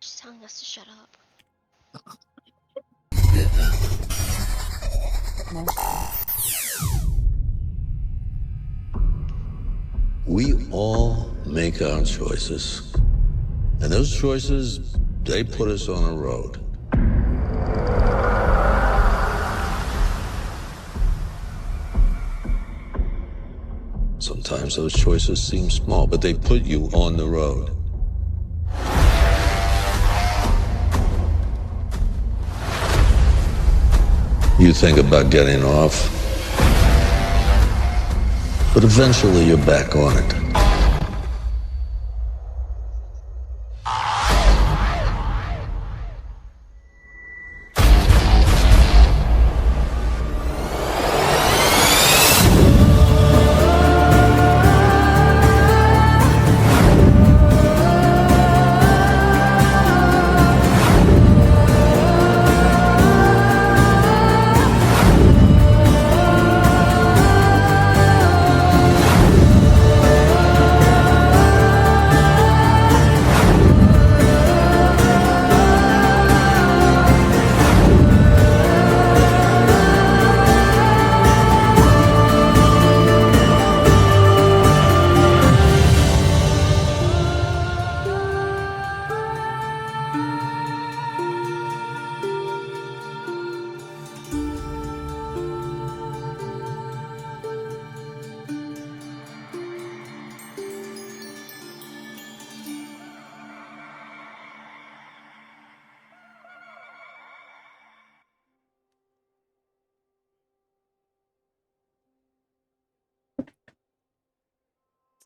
She's telling us to shut up. We all make our choices. And those choices, they put us on a road. Sometimes those choices seem small, but they put you on the road. You think about getting off, but eventually you're back on it.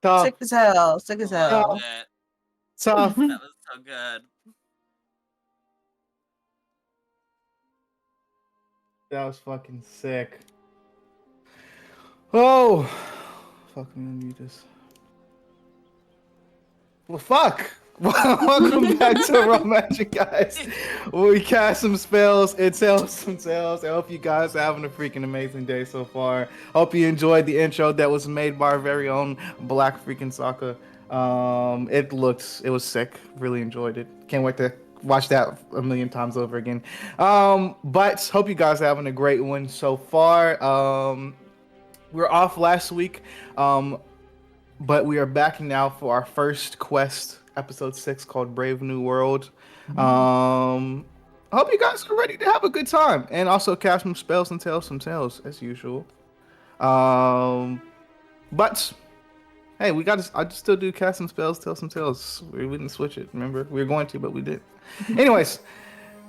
Tough. Sick as hell. Sick as hell. Tough. Tough. That was so good. That was fucking sick. Oh, fucking unmute this. Well, fuck. Welcome back to Raw Magic, guys. We cast some spells and tell some tales. I hope you guys are having a freaking amazing day so far. Hope you enjoyed the intro that was made by our very own Black freaking Sokka. It was sick. Really enjoyed it. Can't wait to watch that a million times over again. But hope you guys are having a great one so far. We were off last week, but we are back now for our first quest, episode 6, called Brave New World. I hope you guys are ready to have a good time and also cast some spells and tell some tales as usual. But hey, I just still do cast some spells, tell some tales. We didn't switch it. Remember, we were going to, but we didn't. Anyways,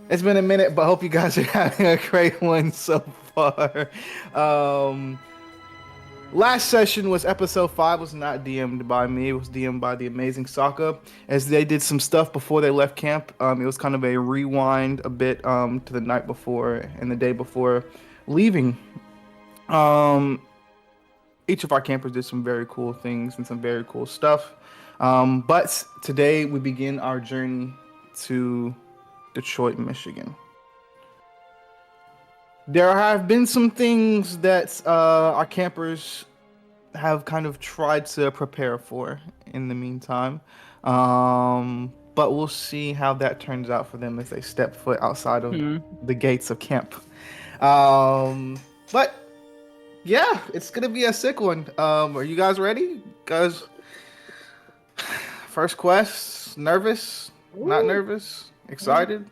it's been a minute, but hope you guys are having a great one so far. Last session was episode 5, was not DM'd by me. It was DM'd by the amazing Sokka, as they did some stuff before they left camp. It was kind of a rewind a bit to the night before and the day before leaving. Each of our campers did some very cool things and some very cool stuff. But today we begin our journey to Detroit, Michigan. There have been some things that our campers have kind of tried to prepare for in the meantime. But we'll see how that turns out for them as they step foot outside of the gates of camp. But yeah, it's gonna be a sick one. Are you guys ready? Guys, first quest, nervous? Not nervous? Excited?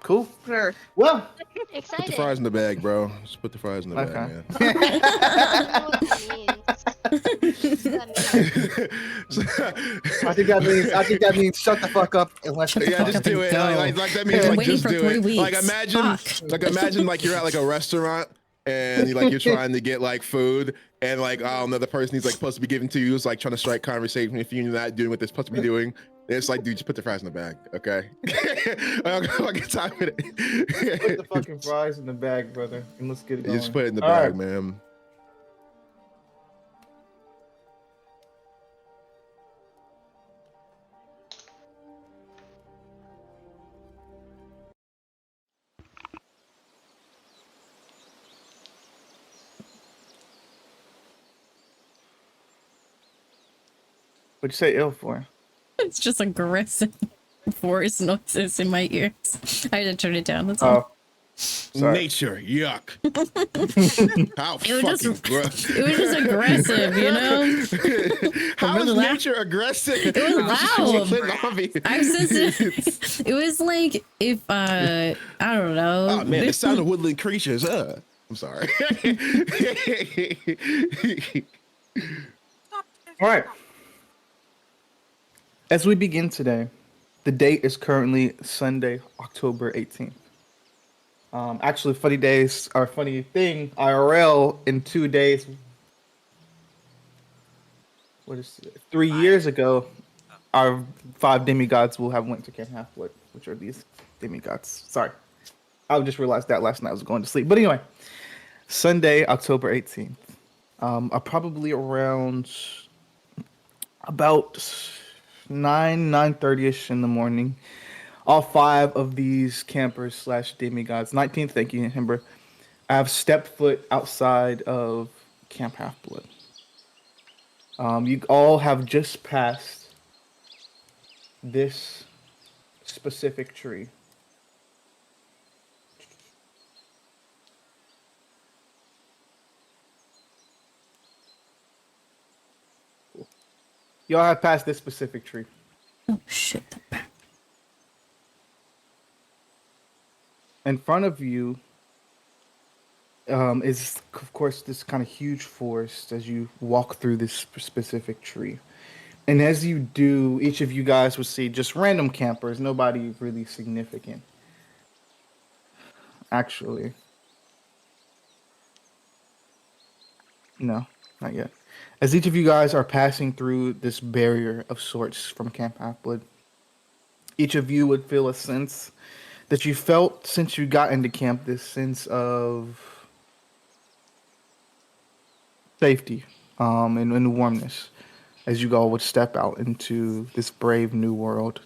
Cool. Sure. Well, Excited. Put the fries in the bag, bro. Just put the fries in the bag, man. I don't know what that means. I think that means shut the fuck up and let's Yeah, just do it. Like that means like waiting just for do 3 it. weeks. Like imagine like you're at like a restaurant and you're trying to get like food and like another person who's like supposed to be giving to you is like trying to strike conversation with you and you're not doing what they're supposed to be doing. It's like, dude, just put the fries in the bag, okay? I don't get time with it. Put the fucking fries in the bag, brother, and let's get it going. Just put it in the All bag, right. man. What'd you say ill for? It's just aggressive. forest noises in my ears. I had to turn it down. That's all. Oh, sorry. Nature, yuck. How It was fucking just, gross. it was just aggressive, you know. How is really loud. nature aggressive? It was loud. I'm sensitive. It was like if I don't know. Oh man, the sound of woodland creatures. I'm sorry. All right. As we begin today, the date is currently Sunday, October 18th. Actually, funny days are funny thing. IRL in 2 days. What is it? 3 years ago, our 5 demigods will have went to Camp Half-Blood, which are these demigods. Sorry, I just realized that last night I was going to sleep. But anyway, Sunday, October 18th. Probably around about 9:30ish in the morning. All 5 of these campers slash demigods, 19th, thank you, Himber, have stepped foot outside of Camp Half Blood. You all have just passed this specific tree. Y'all have passed this specific tree. Oh shit! In front of you is, of course, this kind of huge forest as you walk through this specific tree. And as you do, each of you guys will see just random campers, nobody really significant. Actually, no, not yet. As each of you guys are passing through this barrier of sorts from Camp Half-Blood, each of you would feel a sense that you felt since you got into camp, this sense of safety and warmness as you all would step out into this brave new world.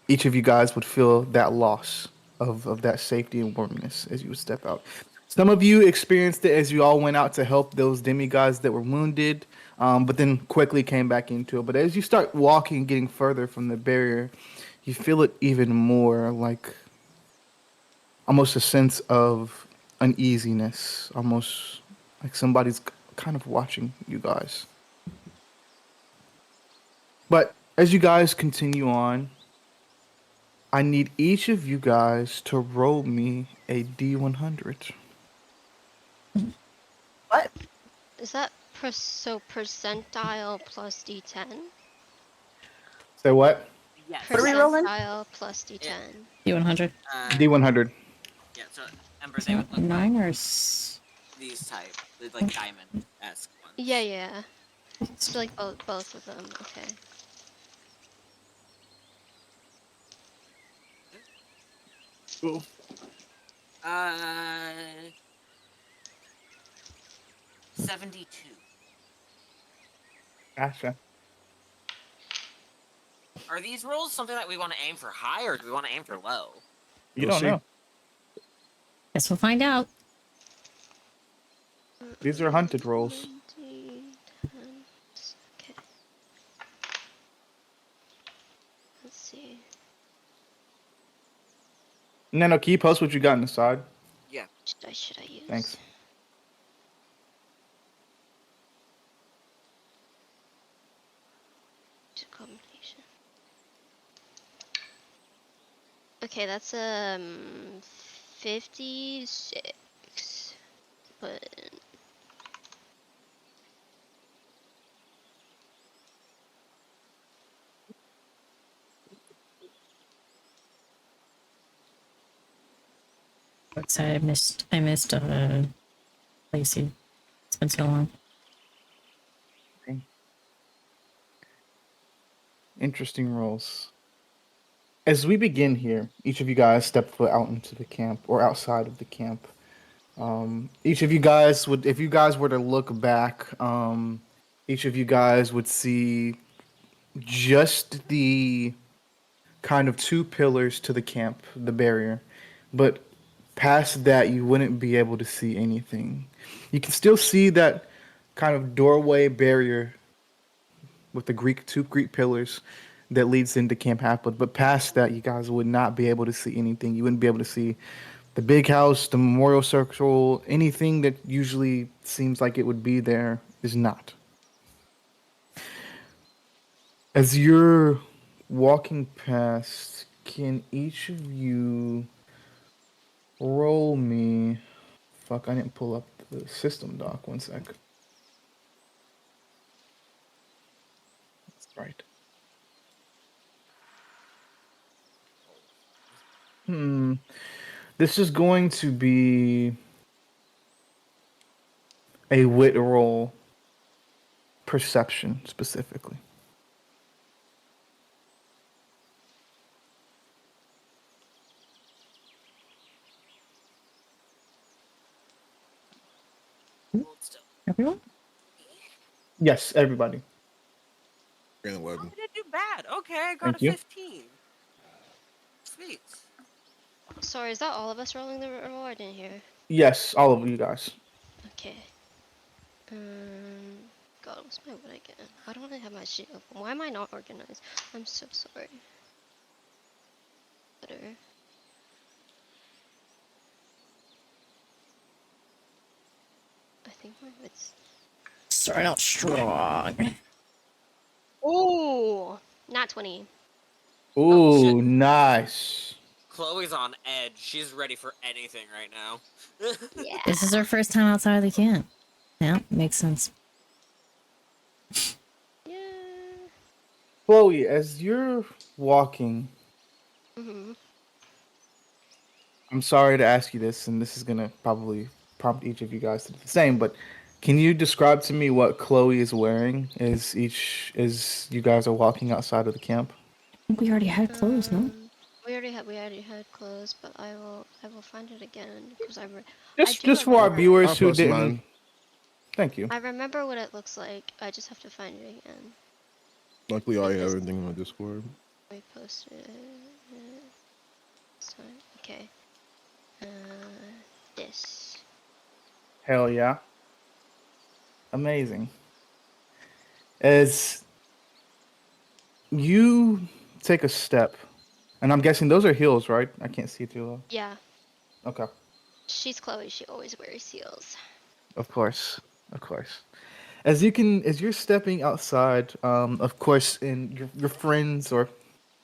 Each of you guys would feel that loss of that safety and warmness as you would step out. Some of you experienced it as you all went out to help those demigods that were wounded, but then quickly came back into it. But as you start walking, getting further from the barrier, you feel it even more, like almost a sense of uneasiness, almost like somebody's kind of watching you guys. But as you guys continue on, I need each of you guys to roll me a D100. What? Is that percentile plus D10? Say what? Yes. What are we rolling? Percentile plus D10. D100. D100. Yeah, so Ember, they would look Nine like or these type, like diamond-esque ones. Yeah. It's like both of them. Okay. Cool. 72. Gotcha. Are these rolls something that we want to aim for high, or do we want to aim for low? You We'll don't see. know. Guess we'll find out. These are hunted rolls. Okay. Let's see. Nano, can you post what you got on the side? Yeah. Should I use? Thanks. Combination. Okay, that's 56. But Let's say I missed Lacey. It's been so long. Interesting rolls. As we begin here, each of you guys step foot out into the camp or outside of the camp. Each of you guys would, if you guys were to look back, each of you guys would see just the kind of 2 pillars to the camp, the barrier. But past that, you wouldn't be able to see anything. You can still see that kind of doorway barrier with the 2 Greek pillars, that leads into Camp Half-Blood. But past that, you guys would not be able to see anything. You wouldn't be able to see the big house, the memorial circle, anything that usually seems like it would be there is not. As you're walking past, can each of you roll me? Fuck, I didn't pull up the system doc. One sec. That's right. This is going to be a wit roll, perception specifically. Hold still. Everyone? Yes, everybody. You're in the Oh, web. I didn't do bad. Okay, I got Thank a you. 15. Sweet. Sorry, is that all of us rolling the roll? I didn't hear. Yes, all of you guys. Okay. God, what's my what again? Why don't I have my sheet open? Why am I not organized? I'm so sorry. Better. I think my wits. Starting out strong. Ooh, not 20. Oh, shit. Ooh, nice. Chloe's on edge. She's ready for anything right now. Yeah. This is our first time outside of the camp. Yeah, makes sense. Yeah. Chloe, as you're walking, Mhm. I'm sorry to ask you this, and this is gonna probably prompt each of you guys to do the same, but can you describe to me what Chloe is wearing as you guys are walking outside of the camp? I think we already had clothes, no? We already had clothes, but I will find it again because I do Just for our remember. viewers I'll who post didn't. mine. Thank you. I remember what it looks like. I just have to find it again. Luckily, I have Because everything on Discord. we posted it this time. Okay. This. Hell yeah. Amazing. As you take a step, and I'm guessing those are heels, right? I can't see too well. Yeah. Okay. She's Chloe. She always wears heels. Of course. Of course. As you're stepping outside, of course, in your friends or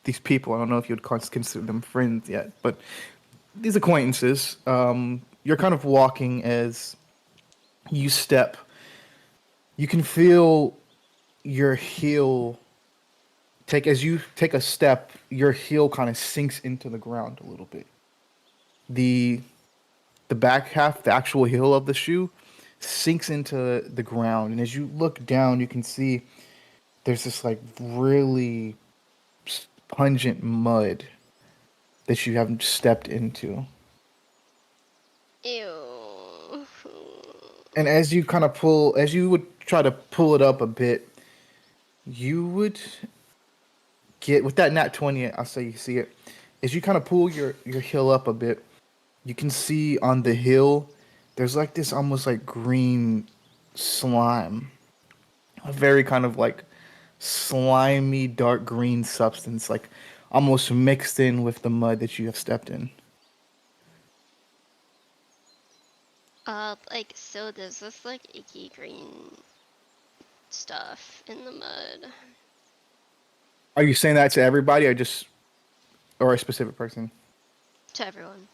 these people, I don't know if you'd consider them friends yet, but these acquaintances, you're kind of walking as you step. You can feel your heel as you take a step, your heel kind of sinks into the ground a little bit. The the back half, the actual heel of the shoe, sinks into the ground, and as you look down, you can see there's this like really pungent mud that you haven't stepped into. Ew. And as you would try to pull it up a bit, you would get with that nat 20. I'll say you see it as you kind of pull your heel up a bit. You can see on the hill there's like this almost like green slime, a very kind of like slimy dark green substance, like almost mixed in with the mud that you have stepped in. Like, so there's this like icky green stuff in the mud. Are you saying that to everybody, or a specific person? To everyone.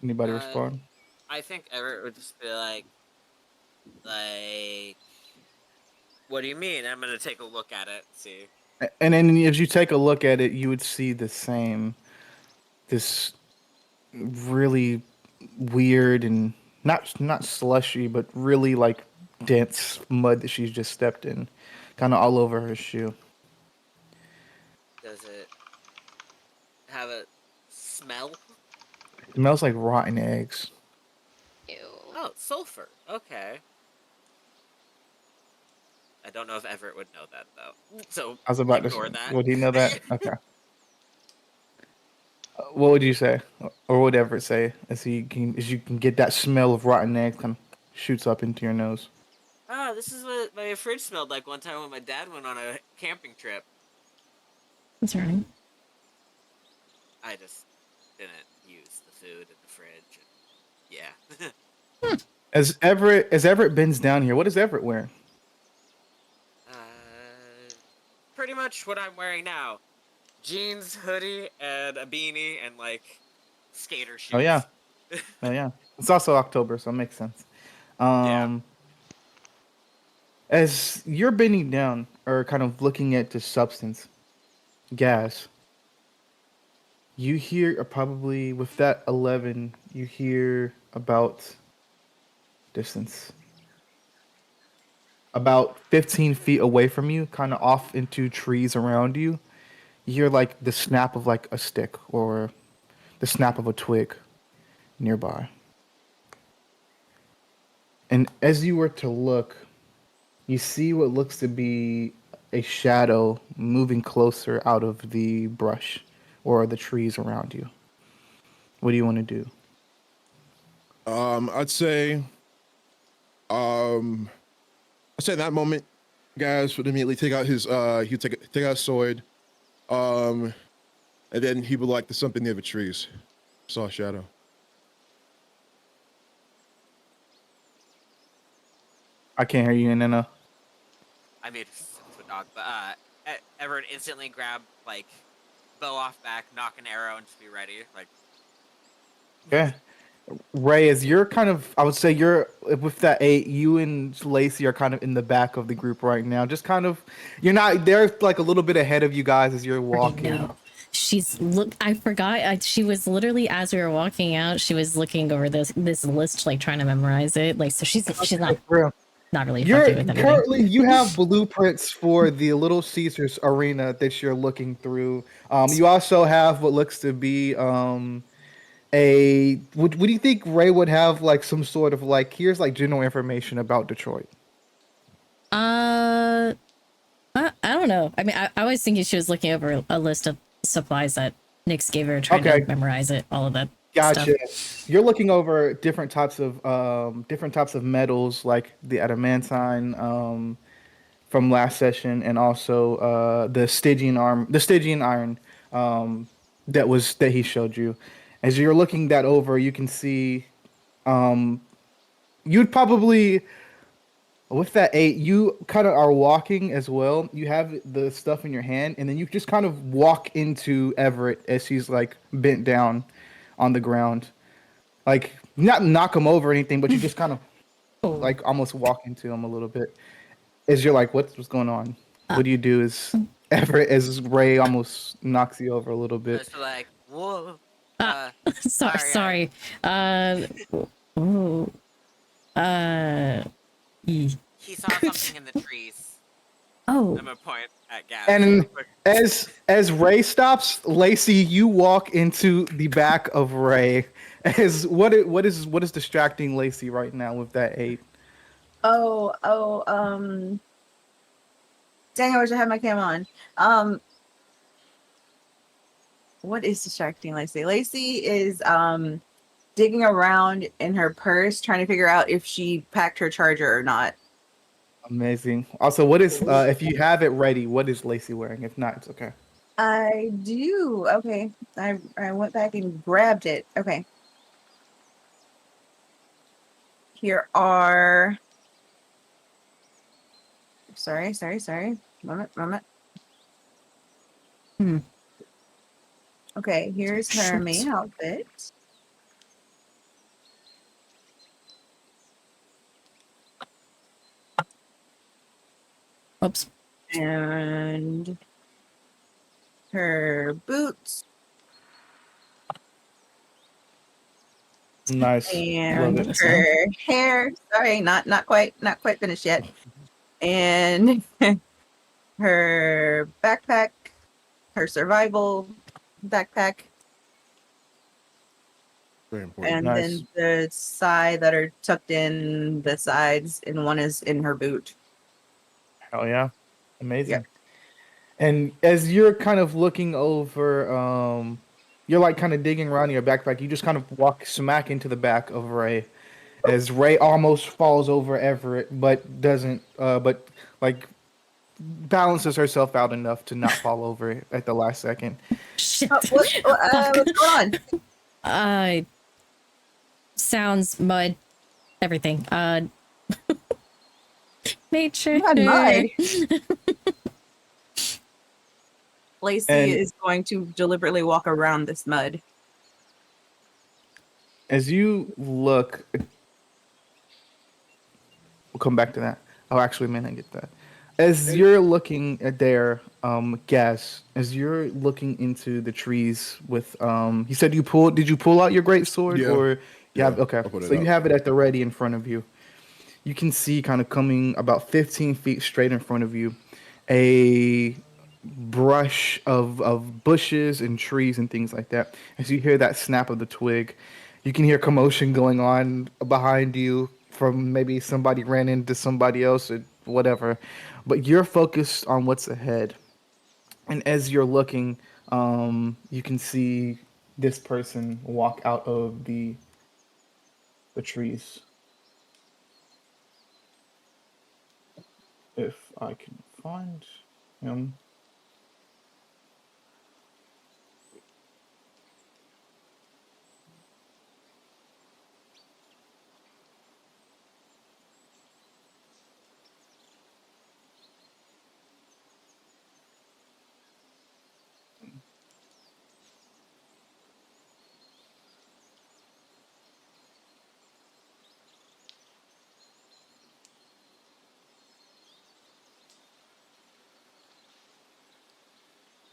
Anybody Uh, respond? I think Everett would just be like, what do you mean? I'm gonna take a look at it. See. And then as you take a look at it, you would see this really weird and not slushy, but really like dense mud that she's just stepped in, kind of all over her shoe. Does it have a smell? It smells like rotten eggs. Ew. Oh, sulfur. Okay. I don't know if Everett would know that though. So I was about ignore to. that. Would he know that? Okay. What would you say, or would Everett say, as you can get that smell of rotten egg kind of shoots up into your nose? Oh, this is what my fridge smelled like one time when my dad went on a camping trip. That's right. I just didn't use the food in the fridge. Yeah. As Everett bends down here, what is Everett wearing? uh, pretty much what I'm wearing now. Jeans, hoodie, and a beanie, and like skater Oh yeah, shoes. oh yeah. It's also October, so it makes sense. Yeah. Um, as you're bending down or kind of looking at the substance, gas, you hear probably with that 11, you hear about distance. About 15 feet away from you, kind of off into trees around you, you hear like the snap of like a stick or the snap of a twig nearby. And as you were to look, you see what looks to be a shadow moving closer out of the brush or the trees around you. What do you want to do? I'd say, um, I'd say in that moment, guys would immediately take out his, he'd take out his sword, um, and then he would like to something near the trees. Saw a shadow. I can't hear you, Nana. I made a dog, but Everett instantly grabbed like bow off back, knock an arrow, and just be ready. Like, Okay. Ray, as you're kind of, I would say you're with that 8, you and Lacey are kind of in the back of the group right now. Just kind of, you're not, they're like a little bit ahead of you guys as you're I walking. know. She's look. I forgot. She was literally as we were walking out. She was looking over this list, like trying to memorize it. Like so, she's not really You're fucking with anything. currently you have blueprints for the Little Caesars arena that you're looking through. You also have what looks to be a would do you think Ray would have like some sort of like here's like general information about Detroit? I don't know. I mean, I was thinking she was looking over a list of supplies that Nyx gave her, trying Okay, to memorize it, all of that gotcha. stuff. You're looking over different types of metals like the adamantine from last session, and also the Stygian iron that he showed you. As you're looking that over, you can see um, you'd probably with that 8, you kind of are walking as well. You have the stuff in your hand, and then you just kind of walk into Everett as he's like bent down on the ground, like not knock him over or anything, but you just kind of Oh, like almost walk into him a little bit. As you're like, what's going on? uh, What do you do? Is Everett as Ray almost knocks you over a little bit? just like, whoa. uh, Uh, sorry, sorry. sorry. Oh, uh, e- He saw something in the trees. oh, I'm gonna point at Gaz. And as Ray stops, Lacey, you walk into the back of Ray. As what is distracting Lacey right now with that 8? Dang, I wish I had my cam on. What is distracting Lacey? Lacey is digging around in her purse trying to figure out if she packed her charger or not. Amazing. Also, what is if you have it ready? What is Lacey wearing? If not, it's okay. I do. Okay. I went back and grabbed it. Okay. Here are sorry. Moment. Hmm. Okay, here's her main outfit. oops. And her boots Nice. Love and it. her hair. Sorry, not quite finished yet. And her backpack, her survival backpack, Very important. and Nice. then the side that are tucked in the sides, and one is in her boot. Hell yeah. Amazing. Yep. And as you're kind of looking over, you're like kind of digging around in your backpack. You just kind of walk smack into the back of Ray. as Ray almost falls over Everett, but doesn't. But like balances herself out enough to not fall over at the last second. Shit. What's going on? Sounds, mud, everything. Nature. Not mud. Lacey And- is going to deliberately walk around this mud. As you look, we'll come back to that. Oh, actually, man, I get that. As you're looking at there, Gas, as you're looking into the trees with, you said you pulled, did you pull out your great sword? Yeah. Or you have, Yeah, okay. I'll put it So you up. have it at the ready in front of you. You can see kind of coming about 15 feet straight in front of you, a brush of bushes and trees and things like that. As you hear that snap of the twig, you can hear commotion going on behind you from maybe somebody ran into somebody else or whatever. But you're focused on what's ahead. And as you're looking, you can see this person walk out of the trees. If I can find him.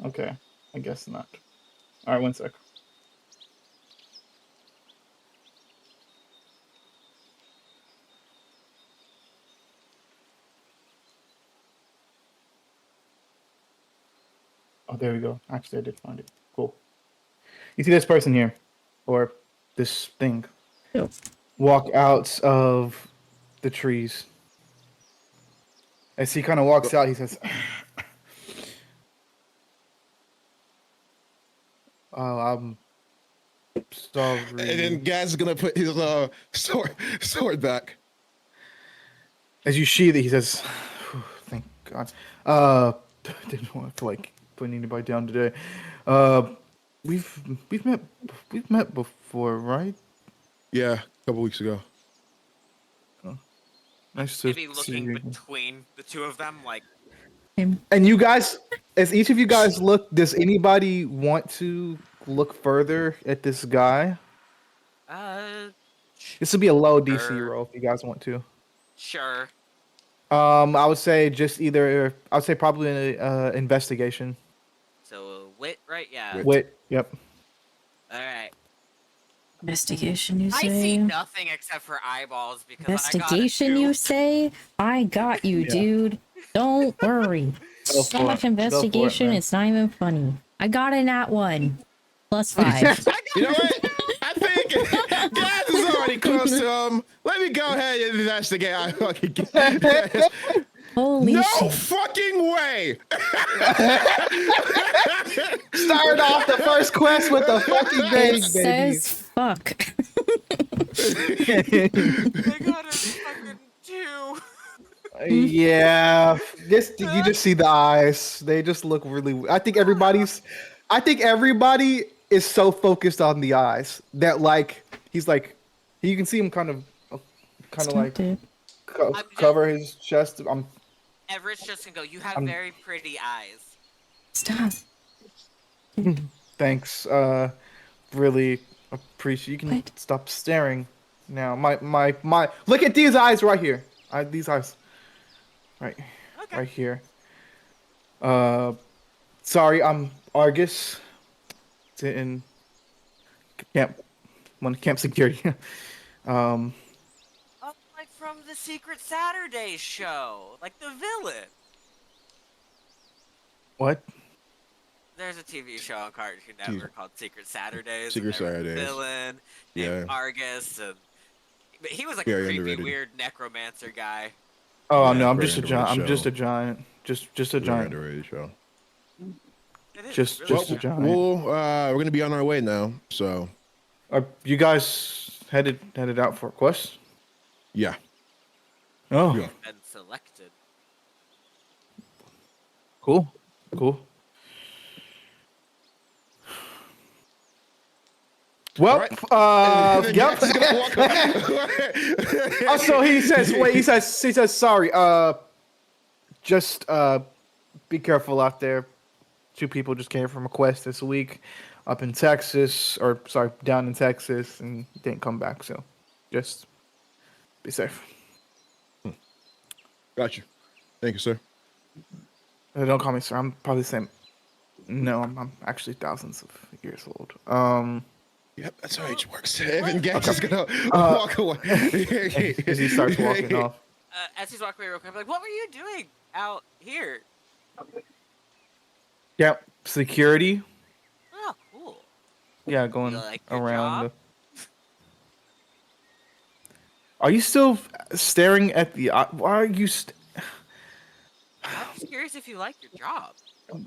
Okay, I guess not. All right, one sec. Oh, there we go. Actually, I did find it. Cool. You see this person here, or this thing, Yep. walk out of the trees. As he kind of walks out, he says, "Oh, I'm sorry." And then Gaz is gonna put his sword back. As you sheath it, he says, "Thank God." Didn't want to like put anybody down today. Uh, we've met before, right? Yeah, a couple weeks ago. Nice to Maybe see looking you again. between the two of them, like, And you guys, as each of you guys look, does anybody want to look further at this guy? uh, This would be a low DC Sure. roll if you guys want to. sure. I would say just either. I would say probably an investigation. So wit, right? Yeah. Wit. Wit. Yep. All right. Investigation, you I see say? nothing except for eyeballs because Investigation, I got a you 2. say? I got you, Yeah. dude. Don't worry. Go So for much it. Go for it, investigation, man. it's not even funny. I got it at 1. +5. You know what? I think Gaz is already close to him. Let me go ahead and investigate. I fucking Holy no shit. fucking way. Start off the first quest with the fucking It bang, baby. says fuck. I got a fucking 2. Yeah, you just see the eyes. They just look really. I think everybody is so focused on the eyes that like he's like, you can see him kind of like Dude. cover his chest. Everett's just gonna go. You have I'm- very pretty eyes. Stop. Thanks. Really appreciate. You can What? stop staring now. My. Look at these eyes right here. These eyes. Right. Okay. Right here. Sorry, I'm Argus. In camp security. Oh, like from the Secret Saturday show, like the villain. What? There's a TV show on Cartoon Network called Secret Saturdays. Secret and there was a Saturdays. villain Yeah. named Argus, and but he was like Very a creepy, underrated. weird necromancer guy. Oh Yeah, no, I'm very just a underrated giant. I'm show. just a giant. Just a Very giant. underrated show. It is Just- really just a good. giant. We're gonna be on our way now. So Are you guys headed out for a quest? Yeah. Oh, Yeah. Been selected. cool. All Well, right. And then yep. Gas is gonna walk away. Also, he says, wait, he says, sorry. Just be careful out there. 2 people just came from a quest this week, up in Texas, or sorry, down in Texas, and didn't come back. So, just be safe. Got you. Thank you, sir. Don't call me sir. I'm probably the same. No, I'm actually thousands of years old. Yep, that's how age works. And Gas is gonna Uh, walk away. as he starts walking off. As he's walking away real quick, I'm like, what were you doing out here? Yep, security. Oh, cool. Yeah, You going like your around. job? Are you still staring at the? Why are you? I'm just curious if you like your job.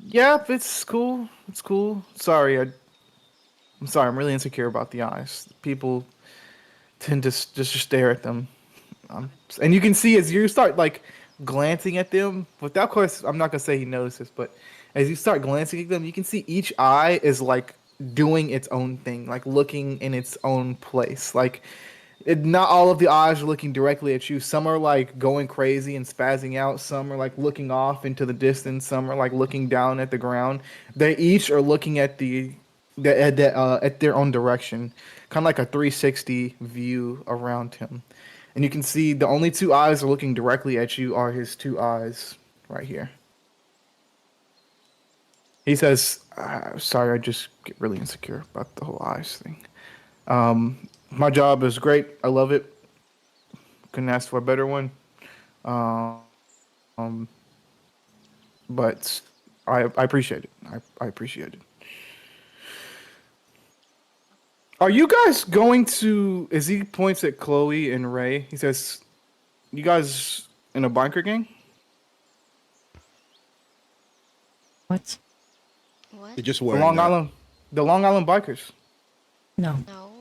Yep, it's cool. It's cool. Sorry, I'm sorry. I'm really insecure about the eyes. People tend to just stare at them, and you can see as you start like glancing at them. Without, of course, I'm not gonna say he notices, but as you start glancing at them, you can see each eye is like doing its own thing, like looking in its own place. Like not all of the eyes are looking directly at you. Some are like going crazy and spazzing out. Some are like looking off into the distance. Some are like looking down at the ground. They each are looking at at their own direction, kind of like a 360 view around him. And you can see the only 2 eyes are looking directly at you are his 2 eyes right here. He says, "Sorry, I just get really insecure about the whole eyes thing. My job is great. I love it. Couldn't ask for a better one. Um, but I appreciate it. I appreciate it. Are you guys going to? As he points at Chloe and Ray, he says, "You guys in a biker gang?" What? What? You're just The wearing Long that. Island, the Long Island bikers. No. No.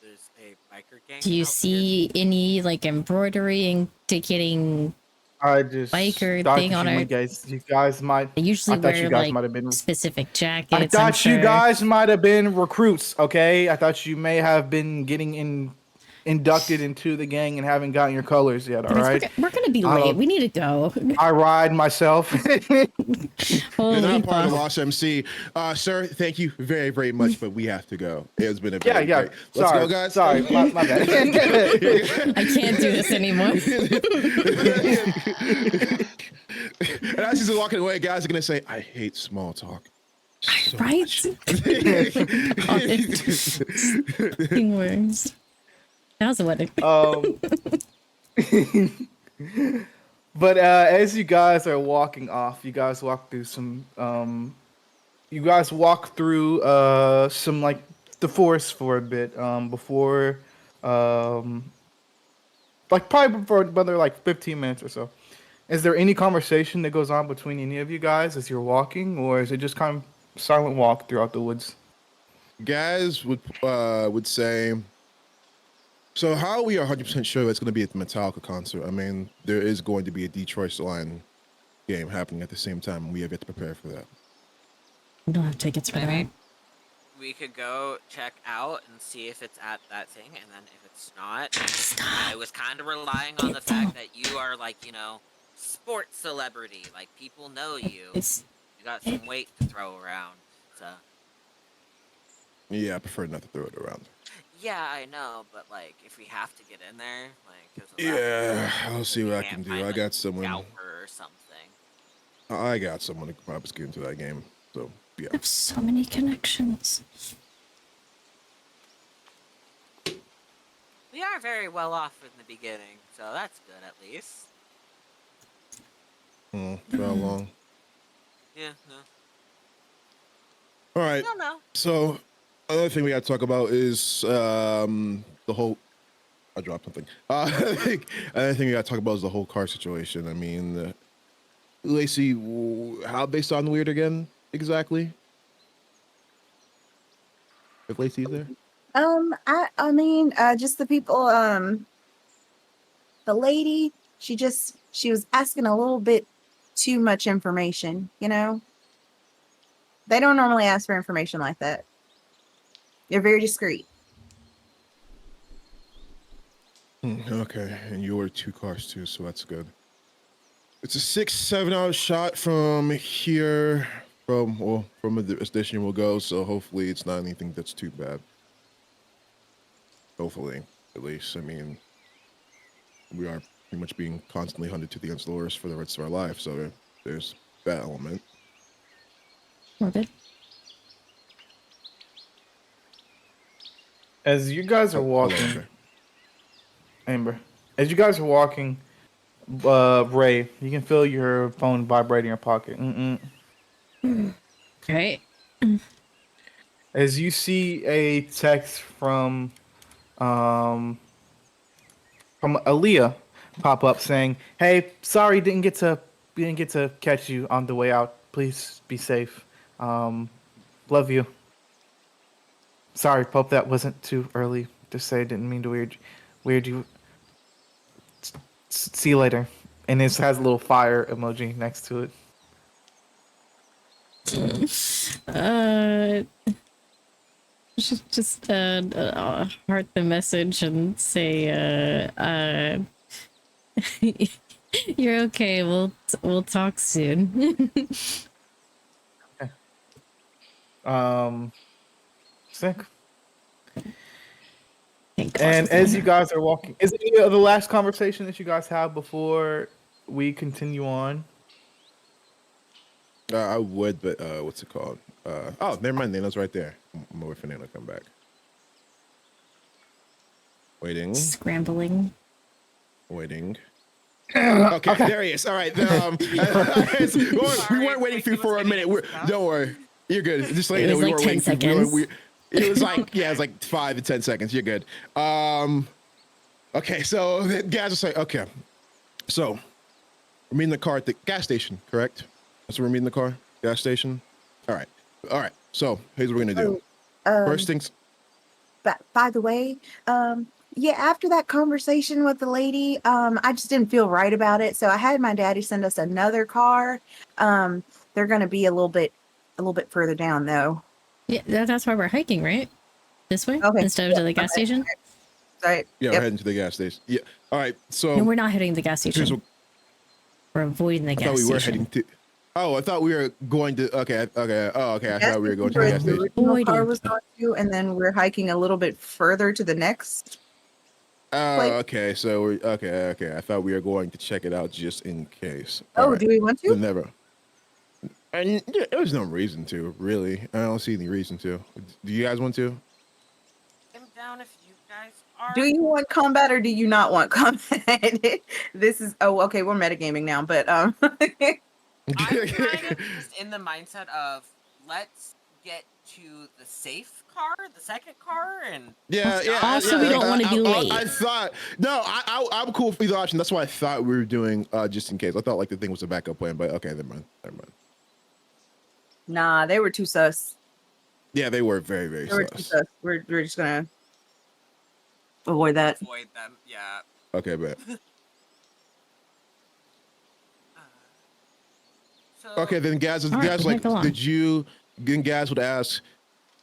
There's a biker gang. Do you out see any like embroidery indicating I just biker thought thing that on you it? guys might. They usually I thought you wear guys like might have been. specific I jackets. I'm thought you sure. guys might have been recruits. Okay, I thought you may have been getting inducted into the gang and haven't gotten your colors yet. All Guys, right. we're gonna be I late. don't- We need to go. I ride myself. You're Holy not part of the fuck. Lost MC. Sir, thank you very, very much, but we have to go. It's been a very Yeah. great. Let's Sorry, go, guys. Sorry, my bad. I can't do this anymore. And as he's walking away, guys are gonna say, "I hate small talk." So Right? much. Fucking words. That was a wedding. But as you guys are walking off, you guys walk through some. You guys walk through some like the forest for a bit before, like probably for another like 15 minutes or so. Is there any conversation that goes on between any of you guys as you're walking, or is it just kind of silent walk throughout the woods? Guys would say. So how are we 100% sure it's going to be at the Metallica concert? I mean, there is going to be a Detroit Lion game happening at the same time, and we have yet to prepare for that. We don't have tickets for I that. mean, we could go check out and see if it's at that thing, and then if it's not, I was kind of relying on the fact that you are like, sports celebrity, like people know you. It's You got some weight to throw around, so. Yeah, I prefer not to throw it around. Yeah, I know, but like, if we have to get in there, like, 'cause of that, Yeah, I'll see what I can't can do. find, I like, got someone. Scalper or something. I got someone who could probably get into that game. So yeah. I have so many connections. We are very well off in the beginning, so that's good at least. For how long? Yeah, no. All right. No. So another thing we got to talk about is the whole. I dropped something. Another thing we got to talk about is the whole car situation. I mean, Lacey, how they sound weird again exactly? If Lacey's there. I mean, just the people the lady, she was asking a little bit too much information, you know? They don't normally ask for information like that. They're very discreet. Okay, and you ordered 2 cars too, so that's good. It's a 6-7 hour shot from here, from the station we'll go. So hopefully it's not anything that's too bad. Hopefully, at least. I mean, we are pretty much being constantly hunted to the Enceladus for the rest of our life, so there's that element. Morbid. As you guys are Oh, walking, hello, okay. Amber, as you guys are walking, Ray, you can feel your phone vibrating in your pocket. Right. As you see a text um from Aaliyah pop up saying, "Hey, sorry, didn't get to catch you on the way out. Please be safe. Love you. Sorry, hope that wasn't too early to say. Didn't mean to weird you. See you later." And this has a little fire emoji next to it. Just heart the message and say you're okay. We'll talk soon. Sick. Thank God. And as you guys are walking, is it the last conversation that you guys have before we continue on? I would, but what's it called? Oh, never mind. Nana's right there. I'm waiting for Nana to come back. Waiting. Scrambling. Waiting. Okay, there he is. All right. We weren't waiting for you for a minute. Don't worry. You're good. Just let you know we weren't waiting for you. It was like, yeah, it was like 5 to 10 seconds. You're good. Okay, so the guys are saying, okay, so we're meeting the car at the gas station, correct? That's where we're meeting the car? Gas station? All right. So here's what we're going to do. First things. By the way, yeah, after that conversation with the lady, I just didn't feel right about it. So I had my daddy send us another car. They're going to be a little bit further down though. Yeah, that's why we're hiking, right? This way? Okay. Instead of to the gas station? Right. Yeah, we're heading to the gas station. Yeah. All right. So No, we're not heading to the gas station. We're avoiding the gas station. I thought we were heading to. Oh, I thought we were going to. Okay. Oh, okay. I thought we were going to the gas station. The car was going to, and then we're hiking a little bit further to the next. Oh, okay. So we're okay. I thought we were going to check it out just in case. Oh, do we want to? Never. And yeah, there was no reason to, really. I don't see any reason to. Do you guys want to? I'm down if you guys are. Do you want combat or do you not want combat? This is okay. We're metagaming now, but I'm kind of just in the mindset of let's get to the safe car, the second car, and yeah. Also, we don't want to be late. I thought I'm cool with either option. That's why I thought we were doing just in case. I thought like the thing was a backup plan, but okay, never mind. Nah, they were too sus. Yeah, they were very, very sus. We're just gonna avoid that. Avoid them, yeah. Okay, bet. Okay, then Gaz like, did you? Then Gaz would ask,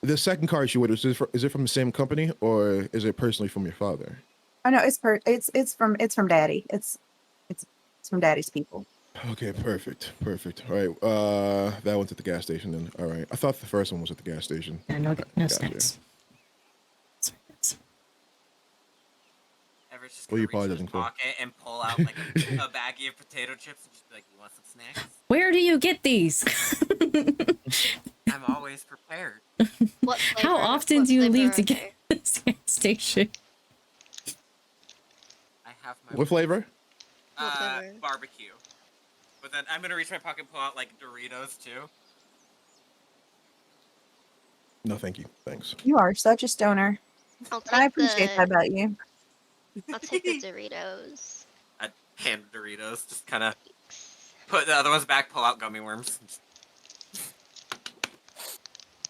the second car you ordered, is it from the same company or is it personally from your father? I know it's from Daddy. It's from Daddy's people. Okay, perfect. All right, that one's at the gas station then. All right, I thought the first one was at the gas station. Yeah, no snacks. Everett's just Well, you reach probably in his doesn't care. pocket and pull out like a baggie of potato chips and just be like, "You want some snacks?" Where do you get these? I'm always prepared. How often do you leave to get this gas station? I have my. What flavor? Barbecue. But then I'm gonna reach my pocket and pull out like Doritos too. No, thank you. Thanks. You are such a stoner. I appreciate that about you. I'll take the Doritos. A hand of Doritos, just kind of put the other ones back, pull out gummy worms.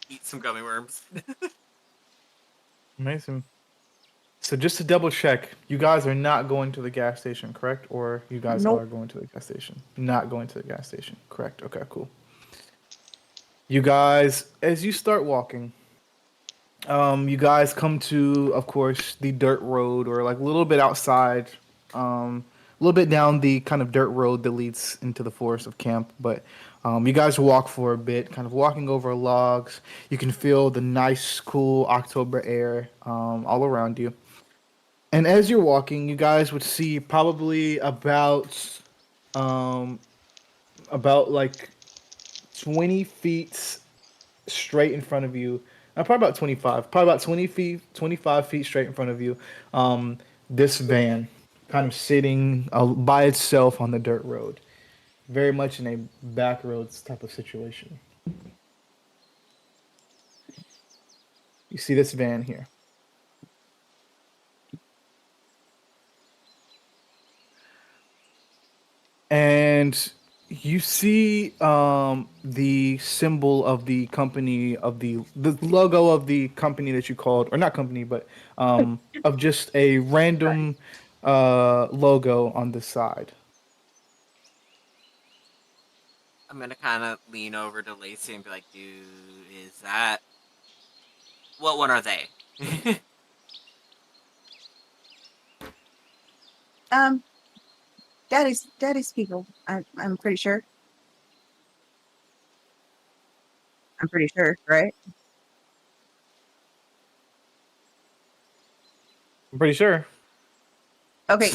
Eat some gummy worms. Amazing. So just to double check, you guys are not going to the gas station, correct? Or you guys Nope. are going to the gas station? Not going to the gas station, correct? Okay, cool. You guys, as you start walking, you guys come to, of course, the dirt road, or like a little bit outside, a little bit down the kind of dirt road that leads into the forest of camp. But you guys walk for a bit, kind of walking over logs. You can feel the nice, cool October air all around you. And as you're walking, you guys would see probably um, about like 20 feet straight in front of you. Probably about 25. Probably about 20 feet, 25 feet straight in front of you. This van kind of sitting by itself on the dirt road. Very much in a back roads type of situation. You see this van here. And you see the symbol of the company of the logo of the company that you called, or not company, but of just a random logo on the side. I'm gonna kind of lean over to Lacey and be like, "Dude, is that what one are they?" Um, daddy's people. I'm pretty sure. I'm pretty sure, right? I'm pretty sure. Okay,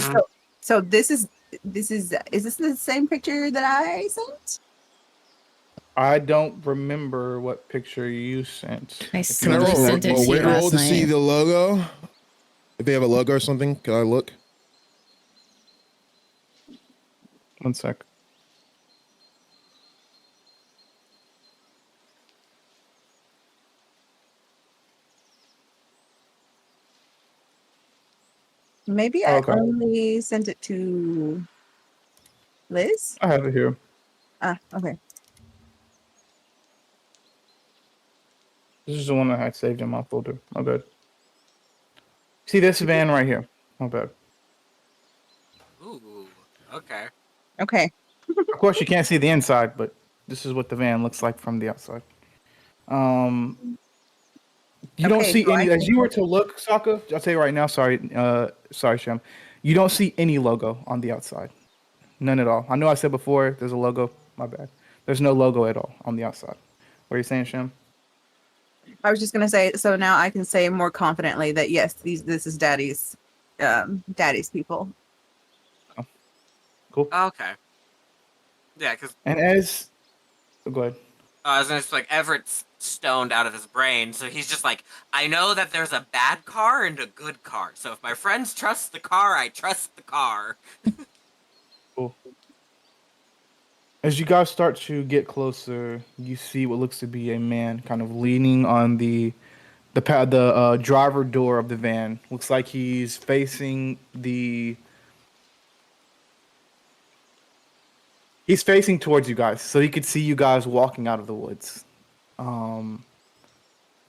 so is this the same picture that I sent? I don't remember what picture you sent. I If you Can I want to roll sent it a to you wit roll last to see night. the logo? If they have a logo or something, can I look? one sec. Maybe Oh, I okay, only sent it to Liz. I have it here. Ah, okay. This is the one I had saved in my folder. My bad. See this van right here. My bad. Ooh, okay. Okay. Of course, you can't see the inside, but this is what the van looks like from the outside. Um, you don't Okay. see So I any. As can. you were to look, Sokka, I'll tell you right now. Sorry, sorry, Shem. You don't see any logo on the outside. None at all. I know I said before there's a logo. My bad. There's no logo at all on the outside. What are you saying, Shem? I was just gonna say. So now I can say more confidently that yes, this is daddy's people. Oh, cool. Okay. Yeah, because And as go ahead. I was gonna say, like, Everett's stoned out of his brain, so he's just like, I know that there's a bad car and a good car. So if my friends trust the car, I trust the car. Cool. As you guys start to get closer, you see what looks to be a man kind of leaning on the driver door of the van. Looks like he's facing towards you guys, so he could see you guys walking out of the woods. Um,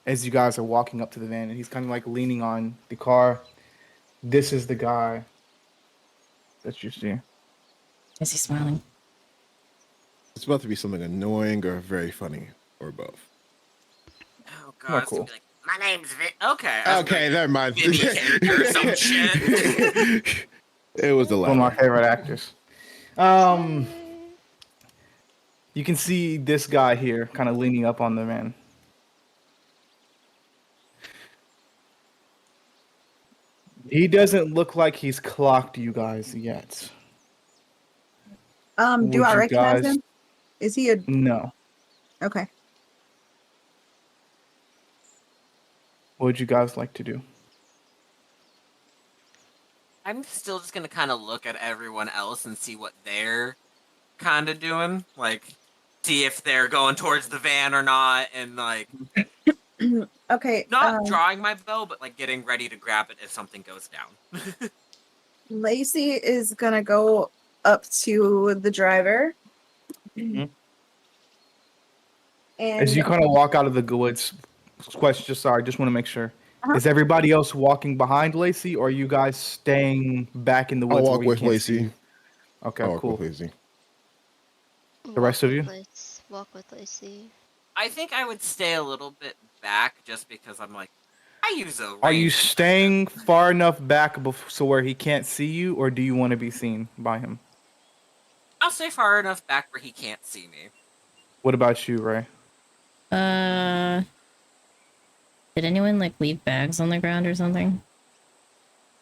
as you guys are walking up to the van, and he's kind of like leaning on the car. This is the guy that you see. Is he smiling? It's about to be something annoying or very funny, or both. Oh Not god, it's gonna cool. be like, my name's Vin. Okay. I was Okay, like, never mind. Vinny character or some shit. It was the One of my latter. favorite actors. Um, you can see this guy here, kind of leaning up on the van. He doesn't look like he's clocked you guys yet. Do Would I you recognize guys? him? Is he a No. okay? What would you guys like to do? I'm still just gonna kind of look at everyone else and see what they're kind of doing. Like, see if they're going towards the van or not, and like, Okay. not drawing my bow, but like getting ready to grab it if something goes down. Lacey is gonna go up to the driver Mhm. As and you kind of walk out of the woods, question, sorry, just want to make sure. Is everybody else walking behind Lacey, or are you guys staying back in the I'll woods walk where he with can't see Lacey. you? Okay, I'll walk cool. with Lacey. The rest of you? Walk with Lacey. I think I would stay a little bit back just because I'm like, I use a Are you range. staying far enough back so where he can't see you, or do you want to be seen by him? I'll stay far enough back where he can't see me. What about you, Ray? Did anyone like leave bags on the ground or something?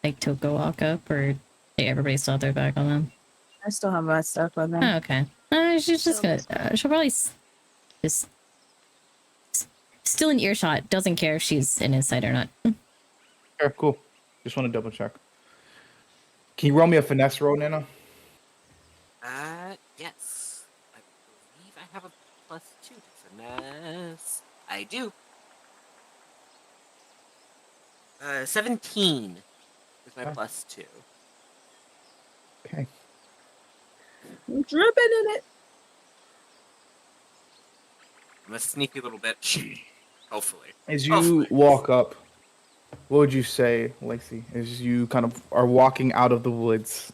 Like to go walk up, or did everybody still have their bag on them? I still have my stuff with them. Oh, okay. She's just gonna. She'll probably just still in earshot. Doesn't care if she's in his sight or not. Okay, cool. Just want to double check. Can you roll me a finesse roll, Nana? Yes. I believe I have a +2 to finesse. I do. 17 with my +2. Okay. I'm dripping in it. I'm a sneaky little bitch. Hopefully. As you walk up, what would you say, Lacey, as you kind of are walking out of the woods?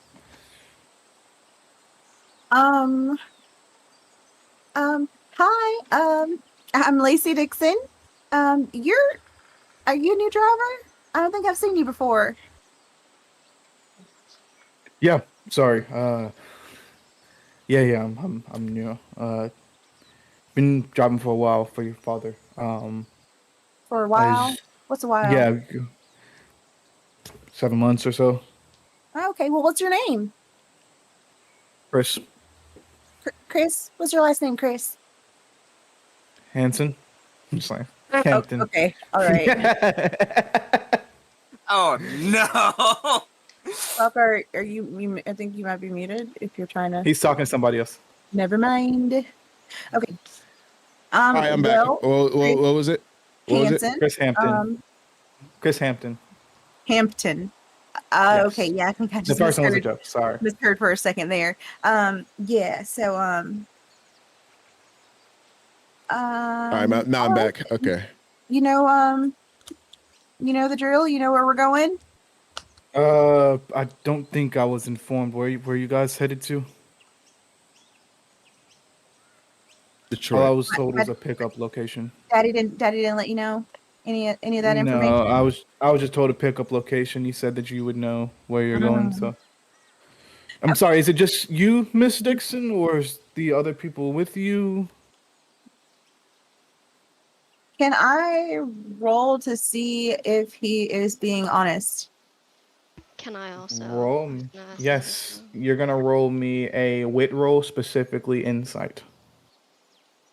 Hi. I'm Lacey Dixon. Are you a new driver? I don't think I've seen you before. Yeah, sorry. Yeah, I'm new. Been driving for a while for your father. For a while. What's a while? Yeah, 7 months or so. Okay. Well, what's your name? Chris Chris. What's your last name, Chris? Hansen. I'm just like Hampton. Okay. All right. Oh no. Fucker, are you? I think you might be muted if you're trying to. He's talking to somebody else. Never mind. Okay. All right, I'm back. Well, What was it? What was it? Hanson. Chris Hampton. Chris Hampton. Hampton. Yes. Okay. Yeah, I think I The just first one was a misheard, joke. Sorry. misheard for a second there. Yeah. So All right, now I'm back. Okay. You know the drill. You know where we're going. I don't think I was informed. Where you guys headed to? Detroit. All I was told was a pickup location. Daddy didn't let you know any of that information. No, I was just told a pickup location. You said that you would know where you're going. So I'm sorry. Is it just you, Miss Dixon, or is the other people with you? Can I roll to see if he is being honest? Can I also Roll. I was gonna ask that as Yes, you're gonna roll me a wit roll, specifically insight.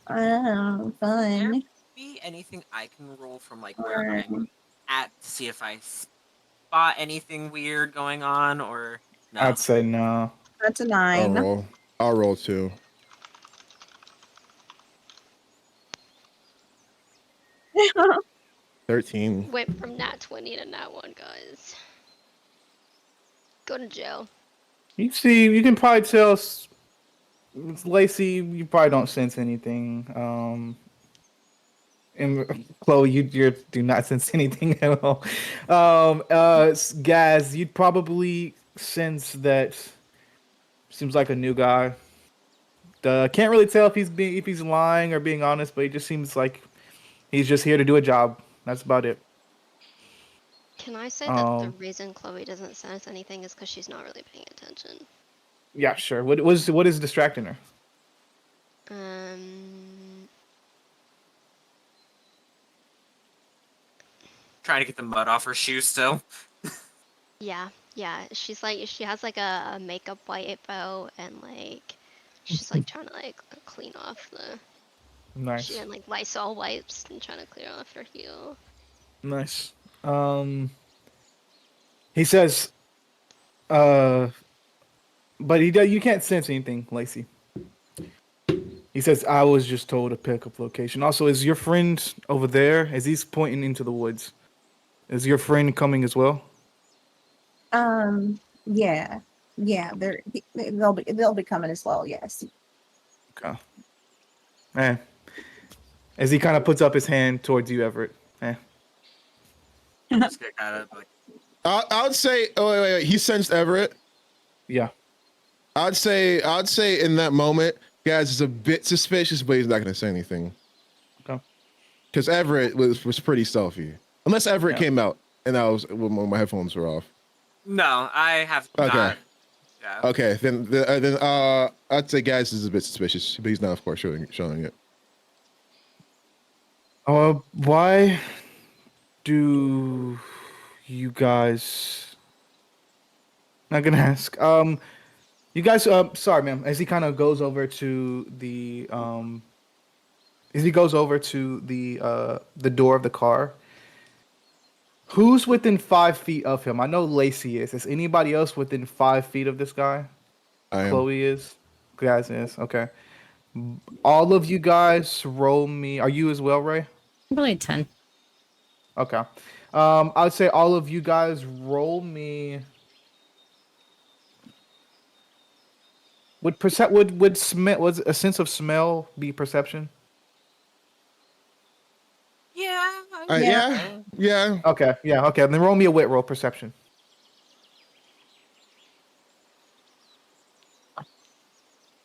Oh, There fun. be anything I can roll from like where I'm at to see if I spot anything weird going on or no? I'd say no. That's a I'll 9. roll. I'll roll too. well, 13. Went from nat 20 to nat 1, guys. Go to jail. You see, you can probably tell Lacey. You probably don't sense anything. And Chloe, you do not sense anything at all. Gaz, you'd probably sense that seems like a new guy. Can't really tell if he's lying or being honest, but he just seems like he's just here to do a job. That's about it. Can I say that the reason Chloe doesn't sense anything is because she's not really paying attention? Yeah, sure. What is distracting her? Trying to get the mud off her shoes still. Yeah. She's like, she has like a makeup wipe out, and like she's like trying to like clean off the. Nice. She had like Lysol wipes and trying to clear off her heel. Nice. He says, but you can't sense anything, Lacey. He says, I was just told a pickup location. Also, is your friend over there? As he's pointing into the woods, is your friend coming as well? Yeah. They'll be coming as well. Yes. Okay. As he kind of puts up his hand towards you, Everett. Just get kind of like, I would say. Oh wait. He sensed Everett. Yeah. I'd say in that moment, guys is a bit suspicious, but he's not going to say anything. Okay. Because Everett was pretty stealthy, unless Everett Yeah. came out and I was when my headphones were off. no, I have Okay. not. Yeah. Okay, then I'd say guys is a bit suspicious, but he's not, of course, showing it. Why do you guys? Not gonna ask. You guys. Sorry, ma'am. As he kind of goes over to the as he goes over to the door of the car. Who's within 5 feet of him? I know Lacey is. Is anybody else within 5 feet of this guy? I am. Chloe is. Guys is. Okay. All of you guys roll me. Are you as well, Ray? Probably 10. Okay. I would say all of you guys roll me. Would smell was a sense of smell be perception? Yeah. Yeah. Okay. Yeah. Okay. Then roll me a wit roll perception.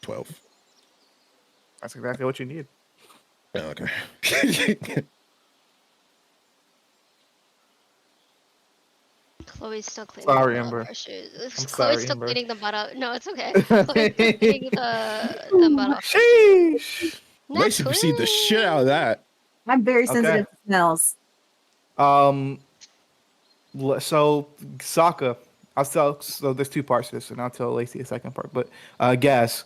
12. That's exactly what you need. Oh, okay. Chloe's still cleaning Sorry, the butt Amber. off her shoes. I'm Chloe's sorry, still Amber. cleaning the butt out. No, it's okay. Chloe's still cleaning the butt off. Sheesh. Lacey perceived the shit out of that. I'm very Okay. sensitive to smells. So Sokka, I'll tell. So there's two parts to this, and I'll tell Lacey the second part. But Gas,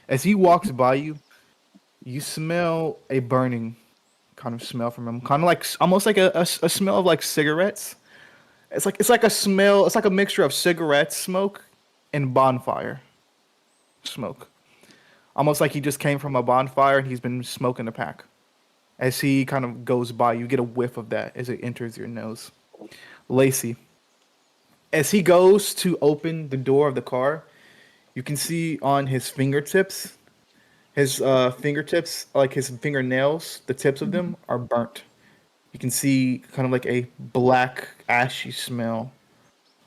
as he walks by you, you smell a burning kind of smell from him, kind of like almost like a smell of like cigarettes. It's like a smell. It's like a mixture of cigarette smoke and bonfire smoke. Almost like he just came from a bonfire and he's been smoking a pack. As he kind of goes by, you get a whiff of that as it enters your nose. Lacey, as he goes to open the door of the car, you can see on his fingertips, like his fingernails, the tips of them are burnt. You can see kind of like a black ashy smell,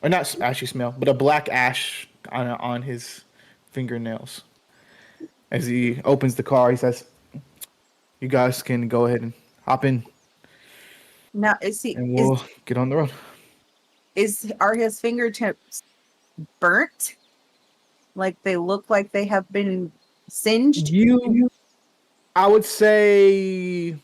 or not ashy smell, but a black ash on his fingernails. As he opens the car, he says, "You guys can go ahead and hop in, Now, is he and we'll get on the road." are his fingertips burnt? Like they look like they have been singed? I would say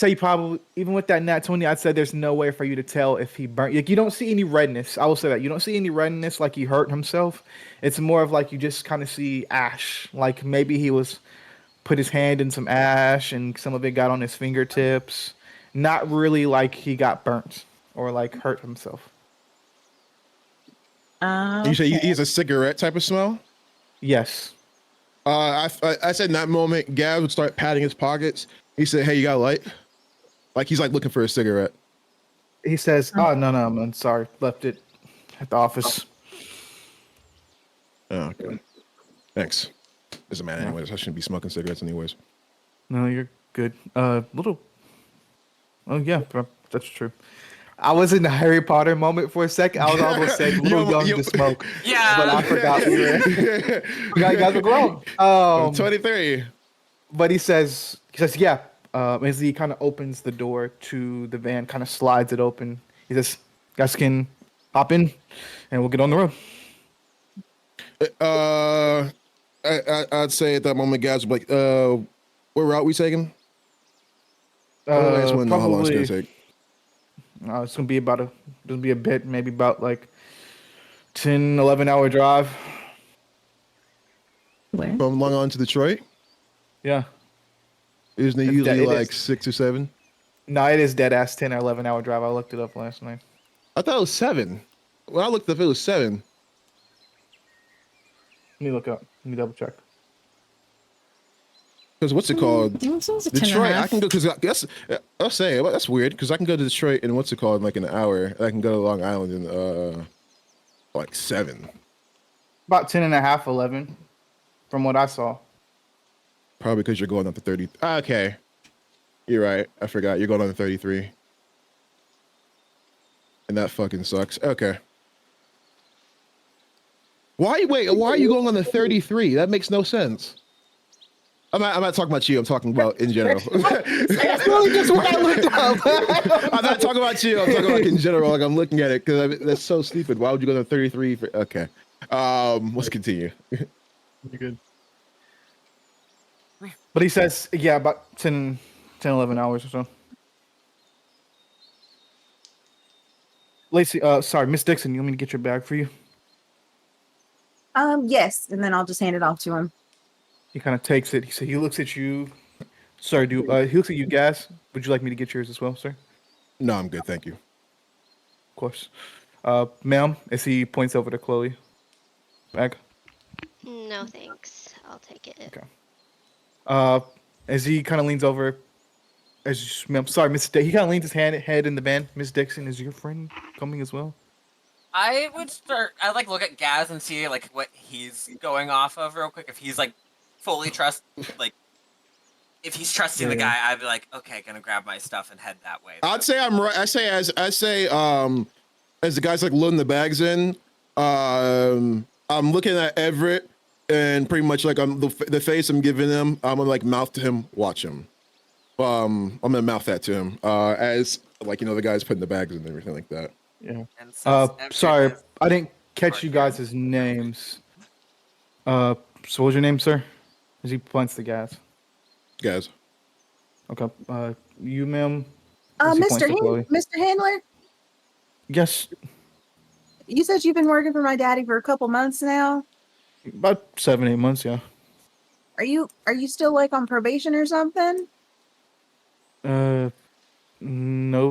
you probably, even with that nat 20, I'd say there's no way for you to tell if he burnt. Like, you don't see any redness. I will say that you don't see any redness like he hurt himself. It's more of like you just kind of see ash. Like maybe he was put his hand in some ash and some of it got on his fingertips. Not really like he got burnt or like hurt himself. You say he has a cigarette type of smell? Yes. I said in that moment, Gav would start patting his pockets. He said, "Hey, you got a light?" Like he's like looking for a cigarette. He says, "Oh no, I'm sorry, left it at the office." Oh, okay. Thanks. Doesn't matter anyways. I shouldn't be smoking cigarettes anyways. No, you're good. Little. Oh yeah, that's true. I was in the Harry Potter moment for a second. I was almost saying little young to smoke. Yeah. But I forgot we were. You guys were grown. 23. But he says, yeah. As he kind of opens the door to the van, kind of slides it open. He says, "Guys can hop in, and we'll get on the road." I'd say at that moment, guys, would be like, what route we taking? I just want to know how long it's gonna take. It's gonna be a bit, maybe about like 10, 11-hour drive. Where? From Long Island to Detroit? Yeah. Isn't it It usually like is. 6 or 7? No, it is dead ass 10 or 11-hour drive. I looked it up last night. I thought it was 7. When I looked up, it was 7. Let me look up. Let me double check. Because what's it called? It's also 10 and a Detroit. I half. can go because I'll say that's weird because I can go to Detroit in what's it called in like an hour. I can go to Long Island in like 7. About 10 and a half, 11, from what I saw. Probably because you're going up to 30. Okay. You're right. I forgot. You're going on the 33. And that fucking sucks. Okay. Why are you going on the 33? That makes no sense. I'm not talking about you. I'm talking about in general. That's really just what I looked up. I'm not talking about you. I'm talking about like in general. Like I'm looking at it because that's so stupid. Why would you go to 33? Okay. Let's continue. You're good. But he says, yeah, about 10, 11 hours or so. Lacey, sorry, Miss Dixon, you want me to get your bag for you? Yes, and then I'll just hand it off to him. He kind of takes it. He looks at you. Sorry, he looks at you, Gas. Would you like me to get yours as well, sir? No, I'm good. Thank you. Of course. Ma'am, as he points over to Chloe. Bag. No thanks. I'll take it. Okay. As he kind of leans over, ma'am, sorry, he kind of leans his head in the van. Miss Dixon, is your friend coming as well? I'd like look at Gaz and see like what he's going off of real quick. If he's like fully if he's trusting the guy, I'd be like, okay, gonna grab my stuff and head that way. I'd say I'm right. I say as the guys like loading the bags in, I'm looking at Everett and pretty much like I'm the face I'm giving him. I'm gonna like mouth to him, watch him. I'm gonna mouth that to him as like the guys putting the bags in and everything like that. Yeah. Sorry, I didn't catch you guys' names. So what's your name, sir? As he points the gas. Guys. Okay. You, ma'am. Mr. Handler. Yes. You said you've been working for my daddy for a couple months now. About 7, 8 months, yeah. Are you still like on probation or something? No,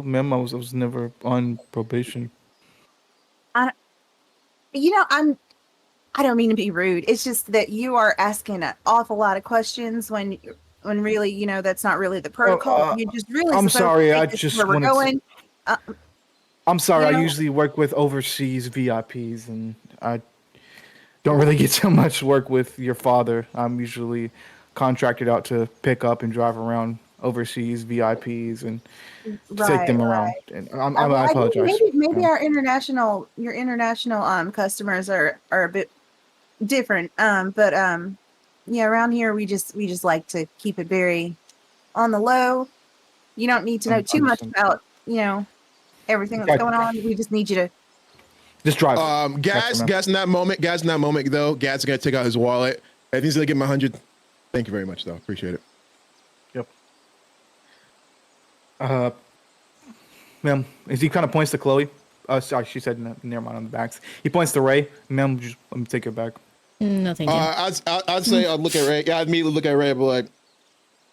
ma'am. I was never on probation. I don't mean to be rude. It's just that you are asking an awful lot of questions when really, that's not really the protocol. You just really. I'm sorry. I just where we're going. I'm sorry. I usually work with overseas VIPs, and I don't really get so much work with your father. I'm usually contracted out to pick up and drive around overseas VIPs and take them around. And I apologize. Maybe your international customers are a bit different. Yeah, around here we just like to keep it very on the low. You don't need to know too much about everything that's going on. We just need you to just drive. Gas in that moment though. Gas is gonna take out his wallet. I think he's gonna give him 100. Thank you very much though. Appreciate it. Yep. Ma'am, as he kind of points to Chloe. Sorry, she said never mind on the backs. He points to Ray. Ma'am, just let me take your bag. No, thank you. I'd say I'd look at Ray. Yeah, I'd immediately look at Ray, but like.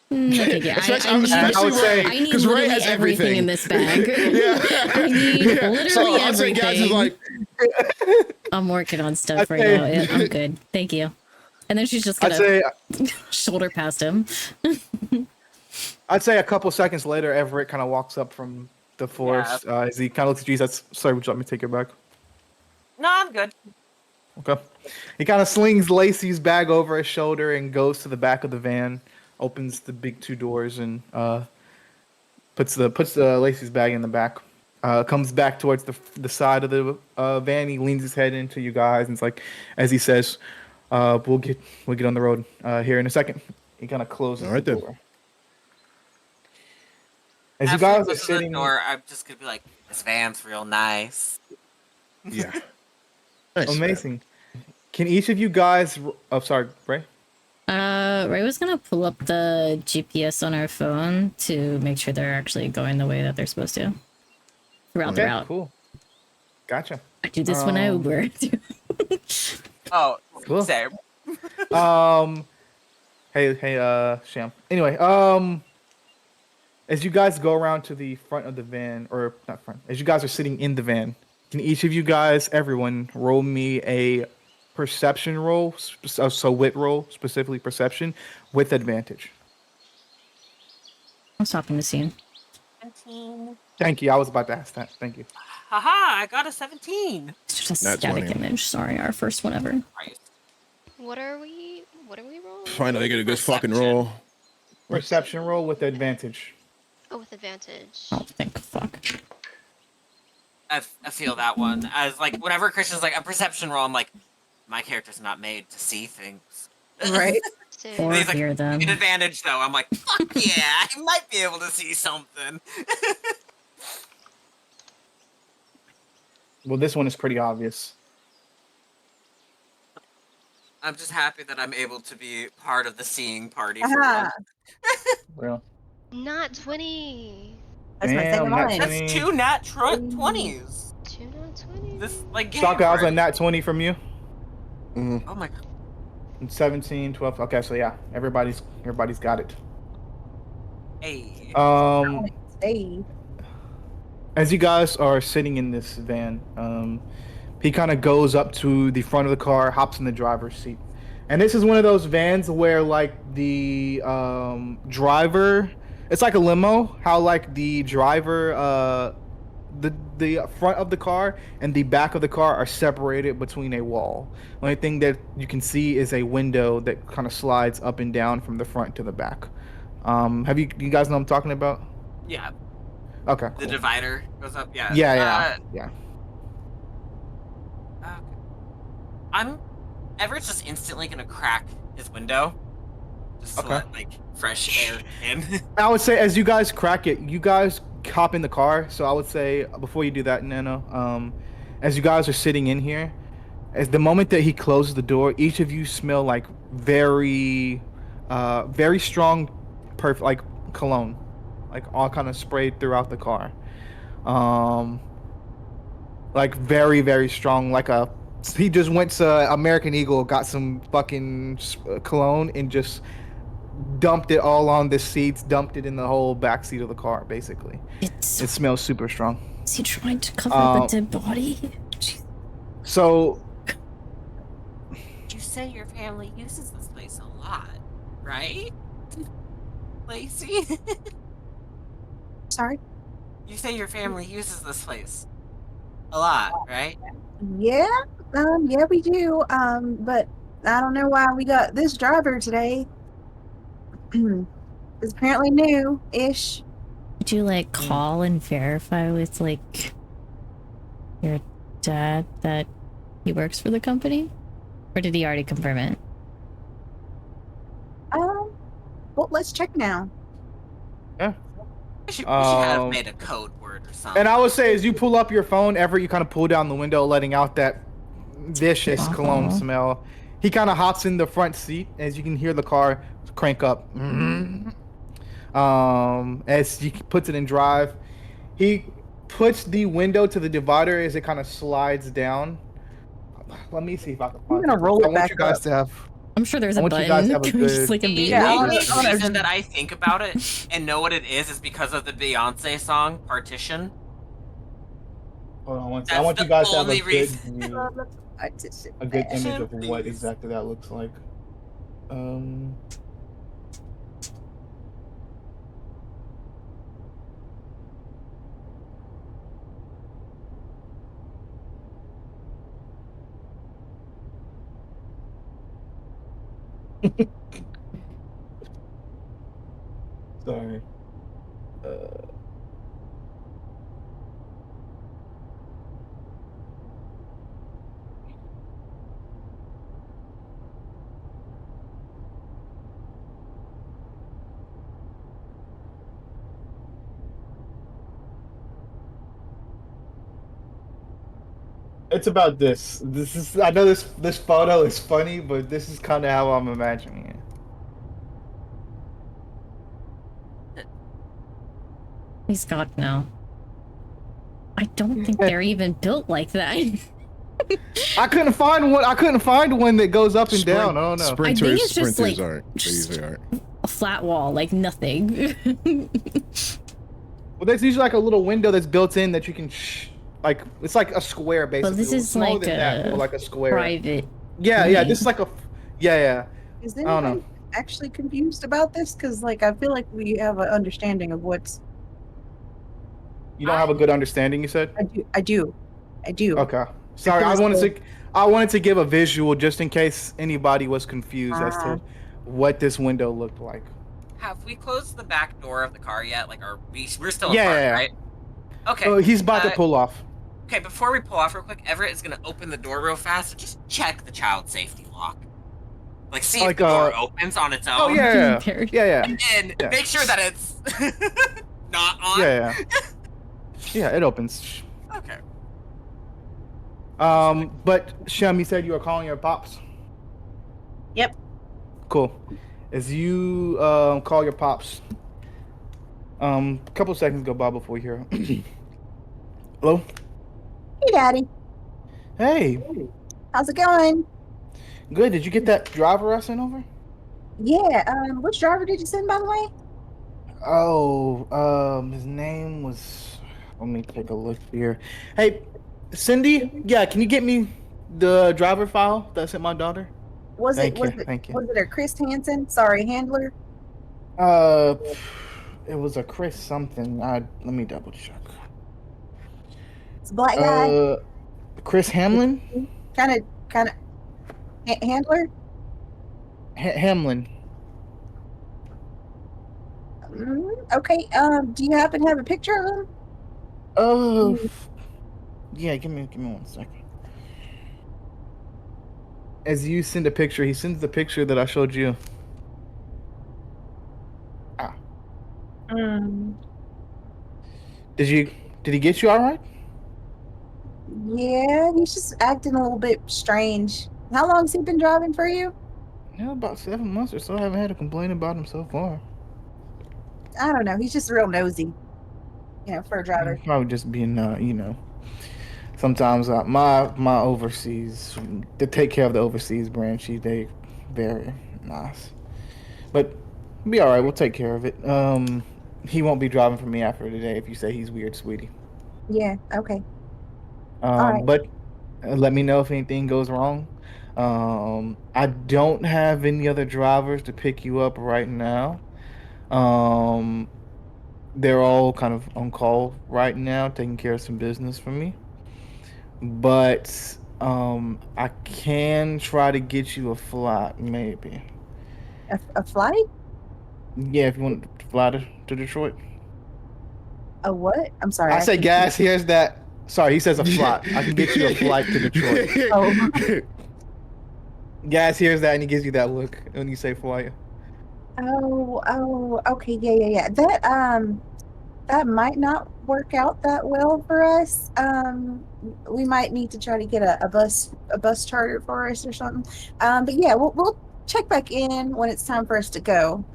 No, thank you. I would say I need because Ray has everything in this bag. Yeah. I need literally so I'd everything. say Gaz is like. I'm working on stuff right now. Yeah, I'm good. Thank you. And then she's just gonna shoulder past him. I'd say a couple seconds later, Everett kind of walks up from the forest. As he kind of looks at you, says, "Sorry, would you let me take your bag?" No, I'm good. Okay. He kind of slings Lacey's bag over his shoulder and goes to the back of the van, opens the big 2 doors, and puts Lacey's bag in the back. Comes back towards the side of the van. He leans his head into you guys, and it's like, as he says, "We'll get on the road here in a second." He kind of closes the door. As After you guys are sitting, the door, I'm just gonna be like, "This van's real nice." Yeah. Nice, amazing. Man. Can each of you guys? Oh, sorry, Ray. Ray was gonna pull up the GPS on our phone to make sure they're actually going the way that they're supposed to throughout the route. Cool. Gotcha. I do this when I Uber. Oh, cool. Same. Hey, Sham. Anyway, as you guys go around to the front of the van, or not front, as you guys are sitting in the van, can each of you guys, everyone, roll me a perception roll, so wit roll, specifically perception, with advantage. I'm stopping the scene. 17. Thank you. I was about to ask that. Thank you. Haha, I got a 17. It's just a static image. Sorry, our first one ever. What are we rolling? Finally, get a good fucking roll. Perception roll with advantage. Oh, with advantage. Oh, thank fuck. I feel that one as like whenever Christian's like a perception roll, I'm like, my character's not made to see things. Right. Same. Or And he's like, hear them. an advantage though. I'm like, fuck yeah, I might be able to see something. Well, this one is pretty obvious. I'm just happy that I'm able to be part of the seeing party for Ah, once. Real. Not 20. that's my Damn, second nat one. 20. That's two nat 20s. 2 not 20. This like game. Shaka, I was a already. nat 20 from you. Oh my god. 17, 12. Okay, so yeah, everybody's got it. Hey. Hey. As you guys are sitting in this van, he kind of goes up to the front of the car, hops in the driver's seat. And this is one of those vans where like the driver, it's like a limo, how like the driver, the front of the car and the back of the car are separated between a wall. The only thing that you can see is a window that kind of slides up and down from the front to the back. Have you guys know what I'm talking about? Yeah. Okay. The Cool. divider goes up. Yeah. Yeah. Okay. I'm Everett's just instantly gonna crack his window. Just to Okay. let like fresh air in. I would say as you guys crack it, you guys hop in the car. So I would say before you do that, Nano, as you guys are sitting in here, as the moment that he closes the door, each of you smell like very strong, perfect like cologne, like all kind of sprayed throughout the car. Like very, very strong. Like he just went to American Eagle, got some fucking cologne, and just dumped it all on the seats, dumped it in the whole back seat of the car. Basically, it smells super strong. Is he trying to cover the dead body? Jeez. So, You say your family uses this place a lot, right? Lacey? Sorry. You say your family uses this place a lot, right? Yeah. Yeah, we do. But I don't know why we got this driver today. It's apparently new-ish. Would you like call and verify with like your dad that he works for the company? Or did he already confirm it? Well, let's check now. yeah. We should have Um, made a code word or something. And I would say as you pull up your phone, Everett, you kind of pull down the window, letting out that vicious cologne smell. He kind of hops in the front seat as you can hear the car crank up. As he puts it in drive, he puts the window to the divider as it kind of slides down. Let me see if I can find gonna it. roll it I want back you guys up. to have. I'm sure there's I a want you guys to have button. a Just good- like The immediately. only I wanna- reason that I think about it and know what it is because of the Beyonce song "Partition." Hold on one second. I That's want you the guys to have a only good reason. view, I just a good image of Please. what exactly that looks like. Sorry. It's about this. This is. I know this photo is funny, but this is kind of how I'm imagining it. He's God now. I don't think they're even built like that. I couldn't find one. I couldn't find one that goes up and down. I don't know. I think it's just, Sprinters like, aren't. They just- usually aren't. A flat wall, like nothing. Well, there's usually like a little window that's built in that you can, like it's like a square basically. But this is Smaller like than that, a but like a square. private. Yeah, yeah. This is like a, yeah. Is I don't know. anybody actually confused about this? Because like I feel like we have an understanding of what's. You don't have a good understanding. You said. I do. Okay. Sorry, I wanted to give a visual just in case anybody was confused as to what this window looked like. have we closed the back door of the car yet? Like, we're still Yeah, apart, yeah, right? Okay. yeah. Oh, he's about to Uh, pull off. okay. Before we pull off real quick, Everett is gonna open the door real fast and just check the child safety lock. Like, see if Like the door opens on its Oh own, yeah, Very- yeah, yeah, and then yeah. make sure that it's not on. yeah, yeah. Yeah, it opens. Okay. But Shem, you said you were calling your pops. Yep. Cool. As you call your pops, a couple seconds go by before you hear. Hello. Hey, Daddy. Hey. How's it going? Good. Did you get that driver I sent over? Yeah. Which driver did you send, by the way? Oh, his name was. Let me take a look here. Hey, Cindy. Yeah, can you get me the driver file that I sent my daughter? Was Thank you. was it a Chris Hansen? Sorry, handler. Uh, it was a Chris something. Let me double check. It's a black guy. Chris Hamlin. Kind of handler. Hamlin. Okay. Do you happen to have a picture of him? Oh, yeah. Give me 1 second. As you send a picture, he sends the picture that I showed you. Ah. Did he get you all right? Yeah, he's just acting a little bit strange. How long's he been driving for you? Yeah, about 7 months or so. I haven't had a complaint about him so far. I don't know. He's just real nosy, for a driver. Probably just being, sometimes my overseas, to take care of the overseas branch, they very nice. But be all right. We'll take care of it. He won't be driving for me after today if you say he's weird, sweetie. Yeah. Okay. All right. But let me know if anything goes wrong. I don't have any other drivers to pick you up right now. Um, they're all kind of on call right now, taking care of some business for me. But I can try to get you a flight, maybe. A flight? Yeah, if you want to fly to Detroit. A what? I'm sorry. I say gas. Here's that. Sorry, he says a flight. I can get you a flight to Detroit. Oh. Gas hears that and he gives you that look when you say flight. Oh, okay, yeah. That might not work out that well for us. We might need to try to get a bus charter for us or something. But yeah, we'll check back in when it's time for us to go.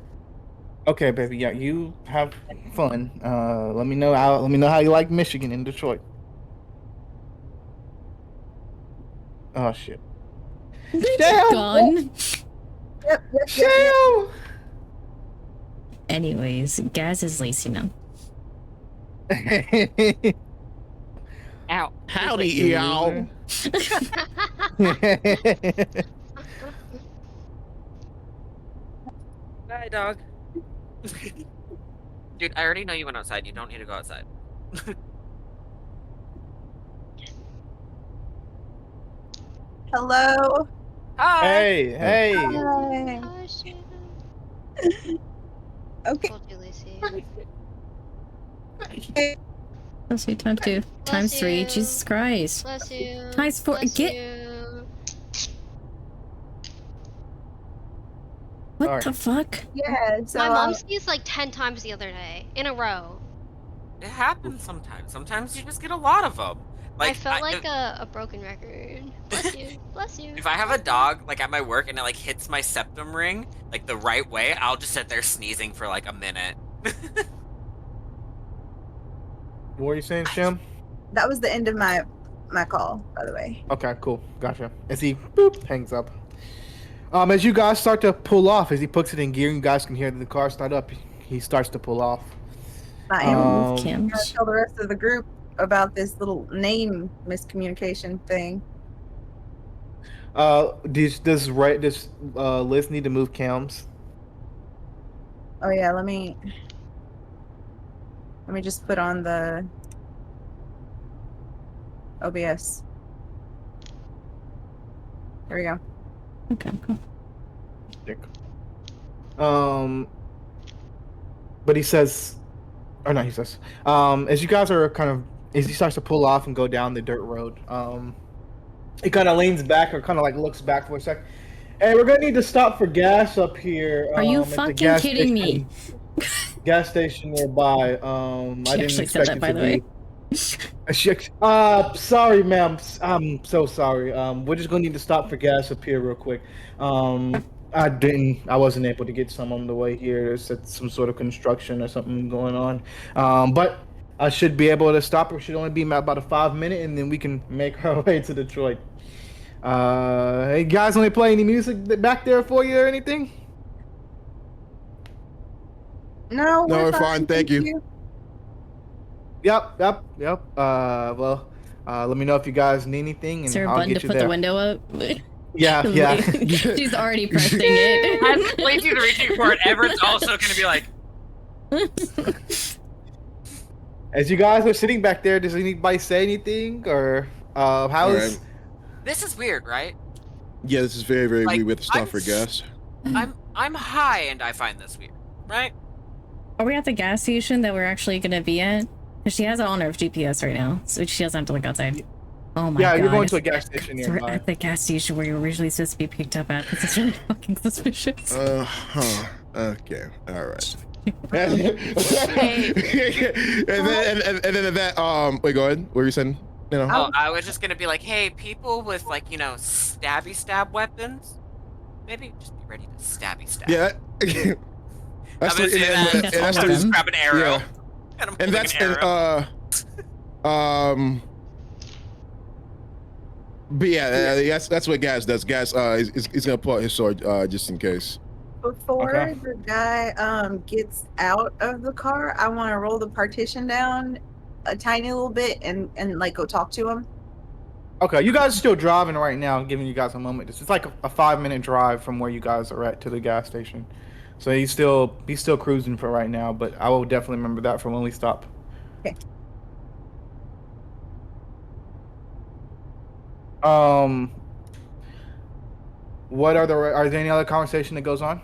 Okay, baby. Yeah, you have fun. Let me know how you like Michigan and Detroit. Oh shit. Damn! Gone. Yep. Shell. Anyways, Gaz is lazy now. Ow. Howdy, y'all. Bye, dog. Dude, I already know you went outside. You don't need to go outside. Hello. Hi. Hey. Hi. Oh, shit. Okay. Told you, Lucy. Plus 2 times 2 times 3. you. Jesus Christ. Bless you. Times 4. Bless Get. you. What Alright. the fuck? Yeah. So My mom sneezed like 10 times the other day in a row. It happens sometimes. Sometimes you just get a lot of them. Like I felt like a broken record. Bless you. Bless you. if I have a dog like at my work and it like hits my septum ring like the right way, I'll just sit there sneezing for like a minute. What were you saying, Shem? that was the end of my call, by the way. Okay, cool. Gotcha. As he hangs up. As you guys start to pull off, as he puts it in gear, you guys can hear the car start up. He starts to pull off. I am Um, gonna tell the rest of the group about this little name miscommunication thing. Does Liz need to move cams? Oh yeah, let me just put on the OBS. There we go. Okay, cool. Um, but he says, or no, he says, as you guys are kind of, as he starts to pull off and go down the dirt road, he kind of leans back or kind of like looks back for a sec. Hey, we're gonna need to stop for gas up here. Are you at the fucking gas kidding station, me? Gas station nearby. She I didn't actually said expect that, it by to the be. Sorry, ma'am. I'm so sorry. We're just gonna need to stop for gas up here real quick. I wasn't able to get some on the way here. There's some sort of construction or something going on. But I should be able to stop. It should only be about a 5 minute, and then we can make our way to Detroit. Hey guys, want to play any music back there for you or anything? No, No, we're we're fine. Thank you. Yep. Well, let me know if you guys need anything, Is and there a I'll button get to you put there. the window up? Yeah. She's already pressing it. As Lacey's reaching for it, Everett's also going to be like, As you guys are sitting back there, does anybody say anything, or how's? Alright. this is weird, right? Yeah, this is very, very Like, weird with the stuff I'm for gas. I'm high and I find this weird, right? Are we at the gas station that we're actually gonna be at? Because she has it on her GPS right now, so she doesn't have to look outside. Oh my god. Yeah, you're going to a gas station We're nearby. at the gas station where you're originally supposed to be picked up at. This is really fucking suspicious. Okay. All right. and then that wait, go ahead. What were you saying? You know. Oh, I was just gonna be like, hey, people with like, stabby stab weapons, maybe just be ready to stabby stab. Yeah. I'm gonna say that. and That's that's I'm just them. grab an arrow. Yeah. And, I'm And that's an arrow. But yeah, that's what Gas does. Gas he's gonna pull out his sword just in case. Before Okay. the guy gets out of the car, I want to roll the partition down a tiny little bit and like go talk to him. Okay, you guys are still driving right now. I'm giving you guys a moment. It's like a 5 minute drive from where you guys are at to the gas station. So he's still cruising for right now. But I will definitely remember that for when we stop. Okay. What are there any other conversation that goes on?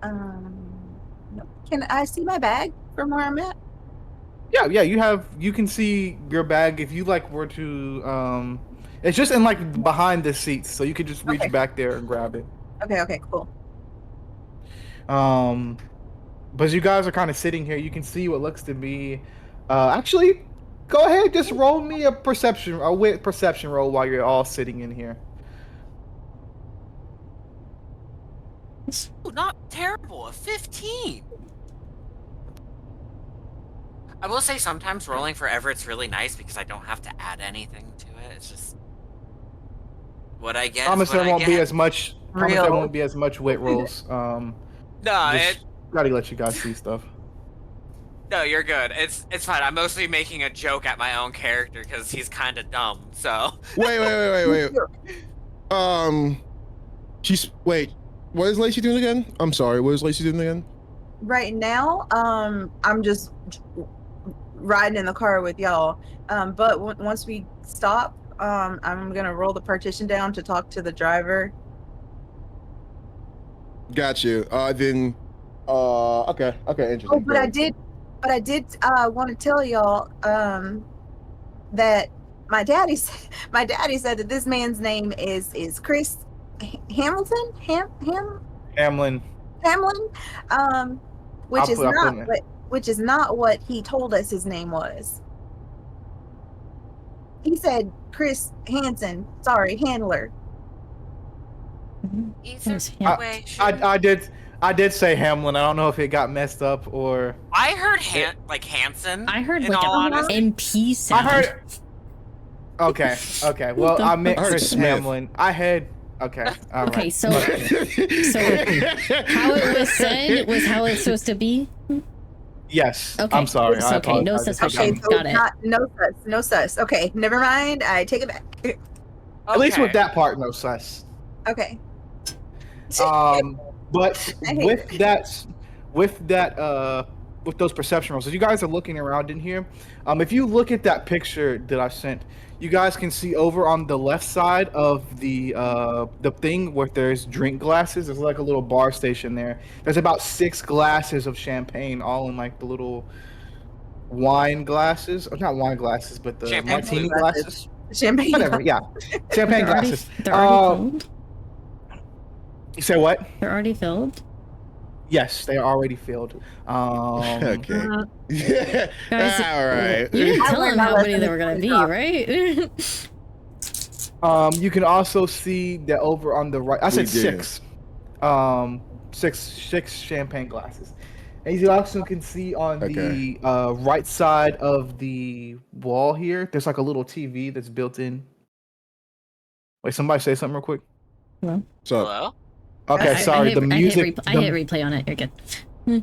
No. Can I see my bag from where I'm at? Yeah, you can see your bag if you like were to it's just in like behind the seats, so you could just reach Okay. back there and grab it. Okay, cool. But as you guys are kind of sitting here, you can see what looks to be actually go ahead, just roll me a wit perception roll while you're all sitting in here. Ooh, not terrible. A 15. I will say sometimes rolling for Everett's really nice because I don't have to add anything to it. It's just what I get. Promise is what there won't I be get. as much. Promise there won't be as much wit rolls. No, Just gotta let you guys see stuff. no, you're good. It's fine. I'm mostly making a joke at my own character because he's kind of dumb. So Wait. Wait. What is Lacey doing again? I'm sorry. What is Lacey doing again? Right now, I'm just riding in the car with y'all. But once we stop, I'm gonna roll the partition down to talk to the driver. Got you. Then. Okay. Interesting. Oh, but I did want to tell y'all that my daddy said that this man's name is Chris Hamilton. Hamlin. Which I'll put it. which is not what he told us his name was. He said Chris Hansen. Sorry, Handler. either Yeah. way, I did say Hamlin. I don't know if it got messed up or. I heard like Hanson. I heard in like all an honesty. MP sound. I heard. Okay. Well, I meant I heard Chris Smith. Hamlin. I had. Okay. All Okay, right. so how it was said was how it's supposed to be. Yes. Okay. I'm sorry. It's I okay. No apologize. suspicion. Okay, so Got it's it. not no sus. Okay, never mind. I take it back. At least with Okay. that part, no sus. Okay. But I hate with that with those perception rolls. So you guys are looking around in here. If you look at that picture that I sent, you guys can see over on the left side of the thing where there's drink glasses. There's like a little bar station there. There's about 6 glasses of champagne, all in like the little wine glasses, or not wine glasses, but the Champagne martini flute. glasses. Champagne. Whatever, yeah, champagne They're already, glasses. they're already filled. You say what? They're already filled. Yes, they are already filled. Okay. Guys, All right. You didn't I tell learned them my how many lesson there were gonna in be, drop. right? You can also see that over on the right. I said We did. 6. Six champagne glasses. And you also can see on the right side of the wall here, there's like a little TV that's built in. Wait, somebody say something real quick. So Hello? Okay, sorry. I The music. hit replay on it. You're good.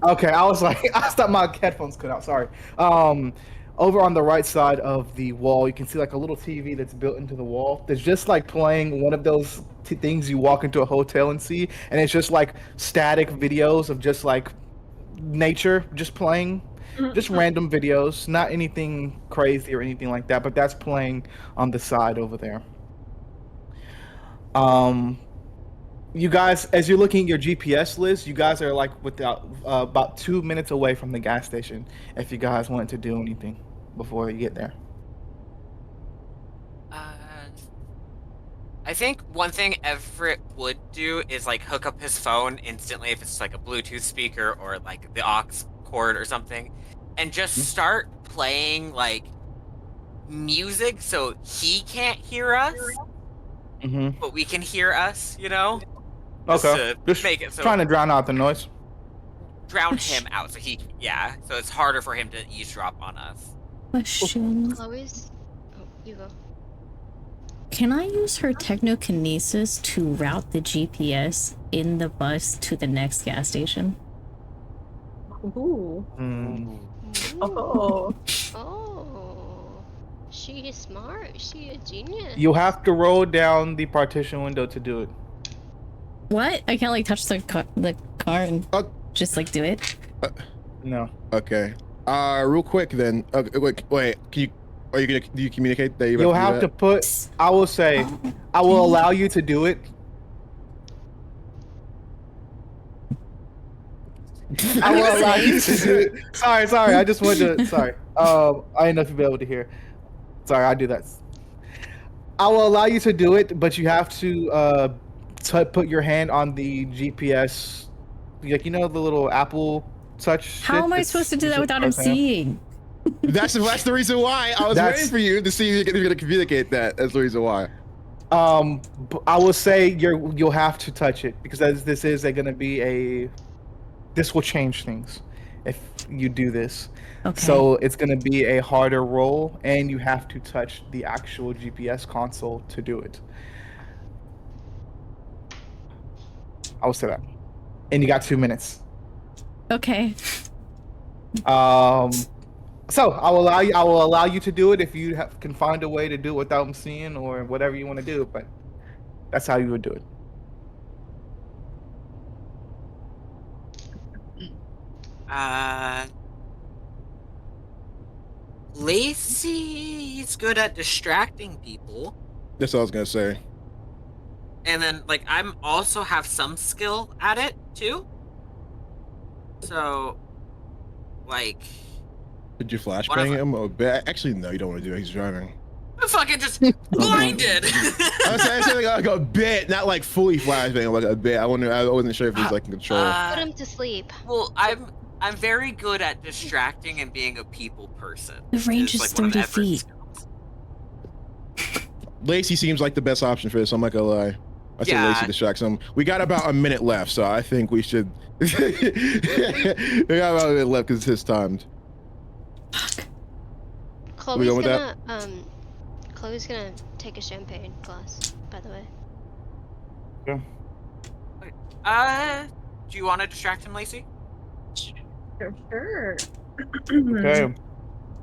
Okay, I was like, I thought my headphones cut out. Sorry. Over on the right side of the wall, you can see like a little TV that's built into the wall. There's just like playing one of those things you walk into a hotel and see, and it's just like static videos of just like nature, just playing, just random videos, not anything crazy or anything like that. But that's playing on the side over there. You guys, as you're looking at your GPS list, you guys are like about 2 minutes away from the gas station. If you guys want to do anything before you get there, I think one thing Everett would do is like hook up his phone instantly if it's like a Bluetooth speaker or like the aux cord or something, and just start playing like music so he can't hear us, but we can hear us. You know. okay. Just make it so trying to drown out the noise. drown him out, so so it's harder for him to eavesdrop on us. Question. Chloe's. Oh, you go. Can I use her technokinesis to route the GPS in the bus to the next gas station? Ooh. Mm. Oh. Oh. She is smart. She a genius. You have to roll down the partition window to do it. What? I can't like touch the car and just like do it. No. Okay. Real quick then. Okay, wait. Do you communicate that You'll have to put. I will say, I will allow you to do it. I will allow you to do it. Sorry. I just wanted to. Sorry. I didn't know if you'd be able to hear. Sorry, I do that. I will allow you to do it, but you have to put your hand on the GPS, like the little Apple Touch. How am I supposed to do that without him seeing? That's the reason why I was waiting for you to see if you're gonna communicate that. That's the reason why. I will say you'll have to touch it because this is gonna be this will change things if you do this. Okay. So it's gonna be a harder roll, and you have to touch the actual GPS console to do it. I will say that, and you got 2 minutes. Okay. So I will allow you to do it if you can find a way to do it without them seeing or whatever you want to do. But that's how you would do it. Lacey's good at distracting people. That's what I was gonna say. And then, like, I'm also have some skill at it, too. So, like... Did you flashbang him? Actually, no, you don't want to do it. He's driving. I'm fucking just blinded! I was saying like a bit, not like fully flashbang, like a bit. I wasn't sure if he's like in control. Put him to sleep. Well, I'm very good at distracting and being a people person. The range is like one of 30 Everett's feet. skills. Lacey seems like the best option for this. I'm not gonna lie. I said Lacey distracts him. We got about a minute left, so I think we should. We got about a minute left because it's timed. Chloe's gonna take a champagne glass, by the way. Okay. Do you want to distract him, Lacey? Sure. Okay.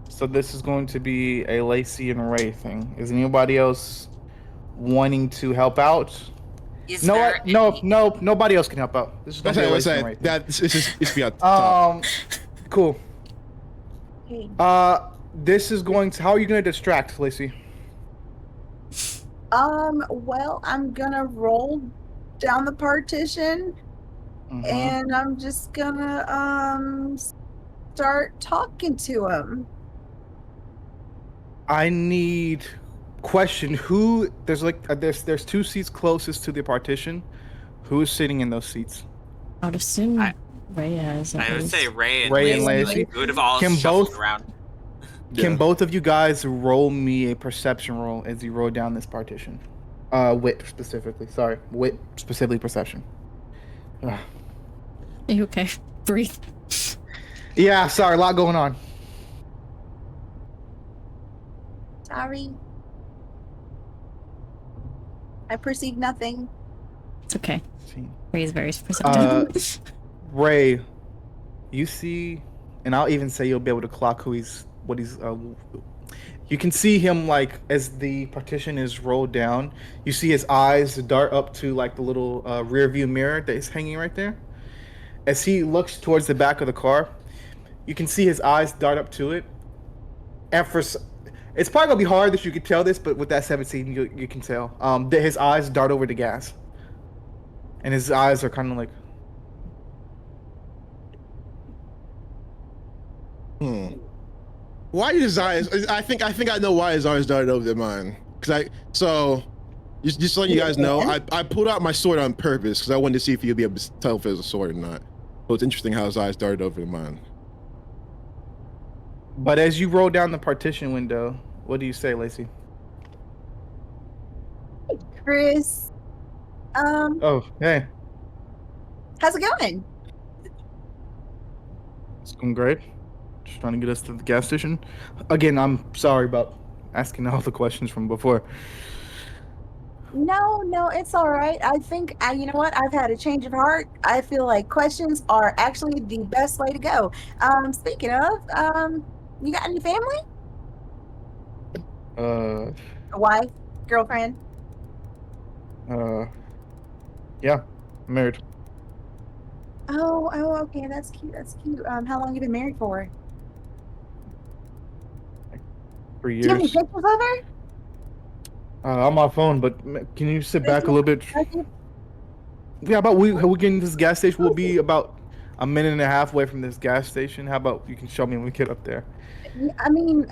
So this is going to be a Lacey and Ray thing. Is anybody else wanting to help out? No, nobody else can help out. This is going to be a Lacey and Ray thing. It's be on top. Cool. Okay. This is going to. How are you going to distract, Lacey? Well, I'm gonna roll down the partition and I'm just gonna start talking to him. I need question. Who? There's like there's 2 seats closest to the partition. Who is sitting in those seats? I would assume I- Ray has. I would say Ray and Ray and Lacey. Lacey? Like, we would have all Can shuffled both- around. Can both of you guys roll me a perception roll as you roll down this partition? Wit specifically. Sorry, wit specifically perception. Ugh. Are you okay? Breathe. Yeah, sorry, a lot going on. Sorry. I perceive nothing. It's okay. Ray is very perceptive. Ray, you see, and I'll even say you'll be able to clock what he's. You can see him like as the partition is rolled down. You see his eyes dart up to like the little rear view mirror that is hanging right there. As he looks towards the back of the car, you can see his eyes dart up to it. And it's probably gonna be hard that you could tell this, but with that 17, you can tell that his eyes dart over to gas, and his eyes are kind of like. Why his eyes? I think I know why his eyes darted over mine. Just letting you guys know, I pulled out my sword on purpose because I wanted to see if you'd be able to tell if it was a sword or not. So it's interesting how his eyes darted over mine. But as you roll down the partition window, what do you say, Lacey? Chris, Oh, hey, how's it going? it's going great. Just trying to get us to the gas station. Again, I'm sorry about asking all the questions from before. No, it's all right. I think, you know what? I've had a change of heart. I feel like questions are actually the best way to go. Speaking of, you got any family? A wife? Girlfriend? Yeah, I'm married. Oh, okay. That's cute. How long you been married for? 3 Do you have any years. pictures of her? On my phone, but can you sit back a little bit? Yeah, about we get into this gas station. We'll be about a minute and a half away from this gas station. How about you can show me when we get up there? I mean,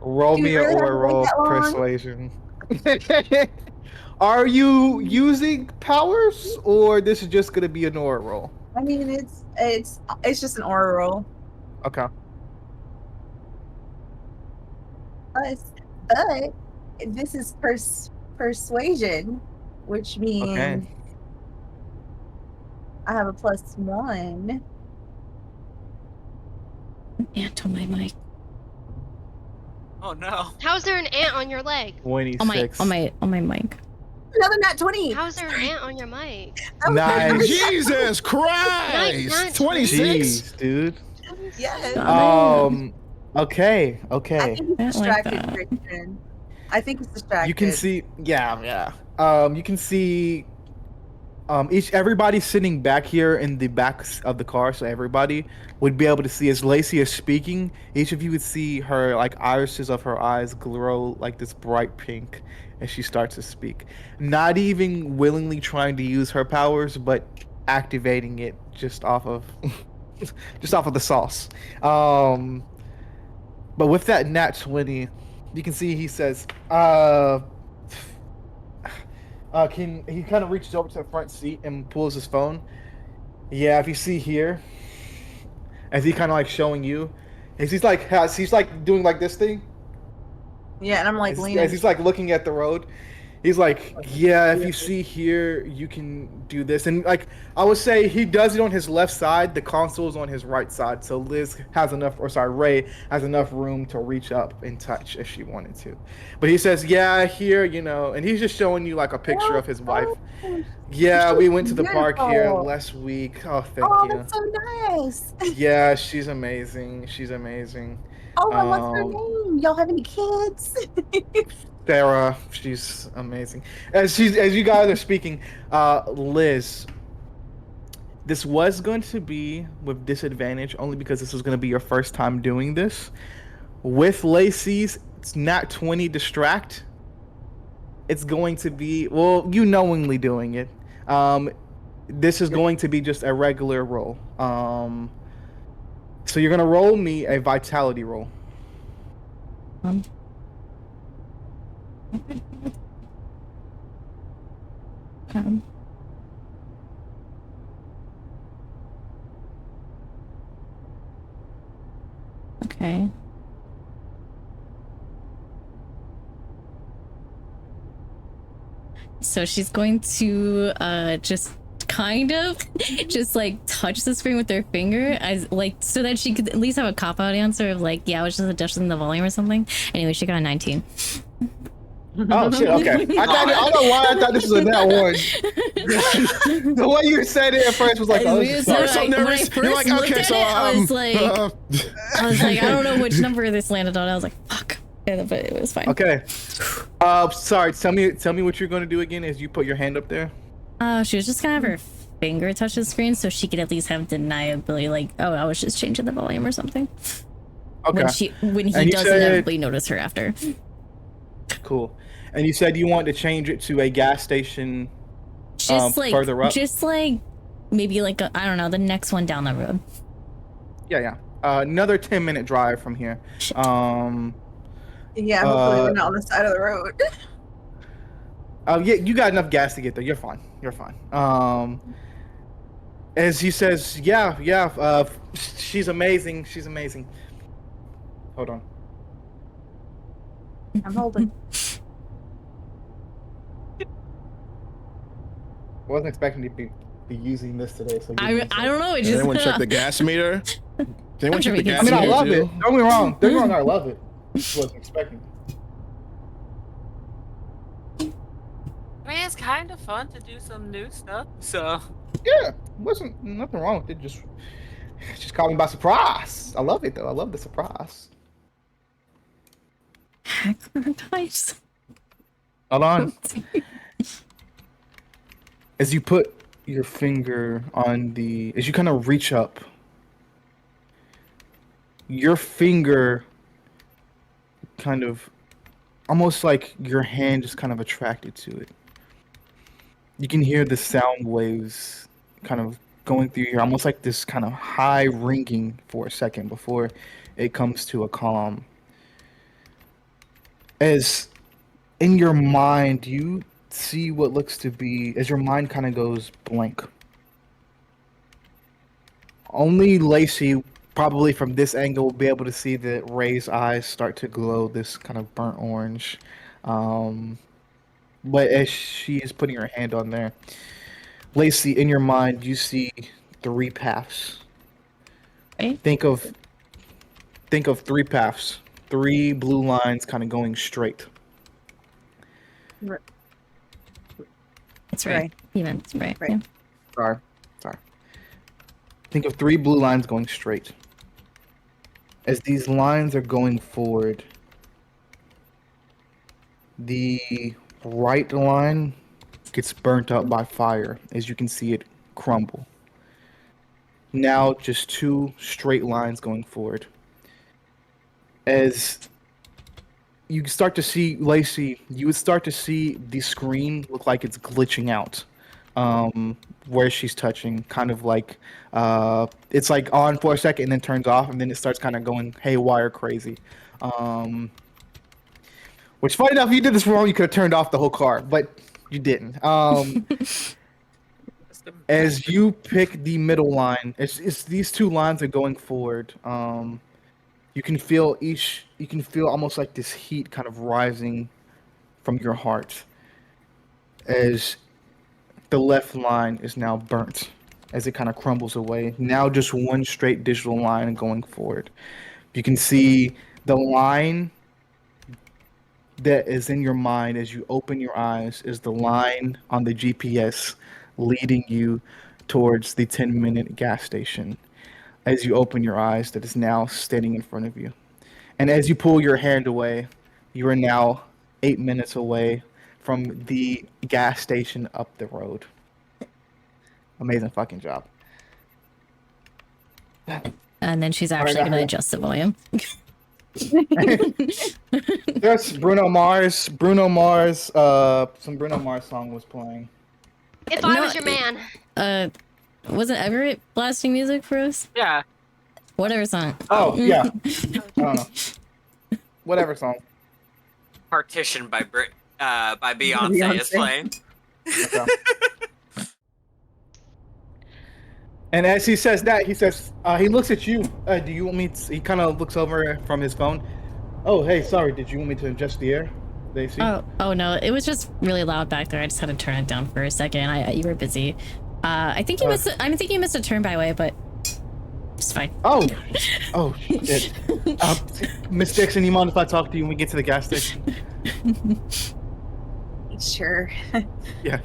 Roll Do you me really have or to wait roll that long? persuasion. Are you using powers, or this is just gonna be an aura roll? I mean, it's just an aura roll. Okay. But this is persuasion, which means Okay. I have a +1. Ant on my mic. Oh no. How's there an ant on your leg? 26. On my mic. Another nat 20. How's there an ant on your mic? Nice. Jesus Christ! Not 26? Jeez, dude. Yes. Okay. I think I it's don't like distracted, that. Christian. I think it's distracted. You can see, yeah. You can see, everybody sitting back here in the back of the car, so everybody would be able to see as Lacey is speaking. Each of you would see her like irises of her eyes glow like this bright pink as she starts to speak. Not even willingly trying to use her powers, but activating it just off of, the sauce. But with that nat 20, you can see he says, he kind of reaches over to the front seat and pulls his phone. Yeah, if you see here, as he kind of like showing you, he's like doing like this thing. Yeah, and I'm like As leaning. he's like looking at the road, he's like, yeah, if you see here, you can do this. And like, I would say he does it on his left side. The console's on his right side. So Ray has enough room to reach up and touch if she wanted to. But he says, yeah, here, and he's just showing you like a picture of his wife. Yeah, we went to the park here beautiful. last week. Oh, thank Oh, you. that's so nice. Yeah, she's amazing. Oh, and what's her name? Y'all have any kids? Sarah, she's amazing. As you guys are speaking, Liz, This was going to be with disadvantage only because this was going to be your first time doing this. With Lacey's, it's not 20 distract. It's going to be, well, you knowingly doing it. This is going to be just a regular roll. So you're going to roll me a vitality roll. Okay. So she's going to just kind of just like touch the screen with her finger as like so that she could at least have a cop out answer of like, yeah, I was just adjusting the volume or something. Anyway, she got a 19. Oh shit! Okay, I don't know why I thought this was a nat one. The way you said it at first was like, oh, this is So sorry. so when I nervous. first You're like, looked okay, at so it, I was like, I don't know which number this landed on. I was like, fuck. Yeah, but it was fine. Okay. Sorry. Tell me what you're going to do again. As you put your hand up there. She was just gonna have her finger touch the screen so she could at least have deniability, like, oh, I was just changing the volume or something. Okay. When he And you does said- inevitably notice her after. Cool. And you said you want to change it to a gas station. Just like, further up. just like, maybe like I don't know, the next one down the road. Yeah. Another 10-minute drive from here. Shit. Yeah, hopefully we're not on the side of the road. Yeah, you got enough gas to get there. You're fine. As he says, yeah. She's amazing. Hold on. I'm holding. Wasn't expecting to be using this today. So I don't know. It Did just anyone check the gas meter? Did anyone check the gas I mean, I meter? love too? it. Don't get me wrong. I love it. Just wasn't expecting. I mean, it's kind of fun to do some new stuff. So Yeah, wasn't nothing wrong with it. Just caught me by surprise. I love it though. I love the surprise. Hacker dice. Hold on. As you put your finger on as you kind of reach up, your finger kind of, almost like your hand just kind of attracted to it. You can hear the sound waves kind of going through here, almost like this kind of high ringing for a second before it comes to a calm. As in your mind, you see what looks to be, as your mind kind of goes blank. Only Lacey, probably from this angle, will be able to see that Ray's eyes start to glow this kind of burnt orange. But as she is putting her hand on there, Lacey, in your mind, you see 3 paths. Right? Think of 3 paths, 3 blue lines kind of going straight. It's right. Even it's right. Right. Yeah. Sorry. Think of 3 blue lines going straight. As these lines are going forward, the right line gets burnt up by fire as you can see it crumble. Now just 2 straight lines going forward. As you start to see, Lacey, you would start to see the screen look like it's glitching out. Where she's touching, kind of like it's like on for a second and then turns off, and then it starts kind of going haywire crazy. Which, funny enough, if you did this wrong, you could have turned off the whole car, but you didn't. As you pick the middle line, it's these 2 lines are going forward. You can feel almost like this heat kind of rising from your heart as the left line is now burnt as it kind of crumbles away. Now just 1 straight digital line going forward. You can see the line that is in your mind as you open your eyes is the line on the GPS leading you towards the 10-minute gas station. As you open your eyes, that is now standing in front of you. And as you pull your hand away, you are now 8 minutes away from the gas station up the road. Amazing fucking job. And then she's right, actually I gonna heard. adjust the volume. Yes, Bruno Mars. Some Bruno Mars song was playing. If I No, was your man. wasn't Everett blasting music for us? Yeah. Whatever song. Oh yeah, Oh, I don't know. Whatever song. Partition by Beyonce is Beyonce. playing. Okay. And as he says that, he says, he looks at you. Do you want me to, he kind of looks over from his phone. Oh, hey, sorry. Did you want me to adjust the air? The AC? Oh no, it was just really loud back there. I just had to turn it down for a second. You were busy. I think you missed. I think you missed a turn by way, but it's fine. Oh, shit. Miss Dixon, you mind if I talk to you when we get to the gas station? Sure. Yeah.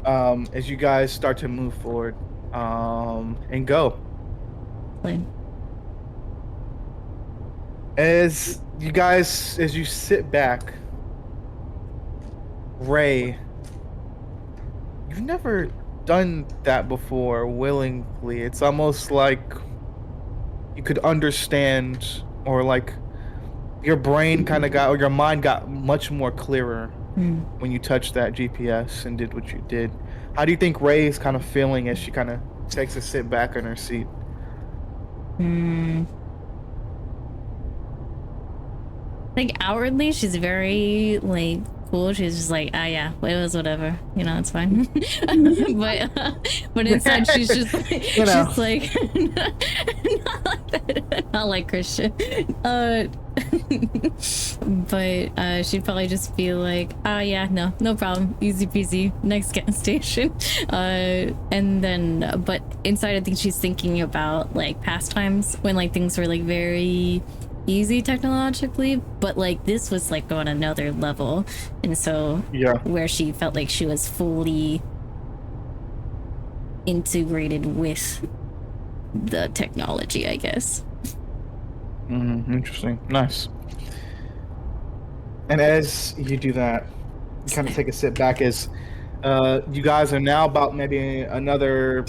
As you guys start to move forward, and go. Fine. As you sit back, Ray, you've never done that before willingly. It's almost like you could understand, or like your brain kind of got, or your mind got much more clearer when you touched that GPS and did what you did. How do you think Ray's kind of feeling as she kind of takes a sit back in her seat? Like outwardly, she's very like cool. She's just like, ah, yeah, it was whatever. You know, it's fine. But inside, she's just like, You know. she's like, not like that, not like Christian. But she'd probably just be like, oh yeah, no problem, easy peasy, next gas station. And then, but inside, I think she's thinking about like past times when like things were like very easy technologically, but like this was like on another level, and so Yeah. where she felt like she was fully integrated with the technology, I guess. Interesting. Nice. And as you do that, you kind of take a sit back as you guys are now about maybe another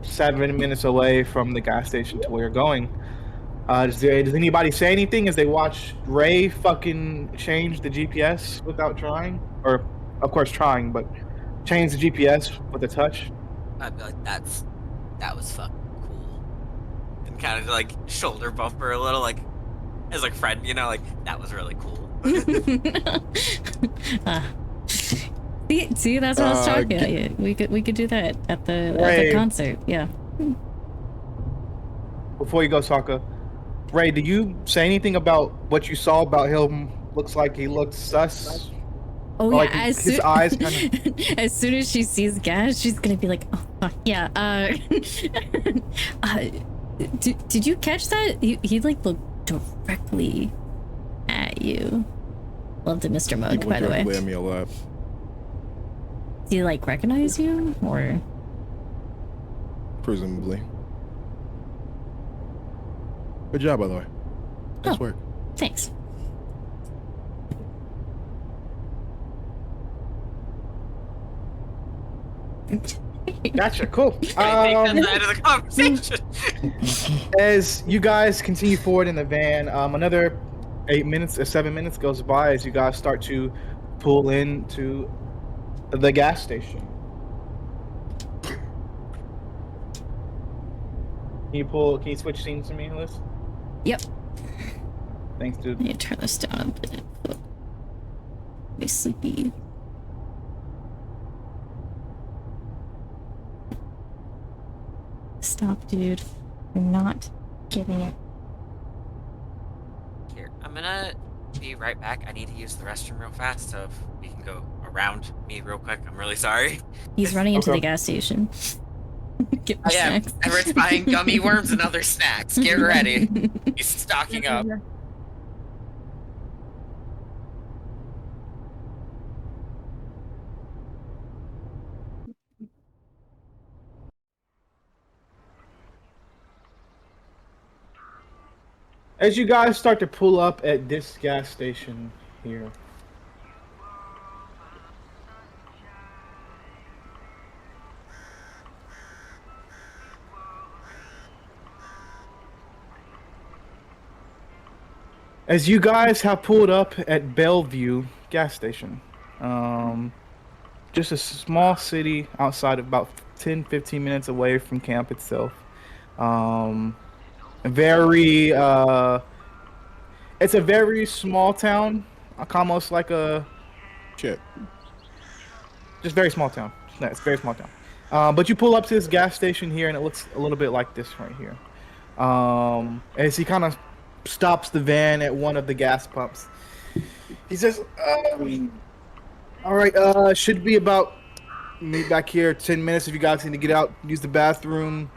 7 minutes away from the gas station to where you're going. Does anybody say anything as they watch Ray fucking change the GPS without trying? Or, of course, trying, but change the GPS with a touch? I'd be like, that was fucking cool. And kind of like shoulder bump her a little, like as like friend, you know, like that was really cool. See, that's what I was talking about. We could do that at the concert. Yeah. Before you go, Sokka, Ray, do you say anything about what you saw about him? Looks like he looked sus. Oh Or yeah, like his eyes kind of. as soon as she sees gas, she's gonna be like, oh fuck yeah. Did you catch that? He like looked directly at you. Loved it, Mr. Mug, People by the way. directly at me a lot. Did he like recognize you or? Presumably. Good job, by the way. Nice work. Thanks. Gotcha, cool. I think that's the end of the conversation. As you guys continue forward in the van, another 8 minutes or 7 minutes goes by as you guys start to pull into the gas station. Can you switch scenes to me, Liz? Yep. Thanks, dude. Let me turn this down a bit. Be sleepy. Stop, dude. You're not getting it. Here, I'm gonna be right back. I need to use the restroom real fast, so if we can go around me real quick, I'm really sorry. He's running into Okay. the gas station. Get Oh, yeah, snacks. Everett's buying gummy worms and other snacks. Get ready. He's stocking up. As you guys start to pull up at this gas station here, As you guys have pulled up at Bellevue gas station, just a small city outside of about 10, 15 minutes away from camp itself. Um, very, it's a very small town, almost like a, Shit. just very small town. No, it's a very small town. But you pull up to this gas station here, and it looks a little bit like this right here. As he kind of stops the van at one of the gas pumps, he says, "All right, should be about meet back here 10 minutes if you guys need to get out, use the bathroom,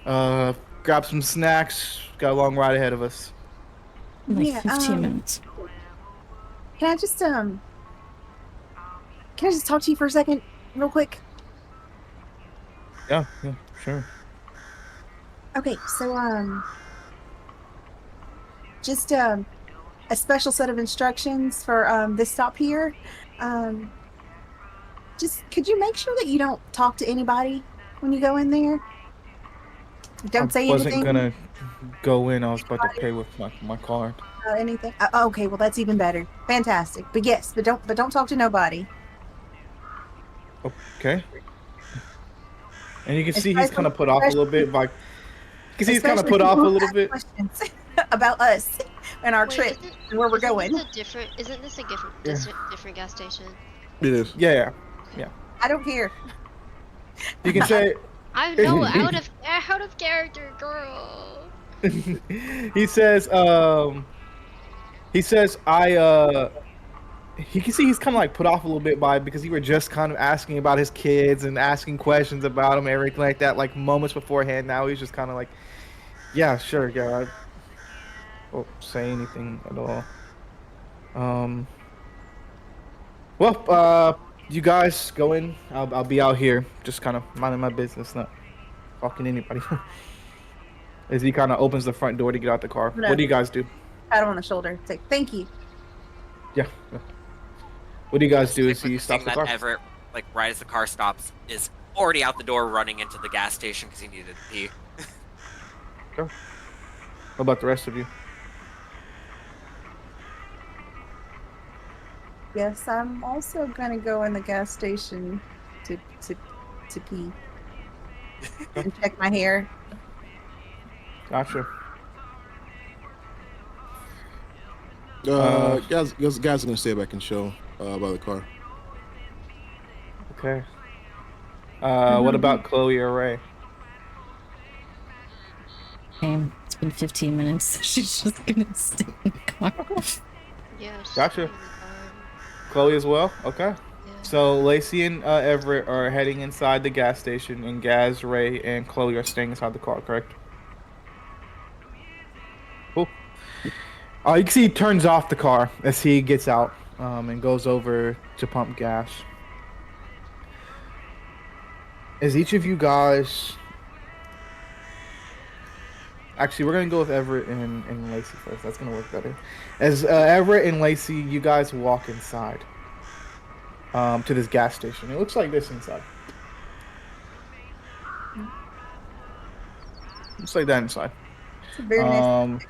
grab some snacks. Got a long ride ahead of us." Like Yeah, 15 minutes. Can I just talk to you for a second, real quick? Yeah, sure. Okay, so just a special set of instructions for this stop here. Um, just could you make sure that you don't talk to anybody when you go in there? Don't I say wasn't anything. gonna go in. I was about to pay with my card. Anything. Okay, well that's even better. Fantastic. But yes, but don't talk to nobody. Okay. And you can see he's kind of put off a little bit. Like, you can see he's kind of Especially put off a people who little ask bit. questions about us and our Wait, trip and where we're going. Isn't this a different, Yeah. different gas station? It is. Yeah. I don't care. You can say I know, out of character, girl. he says I you can see he's kind of like put off a little bit by it because you were just kind of asking about his kids and asking questions about him, everything like that, like moments beforehand. Now he's just kind of like, yeah, sure, yeah, I won't say anything at all. Well, you guys go in. I'll be out here, just kind of minding my business, not talking to anybody. As he kind of opens the front door to get out the car. No. What do you guys do? Pat him on the shoulder. Say thank you. Yeah. What do you guys do? Like, Is he with stops the that car? Everett, like right as the car stops, is already out the door running into the gas station because he needed to pee. What about the rest of you? Yes, I'm also gonna go in the gas station to pee and check my hair. Gotcha. Guys are gonna stay back and show by the car. Okay. What about Chloe or Ray? Same. It's been 15 minutes. She's just gonna stay in the car. Yeah. she's Gotcha. fine. Chloe as well? Okay. Yeah. So Lacey and Everett are heading inside the gas station, and Gaz, Ray, and Chloe are staying inside the car, correct? Cool. You can see he turns off the car as he gets out and goes over to pump gas. As each of you guys... Actually, we're going to go with Everett and Lacey first. That's going to work better. As Everett and Lacey, you guys walk inside to this gas station. It looks like this inside. Looks like that inside. It's a very nice.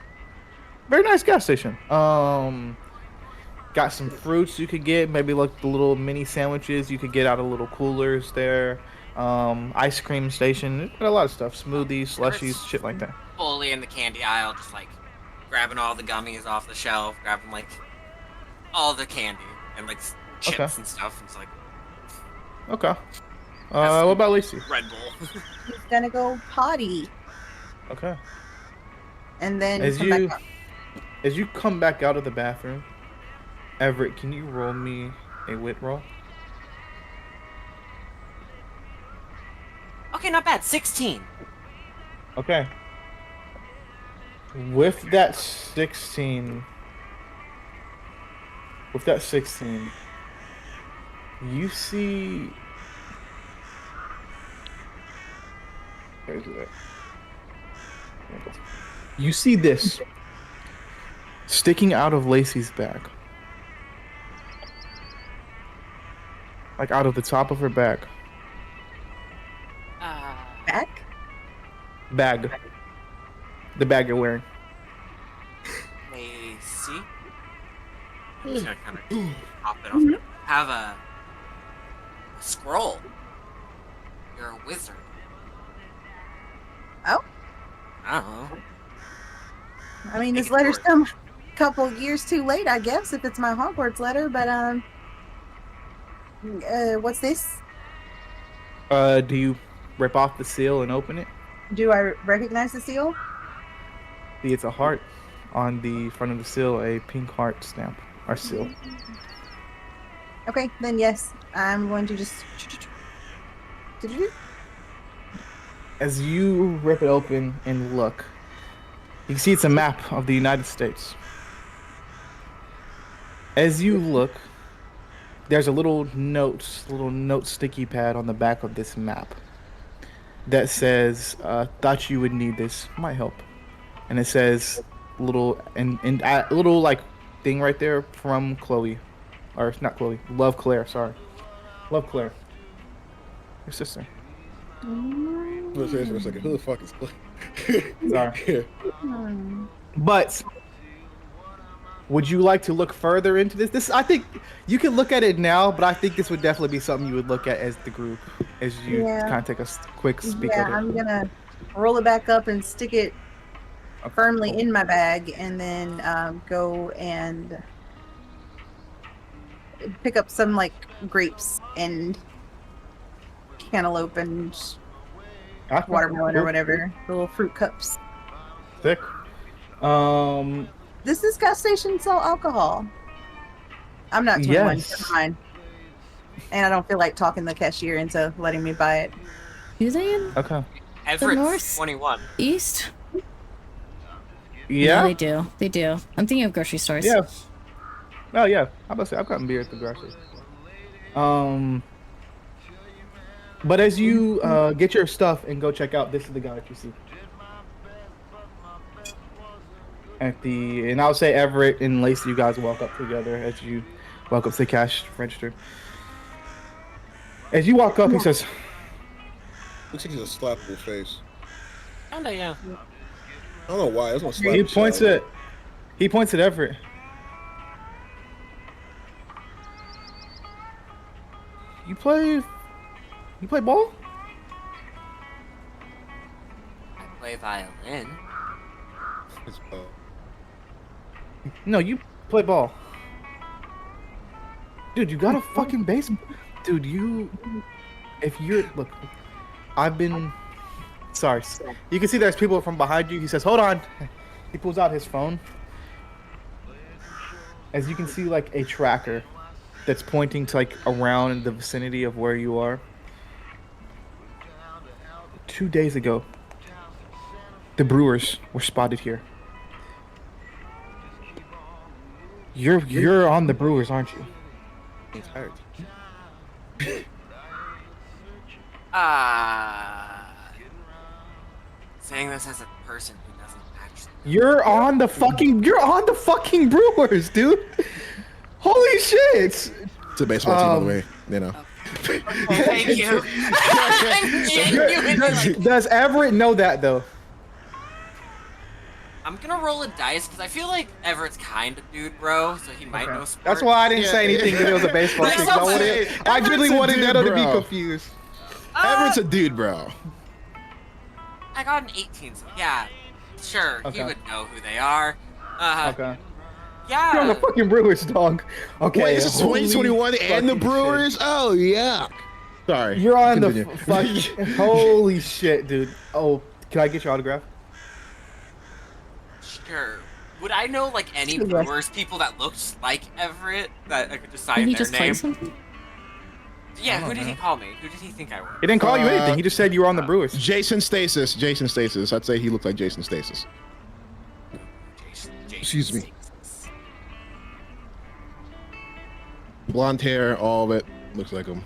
Very nice gas station. Got some fruits you could get. Maybe like the little mini sandwiches you could get out of little coolers there. Ice cream station. It's got a lot of stuff. Smoothies, slushies, shit like that. Fully in the candy aisle, just like grabbing all the gummies off the shelf, grabbing like all the candy and like chips Okay. and stuff. It's like Okay. What about Lacey? Red Bull. He's gonna go potty Okay. and then As come you back up. as you come back out of the bathroom, Everett, can you roll me a wit roll? Okay, not bad. 16. Okay. With that 16, you see. Where's it at? You see this sticking out of Lacey's bag. Like out of the top of her bag. Back? Bag. The bag you're wearing. Macy. I'm just gonna kind of pop it off. Have a scroll. You're a wizard. Oh, I don't know. I mean, Take this it letter's forward. come a couple of years too late, I guess, if it's my Hogwarts letter. But what's this? Do you rip off the seal and open it? Do I recognize the seal? See, it's a heart on the front of the seal, a pink heart stamp or seal. Okay, then yes, I'm going to just. As you rip it open and look, you can see it's a map of the United States. As you look, there's a little note sticky pad on the back of this map that says, "Thought you would need this. Might help." And it says, little like thing right there from Chloe, or not Chloe, Love Claire. Sorry, Love Claire, your sister. Let's say for a second. Who the fuck is Clay? Sorry. Hmm. But would you like to look further into this? I think you can look at it now, but I think this would definitely be something you would look at as the group, as you Yeah. kind of take a quick speak Yeah, of it. I'm gonna roll it back up and stick it Okay, firmly cool. in my bag, and then go and pick up some like grapes and cantaloupe and Okay, watermelon or cool. whatever, little fruit cups. Sick. Does this gas station sell alcohol? I'm not 21. Yes. Never mind. And I don't feel like talking the cashier into letting me buy it. Do they in Okay. Everett's north? 21. East? Yeah. No, they do. They do. I'm thinking of grocery stores. Yeah. Oh yeah. How about to say I've gotten beer at the grocery. But as you get your stuff and go check out, this is the guy that you see. And I'll say Everett and Lacey, you guys walk up together as you walk up to the cash register. As you walk up, he says, Looks like he's a slap in the face. Kinda, yeah. I don't know why. I was gonna slap he the shit points out of at, he points at Everett. You play ball? I play violin. him. It's, No, you play ball. Dude, you got a fucking baseball. Dude, look, I've been, sorry. You can see there's people from behind you. He says, hold on. He pulls out his phone. As you can see, like a tracker that's pointing to like around in the vicinity of where you are. 2 days ago, the Brewers were spotted here. You're on the Brewers, aren't you? he's hurt. Saying this as a person who doesn't actually. You're on the fucking Brewers, dude. Holy shit. It's a baseball team, by the way. You know. Thank you. I'm genuinely like, Does Everett know that though? I'm gonna roll a dice because I feel like Everett's kind of dude, bro, so he might know sports. That's why I didn't say Yeah. anything if it was a baseball That's team. what I'm I saying. really Everett's a wanted dude, Neto to be bro. confused. Everett's a dude, bro. I got an 18, so yeah, sure, Okay. he would know who they are. Okay. Yeah. You're on the fucking Brewers, dog. Okay. Wait, this is holy 2021 and the fucking Brewers? Oh, yeah. Sorry. shit. You're on Continue. the fucking. Holy shit, dude. Oh, can I get your autograph? Sure. Would I know like any Yes. Brewers people that looked like Everett that I could just sign Did he their just play name? something? Yeah, I who don't did he know. call me? Who did he think I was? He didn't call you anything. He just said you were on the Brewers. Jason Stasis. Jason Stasis. I'd say he looked like Jason Stasis. Jason Excuse me. Statham. Blonde hair, all of it. Looks like him.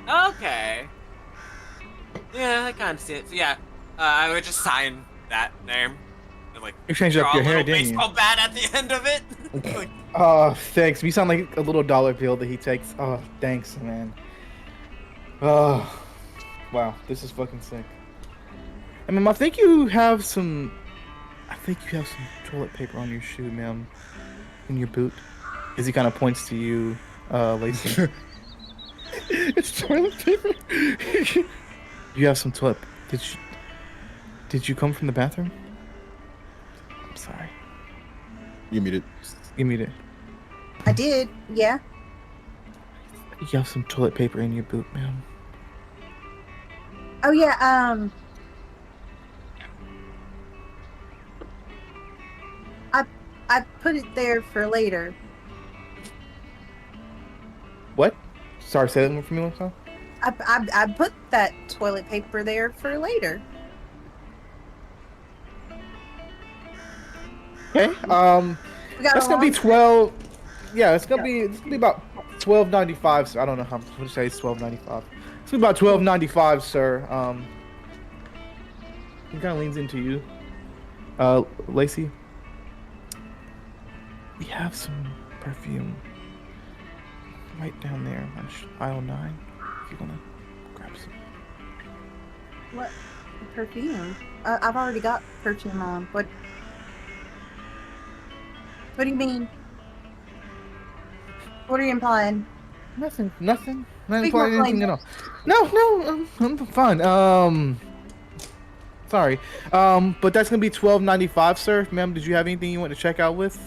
Okay. Yeah, I kind of see it. So yeah, I would just sign that name. And, like, You changed up draw your a hair, little didn't you? baseball bat at the end of it. Like, Oh, thanks. You sound like a little dollar bill that he takes. Oh, thanks, man. Oh, wow. This is fucking sick. I mean, I think you have some. I think you have some toilet paper on your shoe, ma'am. In your boot. As he kind of points to you, Lacey. It's toilet paper. You have some toilet. Did you come from the bathroom? I'm sorry. You muted. Give me the. I did. Yeah. You have some toilet paper in your boot, ma'am. Oh yeah. I put it there for later. What? Sorry, say that one for me, Lisa. I put that toilet paper there for later. Okay. We got That's a gonna be long- 12. Yeah, it's gonna be about 12.95. So I don't know how much to say it's 12.95. It's gonna be about 12.95, sir. He kind of leans into you, Lacey. We have some perfume right down there on aisle 9. If you wanna grab some. What perfume? I've already got perfume on. What? What do you mean? What are you implying? Nothing. Not Speak implying more anything plainly. at all. No, I'm fine. Sorry. But that's gonna be 12.95, sir. Ma'am, did you have anything you want to check out with?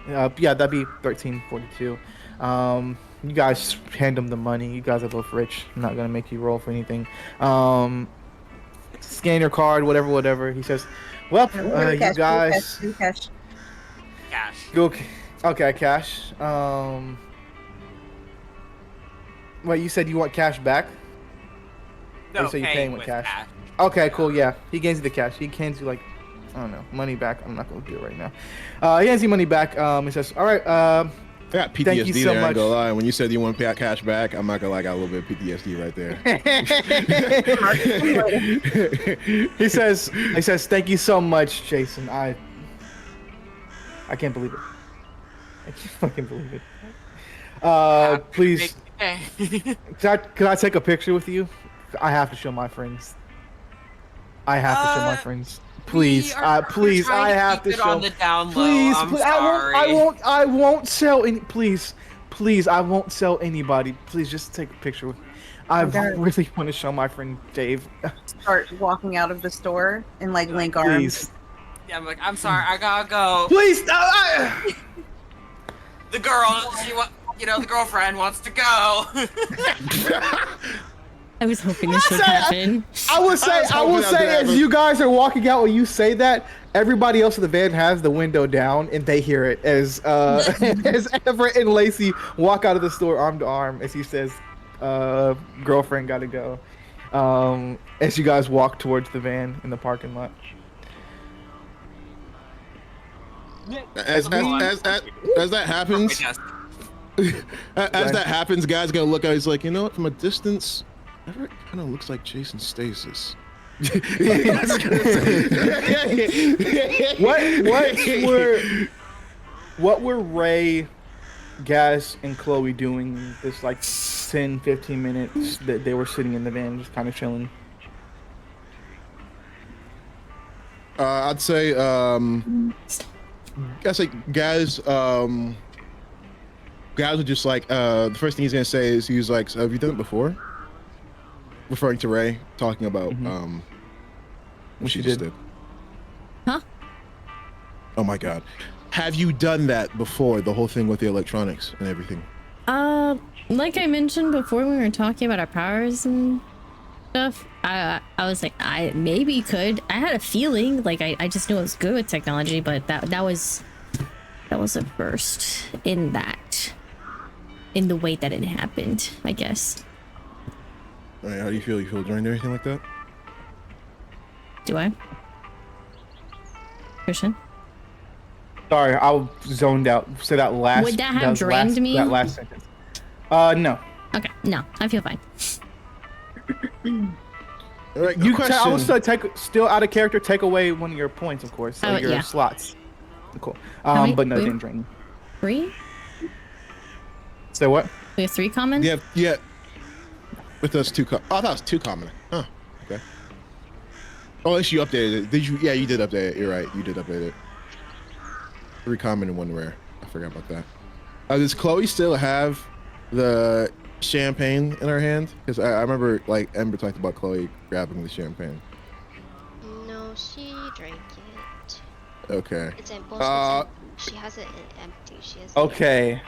Yeah, that'd be 13.42. You guys hand him the money. You guys are both rich. I'm not gonna make you roll for anything. Scan your card, whatever. He says, "Well, you guys Cash. Cash. go." Okay, cash. Wait, you said you want cash back? No, so you're paying with cash. cash. Okay, cool. Yeah, he hands you the cash. He hands you like, I don't know, money back. I'm not gonna do it right now. He hands you money back. He says, "All right. I got PTSD Thank you so there. I ain't much." gonna lie. When you said you want to pay out cash back, I'm not gonna lie. I got a little bit of PTSD right there. He says, "Thank you so much, Jason. I can't believe it. I can't fucking believe it. Please, can I take a picture with you? I have to show my friends. Please, please, I have to show. on the down low. Please, I'm please, sorry. I won't sell any. Please, I won't sell anybody. Please, just take a picture with. I Okay. really want to show my friend Dave. Start walking out of the store and like link arms. Please, Yeah, I'm like, I'm sorry, I gotta go. please. The girl, the girlfriend wants to go. I was hoping this would happen. I will say, as you guys are walking out, when you say that, everybody else in the van has the window down, and they hear it as as Everett and Lacey walk out of the store arm to arm, as he says, "Girlfriend gotta go." As you guys walk towards the van in the parking lot. As that happens, as that happens, guys gonna look at. He's like, you know what? From a distance, Everett kind of looks like Jason Stasis. What were Ray, Gaz, and Chloe doing this like 10-15 minutes that they were sitting in the van just kind of chilling? I'd say, guys, guys would just like, the first thing he's gonna say is he's like, so have you done it before? Referring to Ray, talking about what she just did. Huh? Oh my god. Have you done that before, the whole thing with the electronics and everything? Like I mentioned before when we were talking about our powers and stuff, I was like, I maybe could. I had a feeling, like I just knew I was good with technology, but that was a first in the way that it happened, I guess. All right, how do you feel? You feel joined or anything like that? Do I? Christian? Sorry, I was zoned out. Say that last. Would that have drained me? That last sentence. No. Okay, no, I feel fine. All right, You question. I will still out of character. Take away one of your points, of course. So your yeah. slots. Cool. many- But no, it wait. didn't drain you. 3? So what? We have 3 comments? Yeah. With those two. Oh, I thought it was 2 common. Huh. Okay. Oh, unless you updated it. Did you? Yeah, you did update it. You're right. You did update it. 3 common and 1 rare. I forgot about that. Does Chloe still have the champagne in her hand? Because I remember like Ember talked about Chloe grabbing the champagne. No, she drank it. Okay. It's empty. She has it empty. She has. Okay.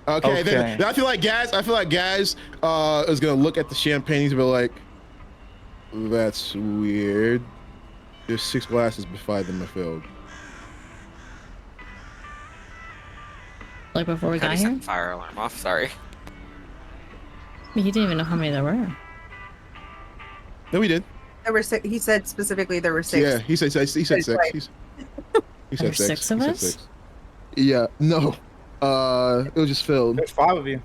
Okay. Okay. Then I feel like Gaz. Is gonna look at the champagne. He's gonna be like, "That's weird. There's 6 glasses, but 5 of them are filled." Like before we got here? Fire alarm off. Sorry. He didn't even know how many there were. No, we did. There were 6. He said specifically there were 6. Yeah, he said 6. He said 6. Right. He said There 6. were 6 of He said us? 6. Yeah. No. It was just filled. There's 5 of you.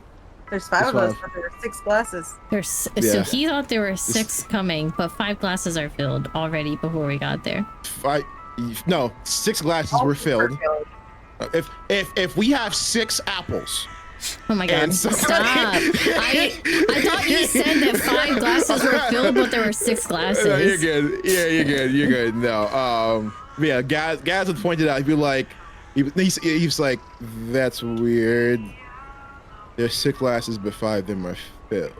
There's 5 of us, but there were 6 glasses. So Yeah. he thought there were 6 coming, but 5 glasses are filled already before we got there. 6 glasses were filled. If we have 6 apples. Oh my god! And Stop! somebody- I thought you said that 5 glasses were filled, but there were 6 glasses. No, you're good. Yeah, you're good. You're good. No. Yeah. Gaz had pointed out. He'd be like, he's like, that's weird. There's 6 glasses, but 5 of them are filled.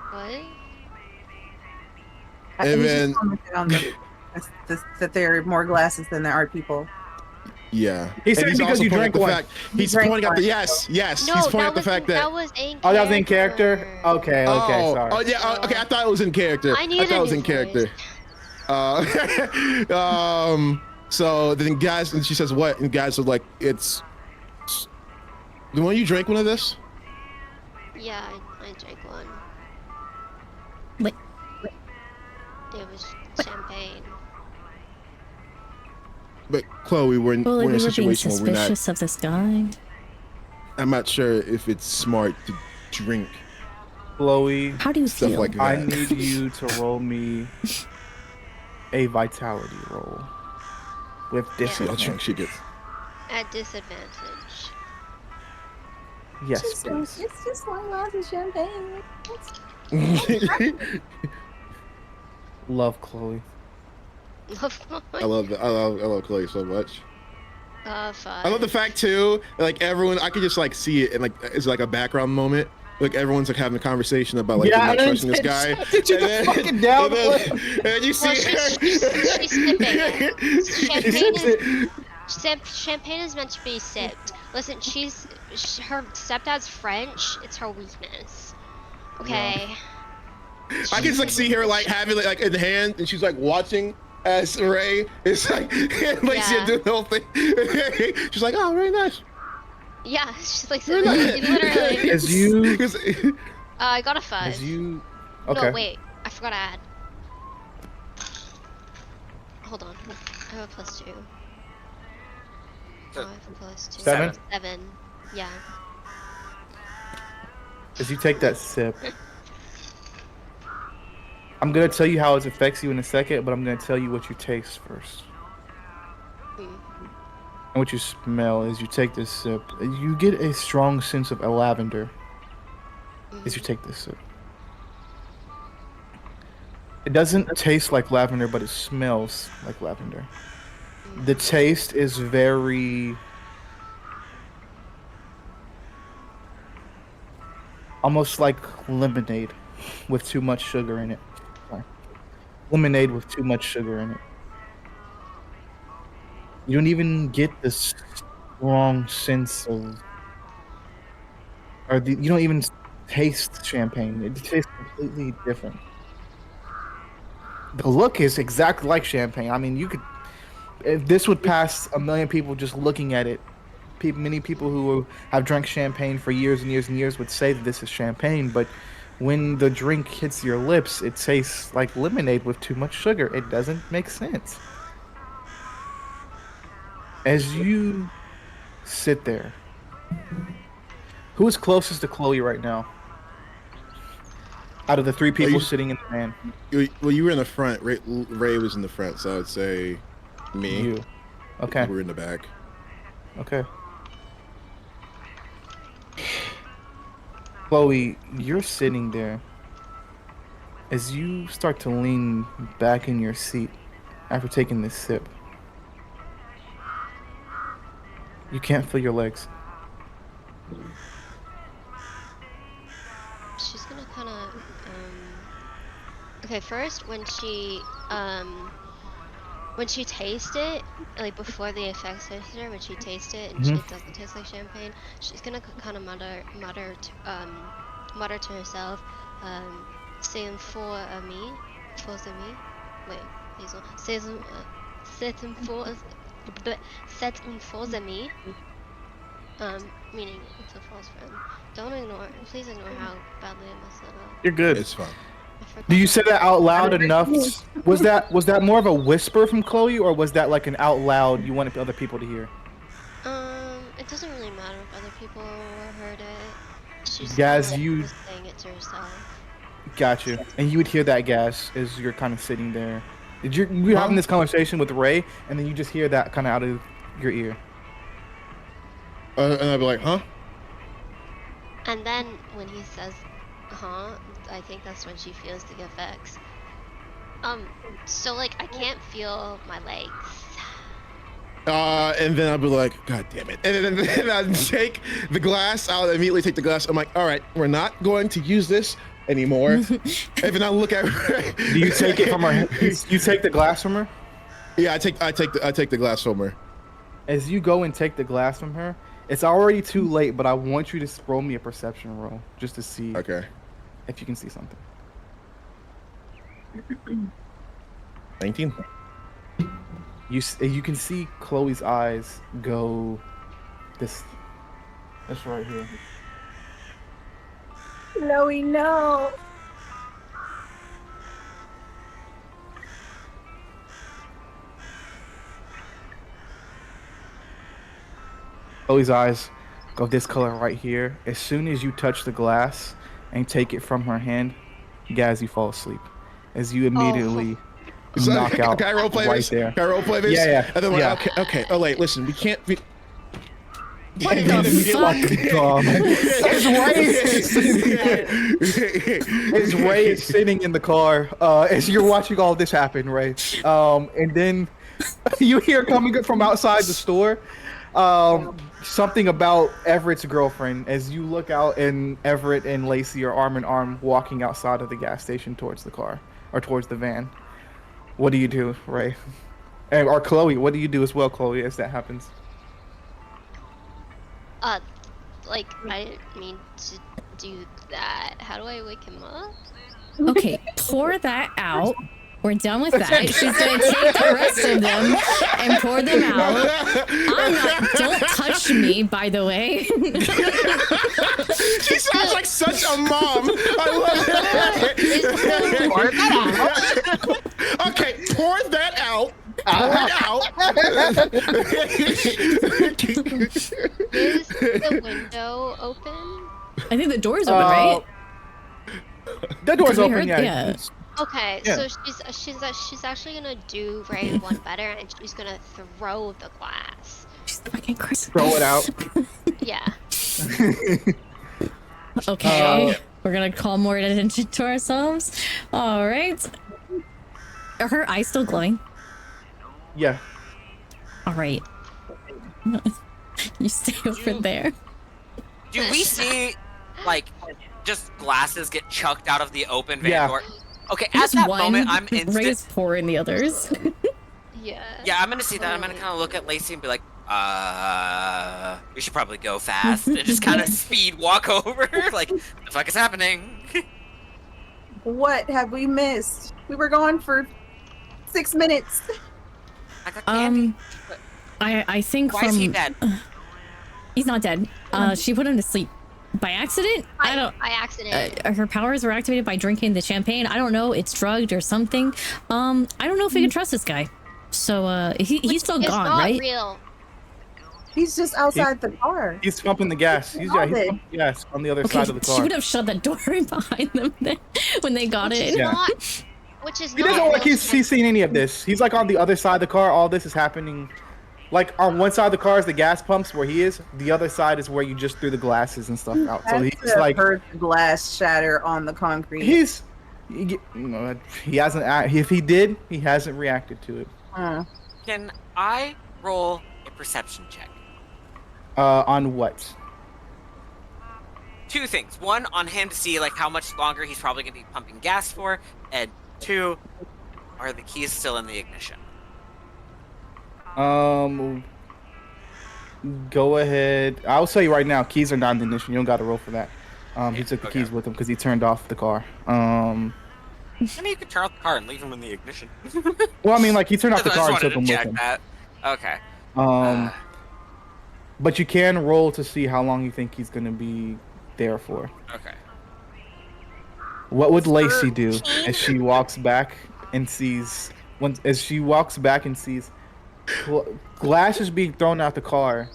What? And He's then- just commented on that there are more glasses than there are people. Yeah. He And said he's because also you pointing drank out the one. fact. You He's drank pointing out the one. yes. No, He's pointing that out the was fact that. that was in. Oh, that was in character. Okay. Okay. Sorry. Oh yeah. Okay, I thought it was in character. I needed thought it was a in new character. So then guys, and she says what? And guys are like, it's. The one you drank one of this? Yeah, I drank one. Wait. It was champagne. But Chloe, we're in, Well, like we're in we a were being situation where we're not. suspicious of this guy. I'm not sure if it's smart to drink Chloe, How do you stuff feel? like that. I need you to roll me a vitality roll with See how drunk disadvantage. she gets. At disadvantage. Yes, It's please. just 1 glass of champagne. Love Chloe. I love Chloe so much. 5. I love the fact too, like everyone, I could just like see it and like it's like a background moment. Like everyone's like having a conversation about like Yeah, not and trusting this guy. did you just fucking down and then you see Well, she's sipping it. She Champagne sips is it. champagne is meant to be sipped. Listen, her stepdad's French. It's her weakness. Okay. I can just like see her like having it like in hand, and she's like watching as Ray is like like she's Yeah. doing the whole thing. She's like, oh, very nice. Yeah, she's like Very nice. literally. As you, I got a 5. as you. Okay. No, wait. I forgot to add. Hold on. I have a +2. Oh, I have a +2. 7? 7. Yeah. As you take that sip, I'm gonna tell you how it affects you in a second, but I'm gonna tell you what you taste first. And what you smell as you take this sip. You get a strong sense of a lavender as you take this sip. It doesn't taste like lavender, but it smells like lavender. The taste is very almost like lemonade with too much sugar in it. Sorry. Lemonade with too much sugar in it. You don't even get this strong sense of, you don't even taste champagne. It tastes completely different. The look is exactly like champagne. I mean, if this would pass a million people just looking at it, many people who have drank champagne for years and years and years would say that this is champagne, but when the drink hits your lips, it tastes like lemonade with too much sugar. It doesn't make sense. As you sit there, who is closest to Chloe right now? Out of the 3 people you- sitting in the van, Well, you were in the front. Ray was in the front, so I would say me. you. Okay. We're in the back. Okay. Chloe, you're sitting there As you start to lean back in your seat after taking this sip, you can't feel your legs. She's gonna kind of okay, first when she tastes it, like before the effects hit her, when she tastes it and it doesn't taste like champagne, she's gonna kind of mutter to herself, c'est un faux ami, faux ami. Wait, Hazel, c'est un faux ami. Meaning it's a false friend. Please ignore how badly I messed that up. You're good. It's fine. Do you say that out loud enough? Was that more of a whisper from Chloe, or was that like an out loud you wanted other people to hear? It doesn't really matter if other people heard it. She's Gaz, kinda, like, you- was saying it to herself. Gotcha. And you would hear that, Gas, as you're kind of sitting there. You're having this conversation with Ray, and then you just hear that kind of out of your ear. And I'd be like, huh? And then when he says, I think that's when she feels the effects. So like I can't feel my legs. And then I'd be like, God damn it. And then I'd take the glass, I'll immediately take the glass. I'm like, all right, we're not going to use this anymore. And then I look at her. Do you take it from her? You take the glass from her? Yeah, I take the glass from her. As you go and take the glass from her, it's already too late, but I want you to roll me a perception roll just to see Okay. if you can see something. 19. You can see Chloe's eyes go this right here. Chloe, no. Chloe's eyes go this color right here. As soon as you touch the glass and take it from her hand, Gaz, you fall asleep. As you immediately So, knock out can I roleplay right this? there. Can I roleplay this? Yeah, yeah, And then yeah. like, okay. Oh wait, listen, we can't be. What the fuck? As Ray is sitting in the car, as you're watching all this happen, Ray, and then you hear coming from outside the store, something about Everett's girlfriend. As you look out, and Everett and Lacey are arm in arm walking outside of the gas station towards the car or towards the van. What do you do, Ray? Or Chloe? What do you do as well, Chloe, as that happens? Like I didn't mean to do that. How do I wake him up? Okay, pour that out. We're done with that. She's gonna take the rest of them and pour them out. I'm not. Don't touch me, by the way. She sounds like such a mom. I love Pour that it. Okay, pour that out. Pour it out. Is the window open? I think the door's open, right? The door's We open, heard- yeah. yeah. Okay, Yeah. so she's actually gonna do Ray one better, and she's gonna throw the glass. She's fucking crazy. Throw it out. Yeah. Okay, we're gonna call more attention to ourselves. All right. Are her eyes still glowing? Yeah. All right. You stay over there. Do we see, like, just glasses get chucked out of the open van Yeah. door? Okay, at Just that one. moment, I'm Ray instant. is pouring the others. Yeah. Yeah, I'm gonna see that. I'm gonna kind of look at Lacey and be like, we should probably go fast and just kind of speed walk over. Like, what the fuck is happening? What have we missed? We were gone for 6 minutes. I got candy. I think Why from is he dead? he's not dead. She put him to sleep by accident. I don't. By accident. Her powers were activated by drinking the champagne. I don't know. It's drugged or something. I don't know if we can trust this guy. So he's still It's gone, not right? real. He's just outside the car. He's pumping the gas. He's pumping the gas on the other Okay, side of the she car. would have shut that door behind them then, when they got Which it. is Yeah. not. Which is He not. doesn't look like real he's seen any of this. He's like on the other side of the car. All this is happening. Like on one side of the car is the gas pumps where he is. The other side is where you just threw the glasses and stuff out. So That's he's like heard the glass shatter on the concrete. he's He hasn't. If he did, he hasn't reacted to it. Can I roll a perception check? On what? Two things. One, on him to see like how much longer he's probably going to be pumping gas for, and two, are the keys still in the ignition? Go ahead. I'll tell you right now, keys are not in the ignition. You don't got to roll for that. He took the keys with him because he turned off the car. I mean, you could turn off the car and leave him in the ignition. Well, I mean, like he turned off the I car and just took him wanted to with check him. that. Okay. But you can roll to see how long you think he's gonna be there for. Okay. What would Lacey do as she walks back and sees glasses being thrown out the car?